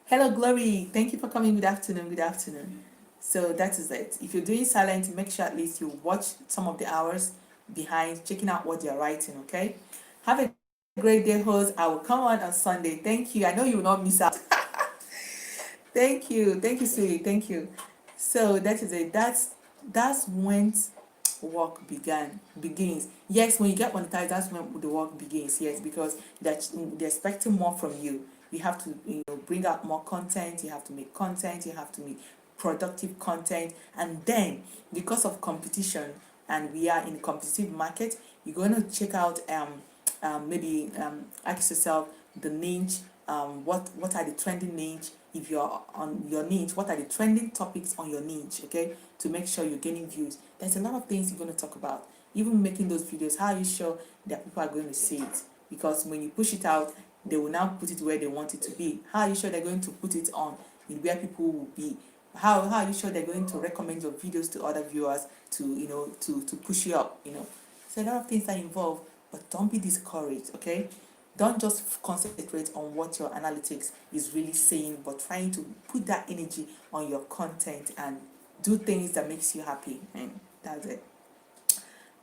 Hello, Glory. Thank you for coming. Good afternoon. Good afternoon. So that is it. If you're doing silent, make sure at least you watch some of the hours behind, checking out what they're writing, okay? Have a great day, host. I will come on Sunday. Thank you. I know you will not miss out. Thank you. Thank you, sweetie. Thank you. So that is it. That's when begins. Yes, when you get monetized, that's when the work begins. Yes, because they're expecting more from you. You have to, bring out more content. You have to make content. You have to make productive content, and then because of competition, and we are in a competitive market, you're going to check out maybe ask yourself the niche, what are the trending niche. If you're on your niche, what are the trending topics on your niche, okay, to make sure you're getting views. There's a lot of things you're going to talk about. Even making those videos, how are you sure that people are going to see it? Because when you push it out, they will now put it where they want it to be. How are you sure they're going to put it on in where people will be? How are you sure they're going to recommend your videos to other viewers to, to push you up, So a lot of things are involved, but don't be discouraged, okay? Don't just concentrate on what your analytics is really saying, but trying to put that energy on your content and do things that makes you happy. And that's it.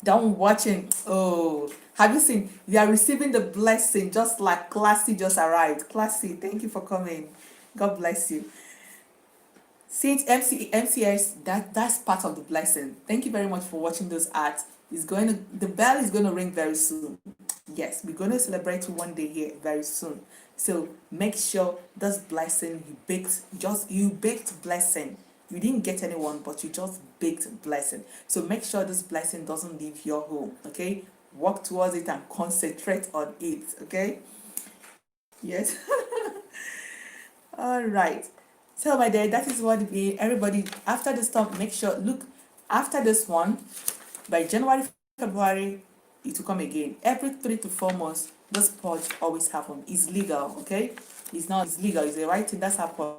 Don't watching. Oh, have you seen? You are receiving the blessing just like Classy just arrived. Classy, thank you for coming. God bless you. Since MCS, that's part of the blessing. Thank you very much for watching those ads. The bell is going to ring very soon. Yes, we're going to celebrate one day here very soon. So make sure this blessing you baked blessing. You didn't get anyone, but you just baked blessing. So make sure this blessing doesn't leave your home. Okay, work towards it and concentrate on it. Okay. Yes. All right. So my dear, that is what everybody after the stop. Make sure look after this one by January, February, it will come again. Every 3 to 4 months, this purge always happen. It's legal, okay? It's legal. It's a right thing. That's how purge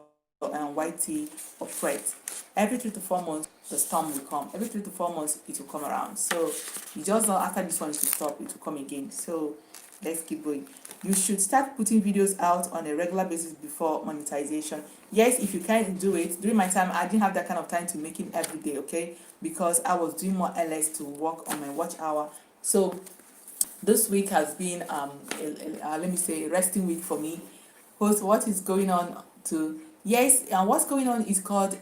and YT operate. Every 3 to 4 months, the storm will come. Every 3 to 4 months, it will come around. So you just know after this one is to stop, it will come again. So let's keep going. You should start putting videos out on a regular basis before monetization. Yes, if you can't do it, during my time, I didn't have that kind of time to make it every day, okay? Because I was doing more LS to work on my watch hour. So this week has been, let me say, a resting week for me. Because what is going on to, yes, and what's going on is called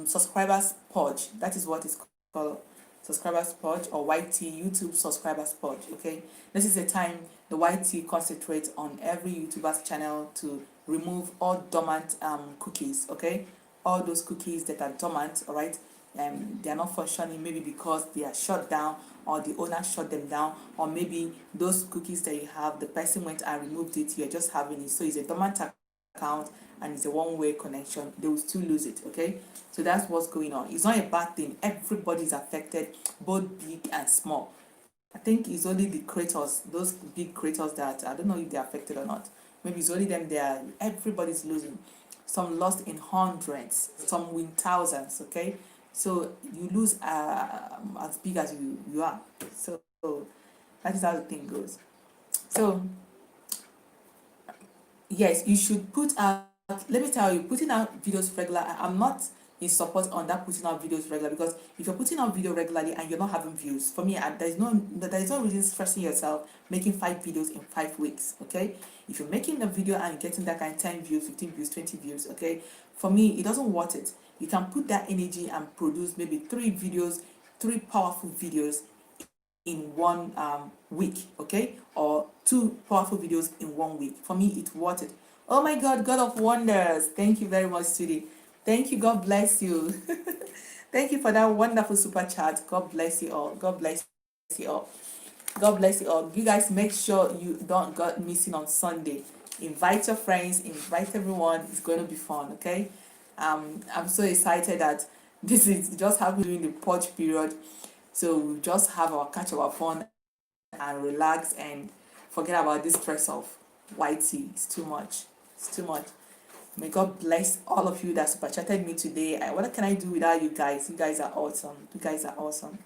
subscribers purge. That is what it's called. Subscribers purge, or YT, YouTube subscribers purge, okay? This is a time the YT concentrates on every YouTuber's channel to remove all dormant cookies, okay? All those cookies that are dormant, all right? They are not functioning, maybe because they are shut down or the owner shut them down, or maybe those cookies that you have, the person went and removed it, you're just having it. So it's a dormant account and it's a one-way connection. They will still lose it, okay? So that's what's going on. It's not a bad thing. Everybody's affected, both big and small. I think it's only the creators, those big creators, that I don't know if they're affected or not. Maybe it's only them. Everybody's losing. Some lost in hundreds, some win thousands, okay? So you lose as big as you are. So that is how the thing goes. So yes, you should put out, let me tell you, putting out videos regular, I'm not in support on that putting out videos regularly, because if you're putting out video regularly and you're not having views, for me, there's no reason stressing yourself making 5 videos in 5 weeks. Okay, if you're making a video and getting that kind of 10 views, 15 views, 20 views, okay, for me it doesn't worth it. You can put that energy and produce maybe 3 videos, 3 powerful videos in one week, okay, or 2 powerful videos in one week. For me, it's worth it. Oh my God, God of wonders, thank you very much, sweetie. Thank you, God bless you. Thank you for that wonderful super chat. God bless you all. God bless you all. God bless you all. You guys make sure you don't get missing on Sunday. Invite your friends, invite everyone. It's going to be fun, okay? I'm so excited that this is just happening during the purge period. So we just have our catch our fun and relax and forget about this stress of white tea. It's too much. It's too much. May God bless all of you that super chatted me today. What can I do without you guys? You guys are awesome. You guys are awesome.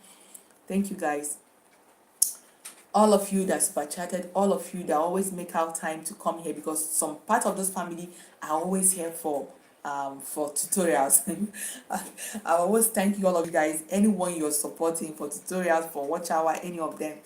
Thank you guys. All of you that super chatted, all of you that always make out time to come here, because some part of this family are always here for tutorials. I always thank you, all of you guys. Anyone you're supporting for tutorials, for watch hour, any of them,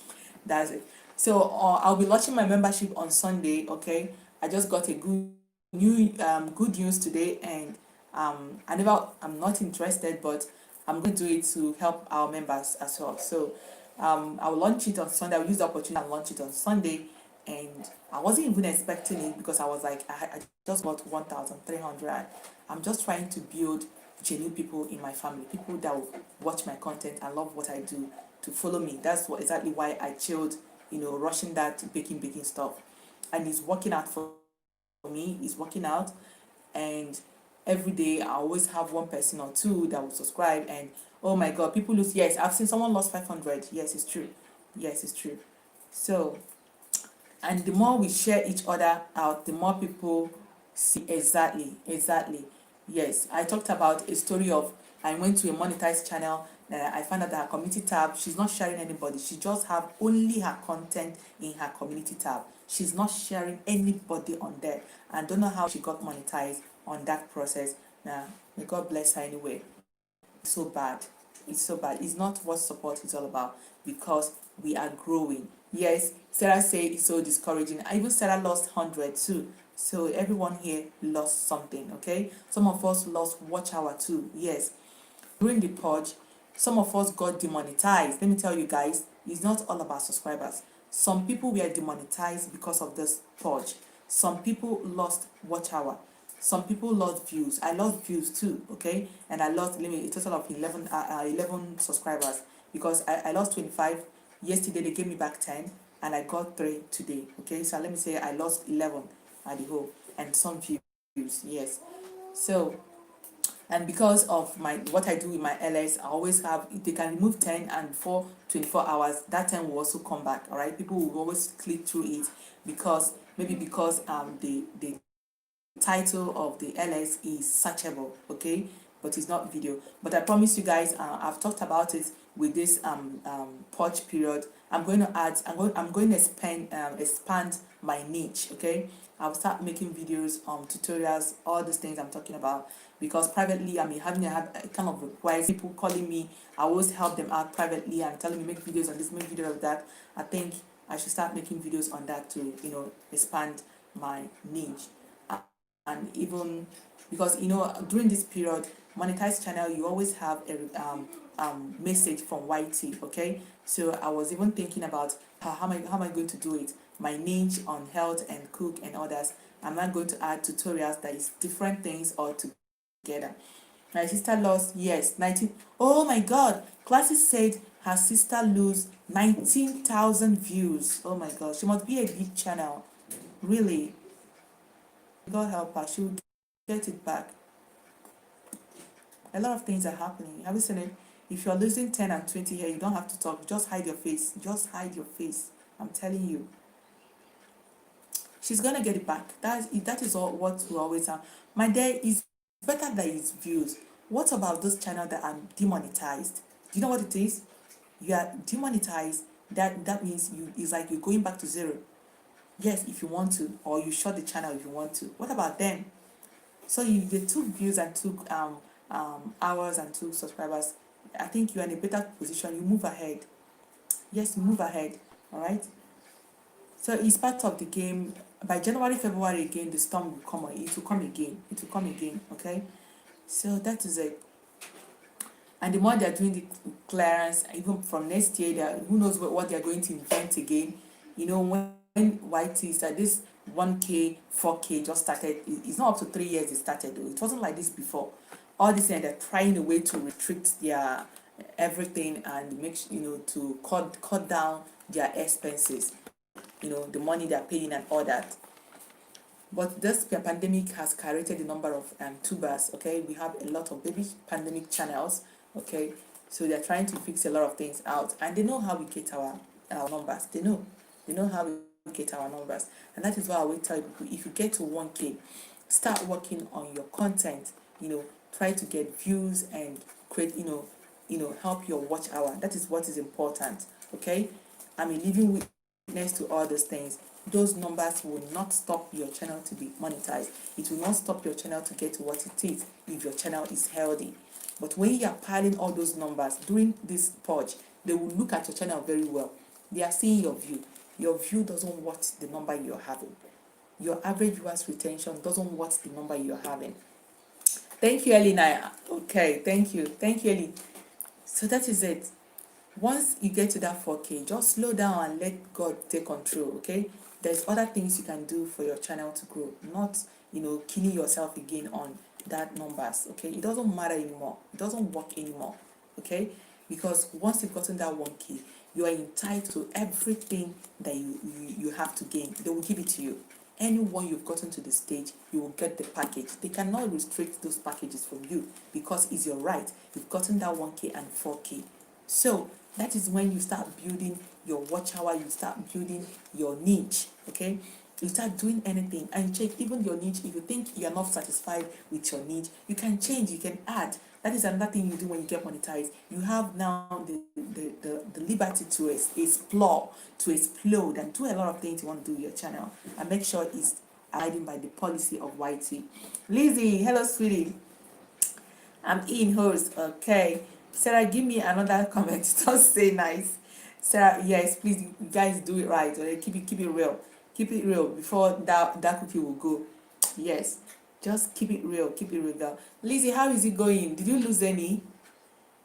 that's it. So I'll be launching my membership on Sunday. Okay, I just got a good news today, and I'm not interested, but I'm going to do it to help our members as well. So I'll launch it on Sunday. I'll use the opportunity and launch it on Sunday. And I wasn't even expecting it, because I was like, I just got 1,300. I'm just trying to build genuine people in my family, people that will watch my content and love what I do, to follow me. That's exactly why I chilled, rushing that baking stuff. And it's working out for me. It's working out. And every day I always have one person or two that will subscribe, and oh my God, people lose. Yes, I've seen someone lost 500. Yes, it's true. Yes, it's true. So, and the more we share each other out, the more people see. Exactly. Yes, I talked about a story of, I went to a monetized channel. I found out that her community tab, she's not sharing anybody. She just have only her content in her community tab. She's not sharing anybody on there. I don't know how she got monetized on that process. Now, may God bless her anyway. It's so bad. It's so bad. It's not what support is all about, because we are growing. Yes, Sarah say it's so discouraging. I even Sarah lost 100 too. So everyone here lost something, okay? Some of us lost watch hour too. Yes. During the purge, some of us got demonetized. Let me tell you guys, it's not all about subscribers. Some people were demonetized because of this purge. Some people lost watch hour. Some people lost views. I lost views too, okay? And I lost a total of 11 subscribers, because I lost 25. Yesterday they gave me back 10, and I got 3 today, okay? So let me say I lost 11 at the whole, and some views, yes. So, and because of what I do with my LS, I always have, they can remove 10, and before 24 hours that 10 will also come back. All right, people will always click through it, because the title of the LS is searchable, okay, but it's not video. But I promise you guys, I've talked about it with this purge period. I'm going to expand my niche, okay. I'll start making videos, tutorials, all these things I'm talking about, because privately, I mean, having a kind of request, people calling me, I always help them out privately and telling me make videos on this, make videos of that. I think I should start making videos on that to, expand my niche. And even because, during this period, monetized channel, you always have a message from YT, okay. So I was even thinking about how am I going to do it, my niche on health and cook and others. I'm not going to add tutorials that is different things all together. My sister lost, yes, 19. Oh my God, Classes said her sister lose 19,000 views. Oh my God, she must be a big channel, really. God help her, she will get it back. A lot of things are happening. Have you seen it? If you're losing 10 and 20 here, you don't have to talk. Just hide your face. Just hide your face. I'm telling you. She's gonna get it back. That is all what we always have. My dear, is better than its views. What about those channels that are demonetized? Do you know what it is? You are demonetized. That means it's like you're going back to zero. Yes, if you want to, or you shut the channel if you want to. What about them? So they took views and took hours and 2 subscribers, I think you're in a better position. You move ahead. Yes, you move ahead. All right. So it's part of the game. By January, February again, the storm will come. It will come again. It will come again. Okay. So that is it. And the more they're doing the clearance, even from next year, who knows what they're going to invent again. When YT started, this 1K, 4K just started. It's not up to 3 years it started though. It wasn't like this before. All this and they're trying a way to restrict their everything and to cut down their expenses. The money they're paying and all that. But this pandemic has created a number of tubers. Okay, we have a lot of baby pandemic channels. Okay, so they're trying to fix a lot of things out, and they know how we get our numbers. They know how we get our numbers, and that is why I will tell people, if you get to 1K, start working on your content. Try to get views and create. Help your watch hour. That is what is important. Okay, I mean, living witness to all those things. Those numbers will not stop your channel to be monetized. It will not stop your channel to get to what it is if your channel is healthy. But when you are piling all those numbers during this purge, they will look at your channel very well. They are seeing your view. Your view doesn't watch the number you're having. Your average viewers retention doesn't watch the number you're having. Thank you, Elena. Okay, thank you, Ellie. So that is it. Once you get to that 4K, just slow down and let God take control. Okay, there's other things you can do for your channel to grow, not killing yourself again on that numbers. Okay, it doesn't matter anymore. It doesn't work anymore. Okay, because once you've gotten that 1K, you are entitled to everything that you have to gain. They will give it to you. Anyone you've gotten to the stage, you will get the package. They cannot restrict those packages from you because it's your right. You've gotten that 1K and 4K. So that is when you start building your watch hour, you start building your niche. Okay, you start doing anything and check even your niche. If you think you're not satisfied with your niche, you can change, you can add. That is another thing you do when you get monetized. You have now the liberty to explore, to explode, and do a lot of things you want to do with your channel, and make sure it's abiding by the policy of YT. Lizzie, hello sweetie. I'm in host. Okay, Sarah, give me another comment. Just say nice. Sarah, yes, please, you guys do it right. Okay? Keep it real. Keep it real before that cookie will go. Yes, just keep it real. Keep it real, girl. Lizzie, how is it going? Did you lose any?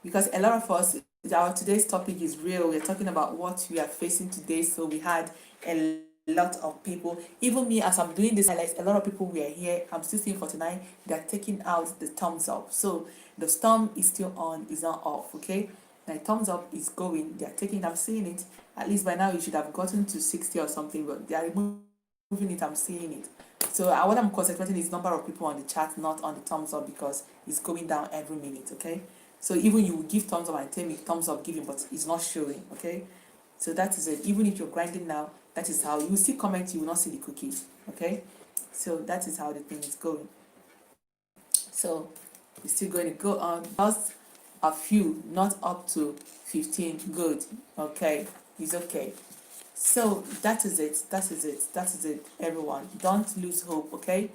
Because a lot of us, our today's topic is real. We're talking about what we are facing today. So we had a lot of people, even me, as I'm doing this highlights, a lot of people were here. I'm still seeing 49. They're taking out the thumbs up. So the storm is still on, is not off. Okay, my thumbs up is going. They're taking, I'm seeing it. At least by now you should have gotten to 60 or something, but they are removing it. I'm seeing it. So what I'm concentrating is number of people on the chat, not on the thumbs up, because it's going down every minute. Okay, so even you will give thumbs up and tell me thumbs up giving, but it's not showing. Okay, so that is it. Even if you're grinding now, that is how you will see comment, you will not see the cookies. Okay, so that is how the thing is going. So we're still going to go on. Just a few, not up to 15. Good. Okay, it's okay. So that is it. That is it. That is it, everyone. Don't lose hope. Okay,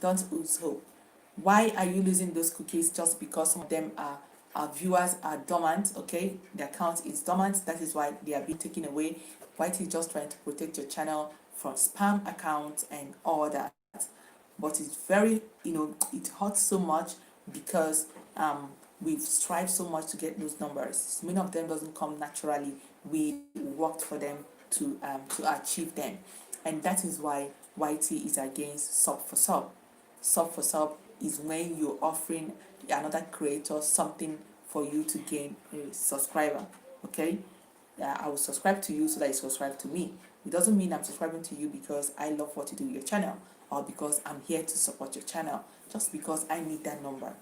don't lose hope. Why are you losing those cookies? Just because some of them are our viewers are dormant. Okay, the account is dormant. That is why they are being taken away. White is just trying to protect your channel from spam accounts and all that. But it's very, it hurts so much because we've strived so much to get those numbers. Many of them doesn't come naturally. We worked for them to achieve them, and that is why YT is against sub for sub. Sub for sub is when you're offering another creator something for you to gain a subscriber. Okay, I will subscribe to you so that you subscribe to me. It doesn't mean I'm subscribing to you because I love what you do with your channel or because I'm here to support your channel, just because I need that number.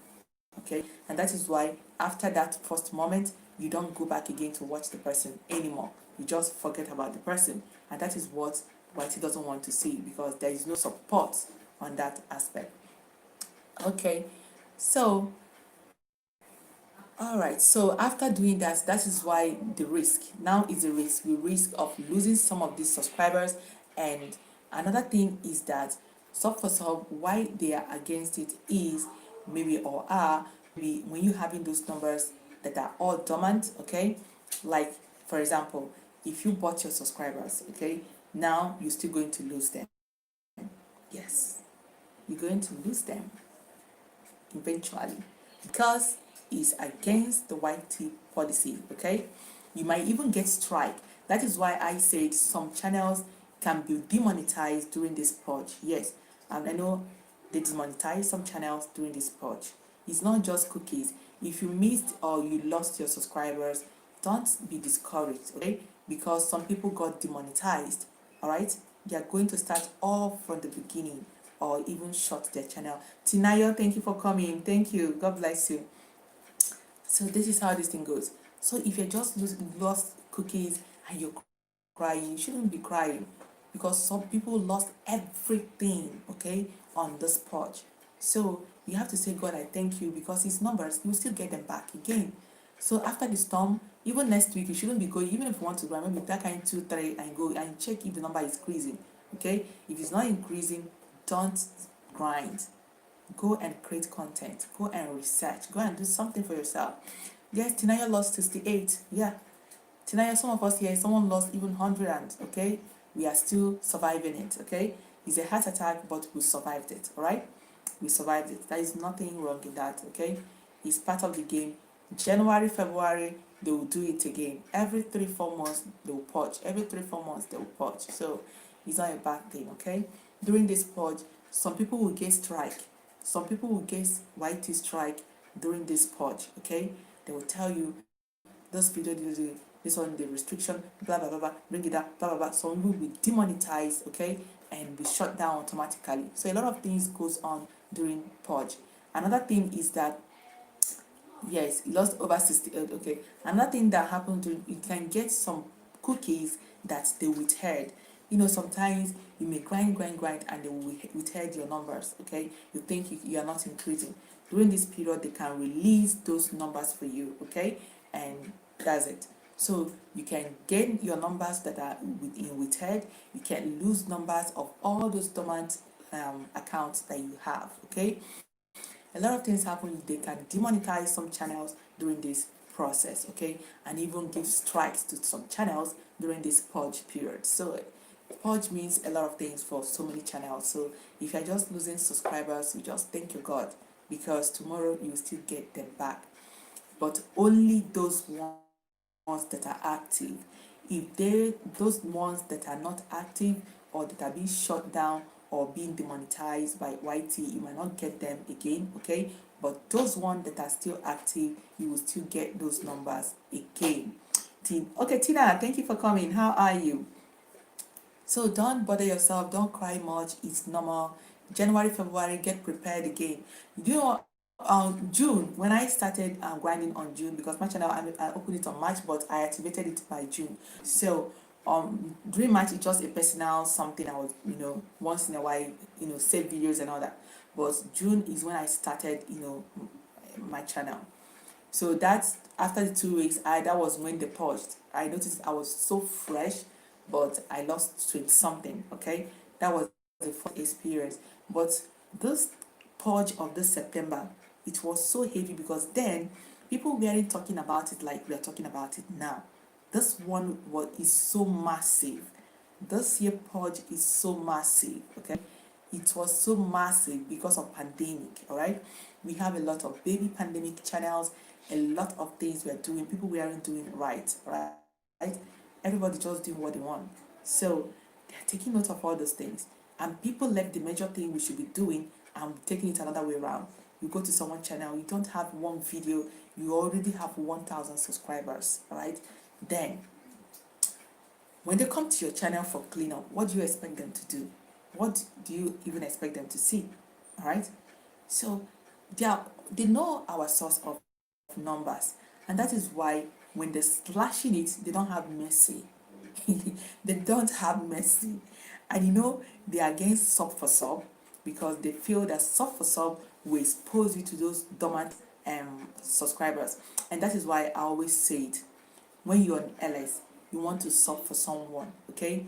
Okay, and that is why after that first moment, you don't go back again to watch the person anymore. You just forget about the person, and that is what YT doesn't want to see, because there is no support on that aspect. Okay, so all right, so after doing that, that is why the risk now is a risk. We risk of losing some of these subscribers. And another thing is that sub for sub, why they are against it is maybe or are maybe when you're having those numbers that are all dormant, okay, like for example, if you bought your subscribers, okay, now you're still going to lose them. Yes, you're going to lose them eventually because it's against the YT policy, okay. You might even get strike. That is why I said some channels can be demonetized during this purge. Yes, and I know they demonetize some channels during this purge. It's not just cookies. If you missed or you lost your subscribers, don't be discouraged, okay, because some people got demonetized. All right, they are going to start all from the beginning or even shut their channel. Tinayo, thank you for coming. Thank you. God bless you. So this is how this thing goes. So if you're just lost cookies and you're crying, you shouldn't be crying because some people lost everything, okay, on this purge. So you have to say, God, I thank you because his numbers, you still get them back again. So after the storm, even next week, you shouldn't be going, even if you want to go, maybe that kind 2, 3 and go and check if the number is increasing, okay? If it's not increasing, don't grind. Go and create content. Go and research. Go and do something for yourself. Yes, Tinaya lost 68. Yeah. Tinaya, some of us here, someone lost even 100 and, okay? We are still surviving it, okay? It's a heart attack, but we survived it, all right? We survived it. There is nothing wrong in that, okay? It's part of the game. January, February, they will do it again. Every 3, 4 months, they will purge. Every 3, 4 months, they will purge. So it's not a bad thing, okay? During this purge, some people will get strike. Some people will get YT strike during this purge, okay? They will tell you, this video, this one, the restriction, blah, blah, blah, blah, bring it up, blah, blah, blah. Some people will be demonetized, okay? And be shut down automatically. So a lot of things goes on during purge. Another thing is that yes, you lost over 68. Okay. Another thing that happened to you can get some cookies that they withheld. You know, sometimes you may grind, and they will withhold your numbers. Okay, you think you are not increasing. During this period, they can release those numbers for you. Okay, and that's it. So you can gain your numbers that are in withheld. You can lose numbers of all those dormant accounts that you have. Okay, a lot of things happen. They can demonetize some channels during this process, okay, and even give strikes to some channels during this purge period. So purge means a lot of things for so many channels. So if you're just losing subscribers, you just thank your God because tomorrow you will still get them back, but only those ones that are active. If those ones that are not active or that are being shut down or being demonetized by YT, you might not get them again, okay? But those ones that are still active, you will still get those numbers again. Okay, Tina, thank you for coming. How are you? So don't bother yourself, don't cry much, it's normal. January, February, get prepared again. You know, June, when I started grinding on June, because my channel, I opened it on March, but I activated it by June. So during March, it's just a personal something I was, once in a while, save videos and all that. But June is when I started, my channel. So that's after the 2 weeks, that was when they purged. I noticed I was so fresh, but I lost 20 something. Okay, that was the first experience. But this purge of this September, it was so heavy because then people weren't talking about it like we are talking about it now. This one is so massive. This year purge is so massive. Okay, it was so massive because of pandemic. All right, we have a lot of baby pandemic channels, a lot of things we're doing, people weren't doing right. Everybody just doing what they want. So they're taking note of all those things. And people left the major thing we should be doing and taking it another way around. You go to someone's channel, you don't have one video, you already have 1,000 subscribers, right? Then when they come to your channel for cleanup, what do you expect them to do? What do you even expect them to see? All right? So they know our source of numbers, and that is why when they're slashing it, they don't have mercy. They don't have mercy. And they are against sub for sub because they feel that sub for sub will expose you to those dormant subscribers. And that is why I always say it. When you're on LS, you want to sub for someone, okay?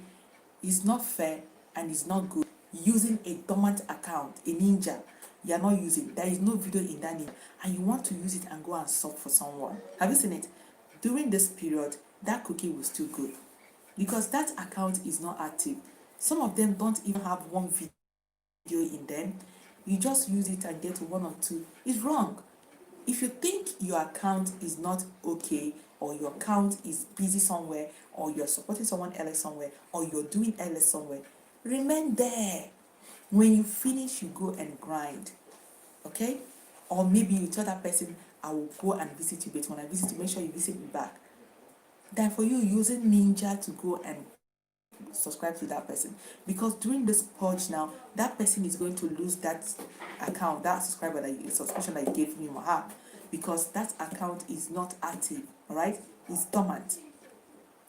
It's not fair and it's not good using a dormant account, a ninja, you're not using, there is no video in that name, and you want to use it and go and sub for someone. Have you seen it? During this period, that cookie will still go because that account is not active. Some of them don't even have one video in them. You just use it and get one or two. It's wrong. If you think your account is not okay, or your account is busy somewhere, or you're supporting someone else somewhere, or you're doing else somewhere, remain there. When you finish, you go and grind. Okay? Or maybe you tell that person, I will go and visit you, but when I visit you, make sure you visit me back. Than for you using Ninja to go and subscribe to that person, because during this purge now, that person is going to lose that account, that subscriber, that subscription that you gave him or her, because that account is not active. All right, it's dormant.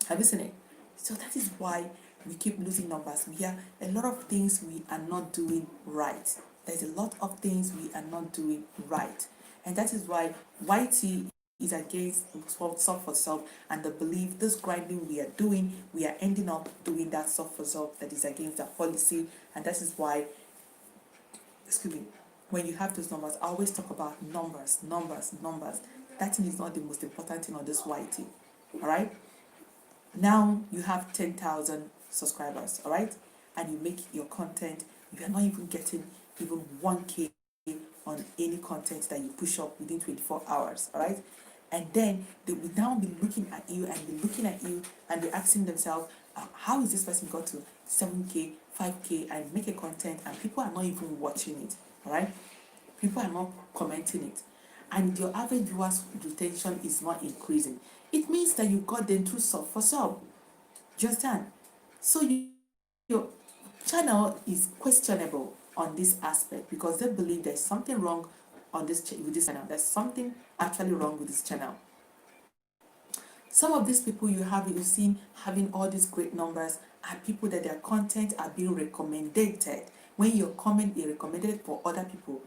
Have you seen it? So that is why we keep losing numbers. We are a lot of things we are not doing right. There's a lot of things we are not doing right, and that is why YT is against self for self, and the belief this grinding we are doing, we are ending up doing that self for self that is against that policy. And that is why, excuse me, when you have those numbers, I always talk about numbers, numbers, numbers. That thing is not the most important thing on this YT. All right, now you have 10,000 subscribers, all right, and you make your content, you are not even getting even 1K on any content that you push up within 24 hours, all right? And then they will now be looking at you and be looking at you and be asking themselves, how is this person got to 7K, 5K, and make a content, and people are not even watching it, all right? People are not commenting it, and your average viewers retention is not increasing. It means that you got them through sub for sub. Do you understand? So your channel is questionable on this aspect, because they believe there's something wrong on with this channel. There's something actually wrong with this channel. Some of these people you've seen having all these great numbers are people that their content are being recommended. When your comment is recommended for other people,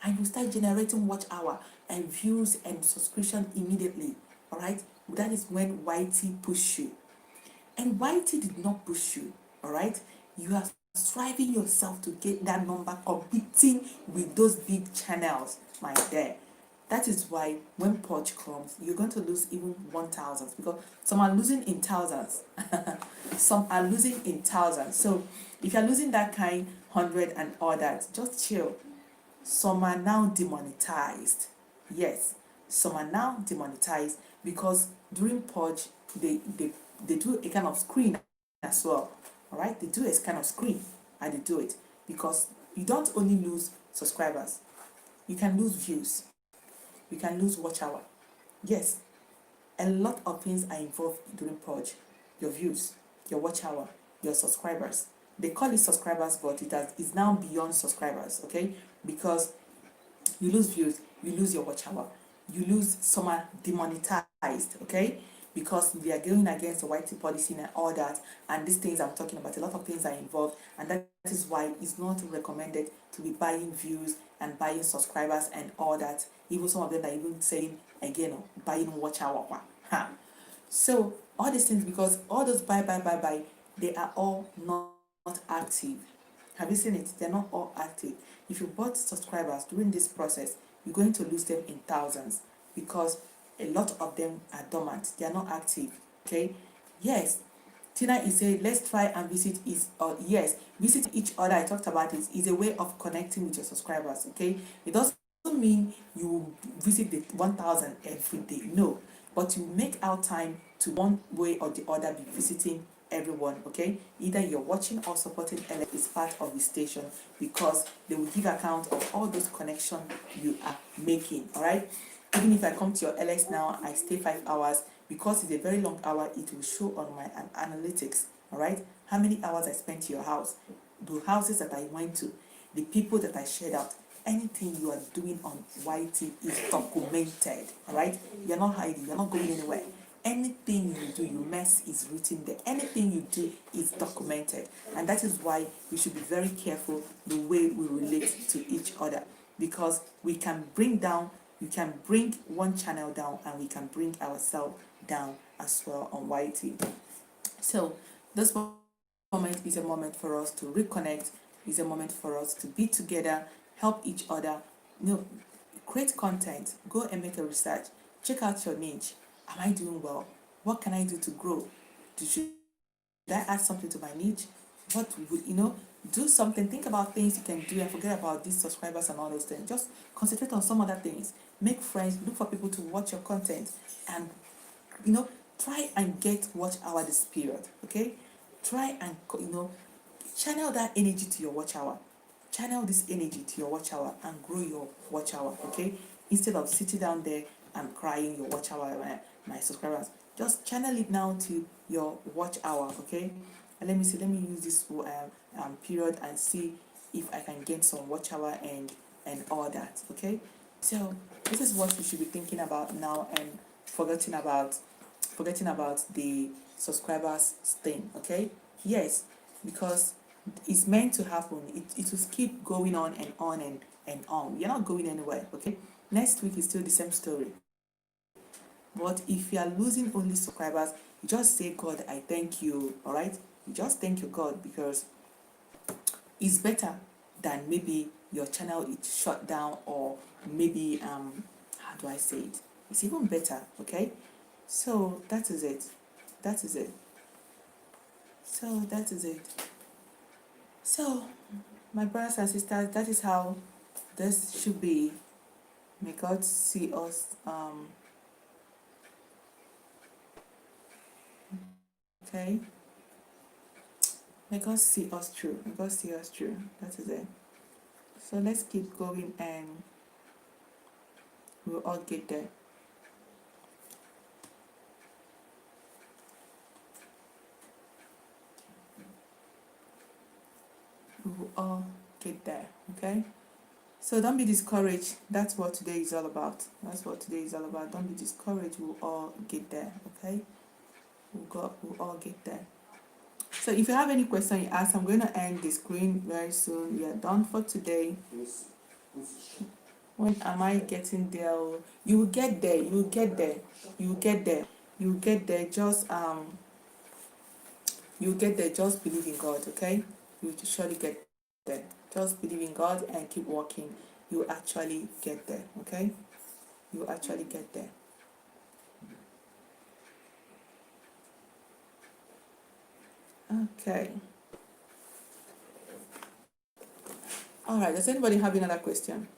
and you start generating watch hour and views and subscription immediately, all right? That is when YT push you. And YT did not push you, all right? You are striving yourself to get that number, competing with those big channels, my dear. That is why when purge comes, you're going to lose even 1,000, because some are losing in thousands. Some are losing in thousands. So if you're losing that kind, 100 and all that, just chill. Some are now demonetized. Yes, some are now demonetized because during purge, they do a kind of screen as well. All right, they do a kind of screen, and they do it because you don't only lose subscribers, you can lose views, you can lose watch hour. Yes, a lot of things are involved during purge. Your views, your watch hour, your subscribers. They call it subscribers, but it's now beyond subscribers, okay? Because you lose views, you lose your watch hour, you lose, some are demonetized, okay? Because we are going against the YT policy and all that, and these things I'm talking about, a lot of things are involved, and that is why it's not recommended to be buying views and buying subscribers and all that. Even some of them are even saying again, buying watch hour. So all these things, because all those buy, they are all not active. Have you seen it? They're not all active. If you bought subscribers during this process, you're going to lose them in thousands, because a lot of them are dormant. They are not active. Okay? Yes. Tina is saying, let's try and visit yes, visit each other. I talked about it. Is a way of connecting with your subscribers. Okay? It doesn't mean you visit the 1,000 every day. No. But you make out time to, one way or the other, be visiting everyone, okay? Either you're watching or supporting LS is part of the station, because they will give account of all those connections you are making, all right? Even if I come to your LS now, I stay 5 hours, because it's a very long hour, it will show on my analytics, all right? How many hours I spent to your house, the houses that I went to, the people that I shared out. Anything you are doing on YT is documented, all right? You're not hiding, you're not going anywhere. Anything you do, you mess, is written there. Anything you do is documented. And that is why we should be very careful the way we relate to each other, because we can bring one channel down, and we can bring ourselves down as well on YT. So this moment is a moment for us to reconnect, is a moment for us to be together, help each other, you know, create content, go and make a research, check out your niche. Am I doing well? What can I do to grow? Should I add something to my niche? What would, do something, think about things you can do and forget about these subscribers and all those things. Just concentrate on some other things. Make friends, look for people to watch your content, and try and get watch hour this period. Okay, try and channel that energy to your watch hour. Channel this energy to your watch hour and grow your watch hour. Okay, instead of sitting down there and crying your watch hour, my subscribers, just channel it now to your watch hour. Okay, and let me use this period and see if I can get some watch hour and all that. Okay, so this is what we should be thinking about now, and forgetting about the subscribers thing. Okay, yes, because it's meant to happen. It will keep going on and on and on. You're not going anywhere. Okay, next week is still the same story. But if you are losing only subscribers, you just say, God, I thank you. All right, you just thank your God, because it's better than maybe your channel is shut down, or maybe how do I say it, it's even better. Okay, so that is it. That is it. So that is it. So, my brothers and sisters, that is how this should be. May God see us. Okay. May God see us through. May God see us through. That is it. So let's keep going, and we'll all get there. We will all get there. Okay. So don't be discouraged. That's what today is all about. That's what today is all about. Don't be discouraged. We'll all get there. Okay. We'll all get there. So if you have any question you ask, I'm going to end the screen very soon. We are done for today. When am I getting there? You will get there. You will get there. You will get there. You will get there. You get there. Just believe in God. Okay. You will surely get there. Just believe in God and keep working. You will actually get there. Okay. You will actually get there. Okay. All right. Does anybody have another question?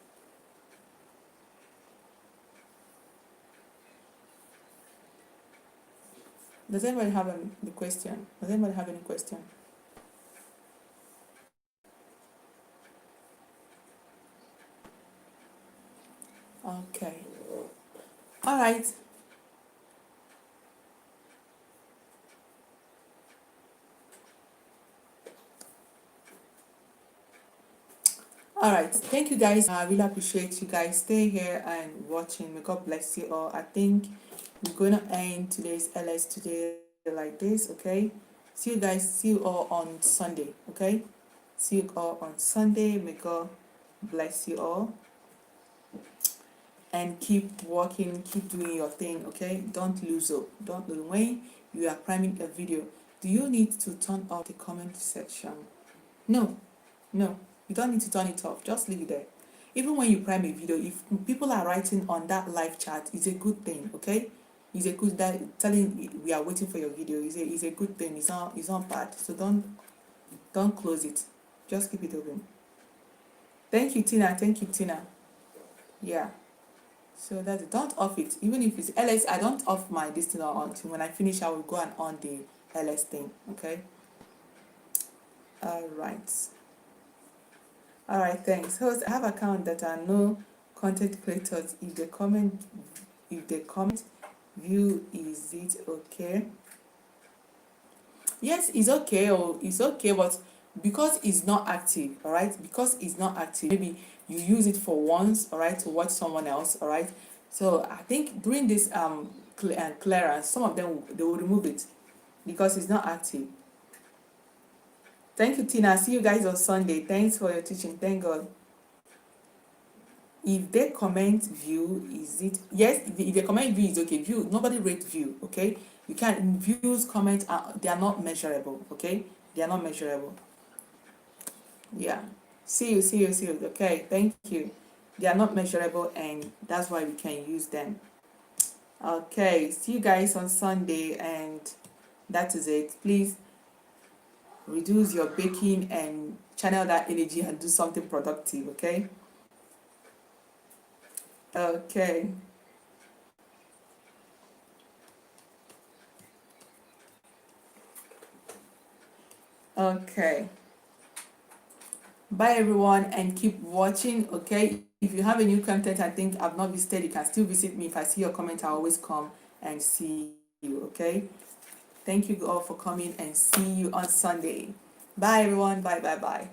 Does anybody have any question? Does anybody have any question? Okay. All right. All right. Thank you guys. I really appreciate you guys staying here and watching. May God bless you all. I think we're going to end today's LS today like this. Okay. See you guys. See you all on Sunday. Okay. See you all on Sunday. May God bless you all. And keep working, keep doing your thing. Okay. Don't lose hope. Don't lose. When you are priming a video, do you need to turn off the comment section? No. No, you don't need to turn it off. Just leave it there. Even when you prime a video, if people are writing on that live chat, it's a good thing. Okay, it's a good that telling we are waiting for your video. Is a good thing. It's not bad. So don't close it. Just keep it open. Thank you, Tina. Thank you, Tina. Yeah. So that's it. Don't off it. Even if it's LS, I don't off my this thing until when I finish. I will go and on the LS thing. Okay. All right. All right, thanks. Host, I have account that are no content creators. If they comment, view, is it okay? Yes, it's okay. Or it's okay, but because it's not active, all right. Because it's not active, maybe you use it for once, all right, to watch someone else, all right. So I think during this clearance, some of them they will remove it because it's not active. Thank you, Tina. See you guys on Sunday. Thanks for your teaching. Thank God. If they comment view, is it? Yes, if they comment view is okay. View, nobody rate view, okay? You can't, views, comments, they are not measurable, okay? They are not measurable. Yeah. See you. Okay, thank you. They are not measurable, and that's why we can use them. Okay, see you guys on Sunday, and that is it. Please reduce your baking and channel that energy and do something productive, okay? Okay. Okay. Bye everyone, and keep watching, okay? If you have a new content I think I've not visited, you can still visit me. If I see your comment, I always come and see you, okay? Thank you all for coming, and see you on Sunday. Bye everyone. Bye bye bye.